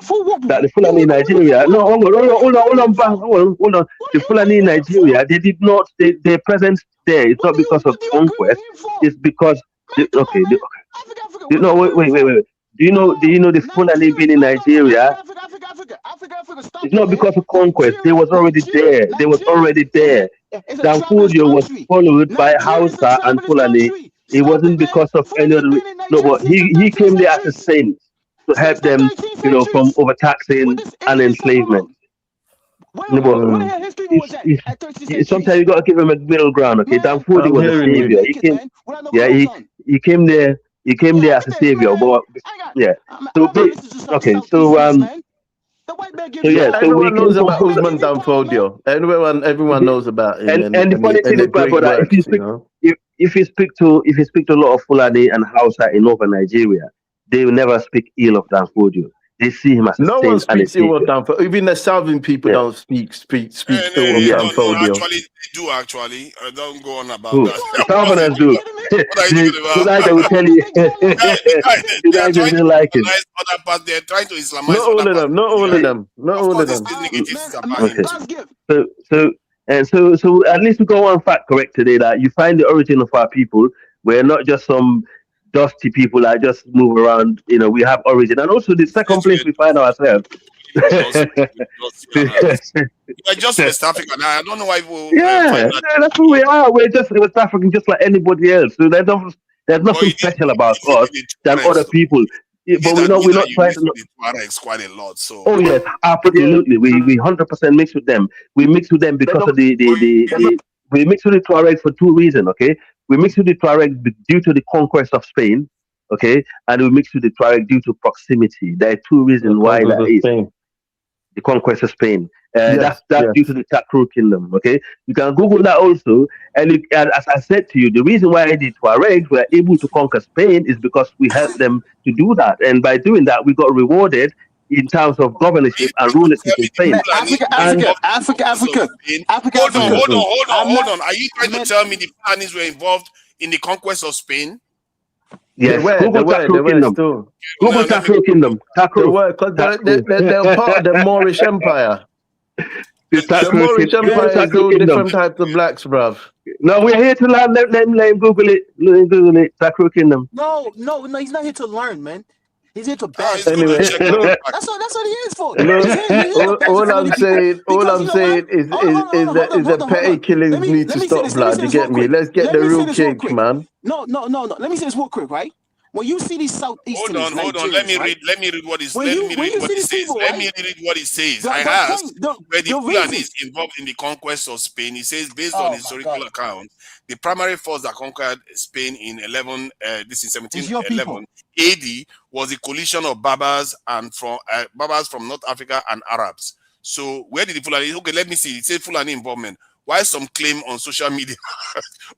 that the Fulani in Nigeria, hold on. The Fulani in Nigeria, they did not, their presence there, it's not because of conquest, it's because, wait. Do you know the Fulani being in Nigeria? It's not because of conquest. They was already there. Danfodio was followed by Hausa and Fulani. It wasn't because of any other. No, but he came there as a saint to help them, from overtaxing and enslavement. No, but sometimes you got to give him a middle ground. Okay, Danfodio was a savior. He came there. He came there as a savior, but everyone knows about Usman Danfodio. Everyone knows about him. And the funny thing is, brother, if you speak to a lot of Fulani and Hausa in northern Nigeria, they will never speak ill of Danfodio. They see him as a no one speaks ill of Danfodio. Even the Southern people don't speak ill of Danfodio. Actually, they do. Actually, I don't go on about that. Southerners do. Tonight I will tell you. They're trying to like it. Other parts, they're trying to Islamize. Not all of them. So at least we got one fact correct today, that you find the origin of our people. We're not just some dusty people that just move around. We have origin, and also the second place we find ourselves. Just West Africa. I don't know why people. That's who we are. We're just West African, just like anybody else. So there's nothing special about us than other people. But we're not trying to. Quite a lot. So. Oh yes, absolutely. We 100% mix with them. We mix with them because of the we mix with the Tuaregs for two reasons. Okay, we mix with the Tuaregs due to the conquest of Spain. Okay, and we mix with the Tuareg due to proximity. There are two reasons why that is. The conquest of Spain. That's due to the Takru Kingdom. Okay, you can Google that also. And as I said to you, the reason why the Tuaregs were able to conquer Spain is because we helped them to do that, and by doing that, we got rewarded in terms of governorship and rulership in Spain. Africa. Hold on. Are you trying to tell me the Fulanis were involved in the conquest of Spain? Yes, Google Takru Kingdom. Google Takru Kingdom. They're part of the Moorish Empire. The Moorish Empire is all different types of blacks, bruv. No, we're here to learn. Let him Google it. Google it. Takru Kingdom. No, he's not here to learn, man. He's here to bash. Anyway, that's what he is for. All I'm saying is the petty killings need to stop, blood. You get me? Let's get the real cake, man. No. Let me say this real quick, right? when you see these Southeasterners, Hold on. Let me read what it says. Let me read what it says. I asked were the Fulanis involved in the conquest of Spain. He says, based on historical accounts, the primary force that conquered Spain in 1711 AD was a coalition of Berbers and Berbers from North Africa and Arabs. So where did the Fulani? Okay, let me see. It says Fulani involvement. Why some claim on social media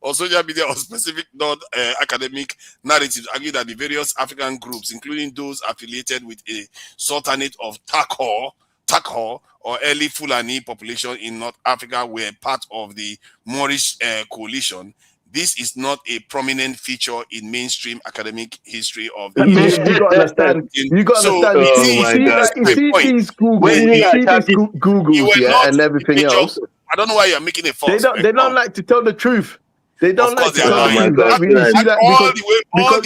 or specific non-academic narratives argue that the various African groups, including those affiliated with a sultanate of Takhor, or early Fulani population in North Africa, were part of the Moorish coalition. This is not a prominent feature in mainstream academic history of the you got to understand. You got to understand. You see these Googles, and everything else. I don't know why you're making a fuss. They don't like to tell the truth. They don't like to tell the truth. We see that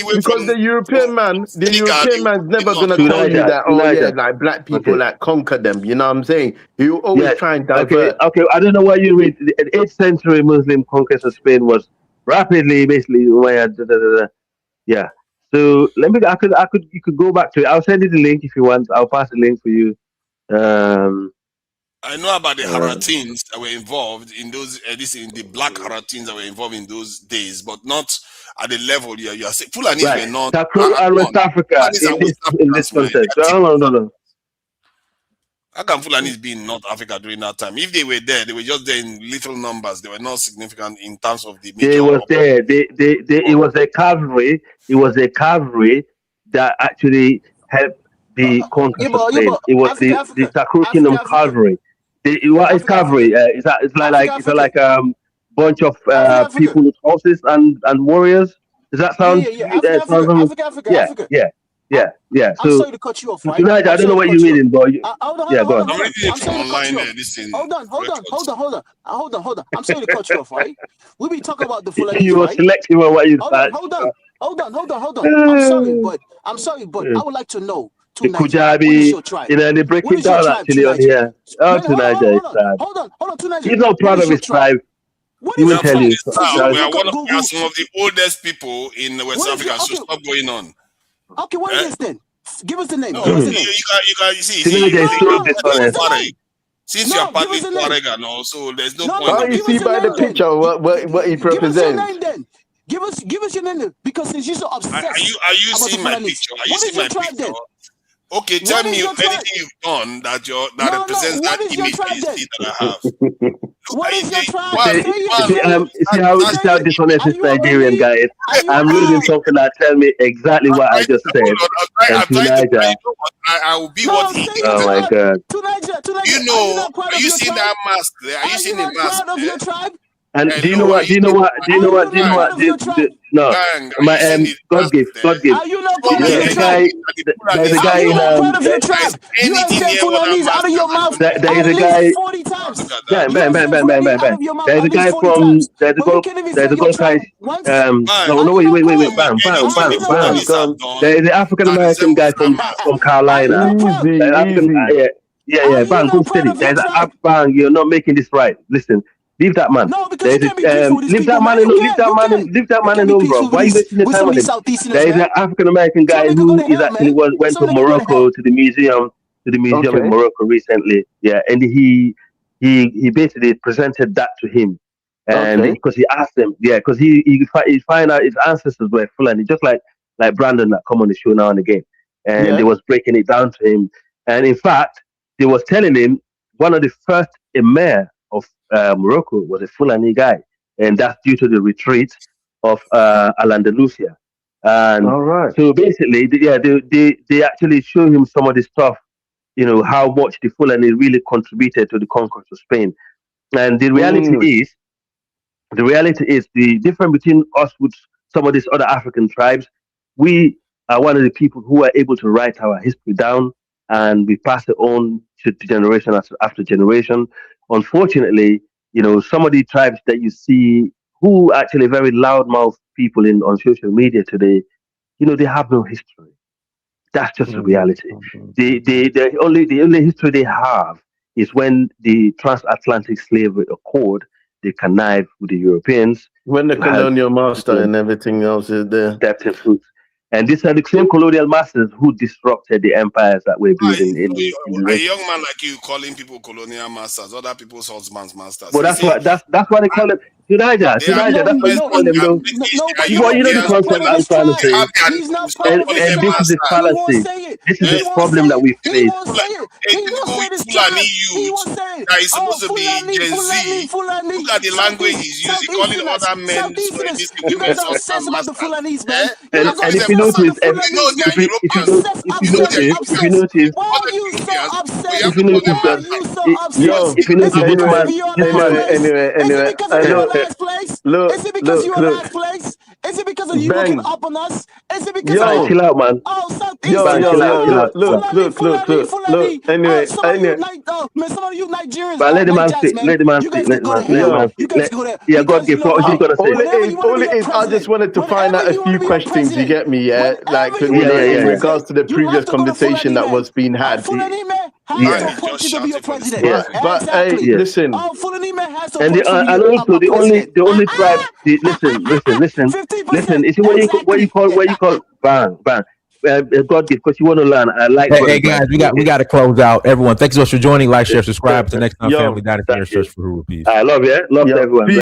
because the European man's never gonna tell you that. Oh yeah, like black people like conquer them. You know what I'm saying? You always try and divert. Okay. I don't know why you read. The 8th century Muslim conquest of Spain was rapidly, basically. Yeah. So you could go back to it. I'll send you the link if you want. I'll pass the link for you. I know about the Haratins that were involved in those, the black Haratins that were involved in those days, but not at the level you are saying. Fulanis were not. And West Africa in this context. No. How can Fulanis be in North Africa during that time? If they were there, they were just there in little numbers. They were not significant in terms of the major. They was there. It was a cavalry. It was a cavalry that actually helped the conquest of Spain. It was the Takur Kingdom cavalry. What is cavalry? It's like bunch of people with horses and warriors. Does that sound? Yeah. I'm sorry to cut you off, right? Tonight, I don't know what you're reading, but hold on. I'm reading it from online. Hold on. I'm sorry to cut you off, right? We be talking about the Fulani. You were selective on what you said. Hold on. I'm sorry, but I would like to know. The Kujabi, they break it down actually on here. Hold on, Tunaja. He's not proud of his tribe. He will tell you. We are some of the oldest people in West Africa, so stop going on. Okay, what is this then? Give us the name. Since you are partly Tuareg and also, there's no point. Oh, you see by the picture what he represents. Give us your name because since you're so obsessed. Are you seeing my picture? Are you seeing my picture? Okay, tell me anything you've done that represents that image that you see that I have. What is your tribe? See how dishonest this Nigerian guy is. I'm reading something that tell me exactly what I just said. I will be what he is. Oh my God. You know, are you seeing that mask there? Are you seeing the mask of your tribe? And do you know what? No, my God gift. Are you not proud of your tribe? There's a guy in your tribe. You have said Fulanese out of your mouth there's a guy 40 times. Bam. There's a guy from there's a Gold Coast. No, wait. Bam. There's the African American guy from Carolina. Yeah. Bang, go steady. There's a bang. You're not making this right. Listen. Leave that man. No, because leave that man alone, bro. Why are you wasting your time on him? There is an African American guy who is actually went to Morocco to the museum in Morocco recently. Yeah, and he basically presented that to him, and because he asked them, because he find out his ancestors were Fulani, just like Brandon that come on the show now and again, and they was breaking it down to him, and in fact they was telling him one of the first emir of Morocco was a Fulani guy, and that's due to the retreat of Al-Andalusia. And so basically, they actually show him some of the stuff, how much the Fulani really contributed to the conquest of Spain. And the reality is the difference between us with some of these other African tribes. We are one of the people who are able to write our history down, and we pass it on to generation after generation. Unfortunately, some of the tribes that you see who actually very loudmouth people on social media today, they have no history. That's just the reality. The only history they have is when the transatlantic slavery accord, they connive with the Europeans. When the colonial master and everything else is there. That's the fruit. And these are the same colonial masters who disrupted the empires that we're building in the A young man like you calling people colonial masters, other people's husbands masters. Well, that's what they call it. Tunija, that's what they call them. Though. But you know the concept I'm trying to say. And this is the fallacy. This is the problem that we face. Fulani youth that is supposed to be Gen Z. Look at the language he's using, calling other men women's husbands masters. And if you notice, Anyway, look, Is it because you're last place? Is it because of you looking up on us? Is it because of chill out, man. Oh, look. Anyway, some of you Nigerians. But let the man speak. Let the man speak. Let the man speak. Yeah, God give. What was you gonna say? All it is, I just wanted to find out a few questions. You get me? Yeah, like in regards to the previous conversation that was being had. Yeah. But hey, listen. And also the only tribe. Listen. You see what you call ban. God give, because you want to learn. I like. Hey guys, we got to close out. Everyone, thanks so much for joining. Like, share, subscribe. Till next time, family. Dynasty Search for Huru. Peace. I love you. Love everyone.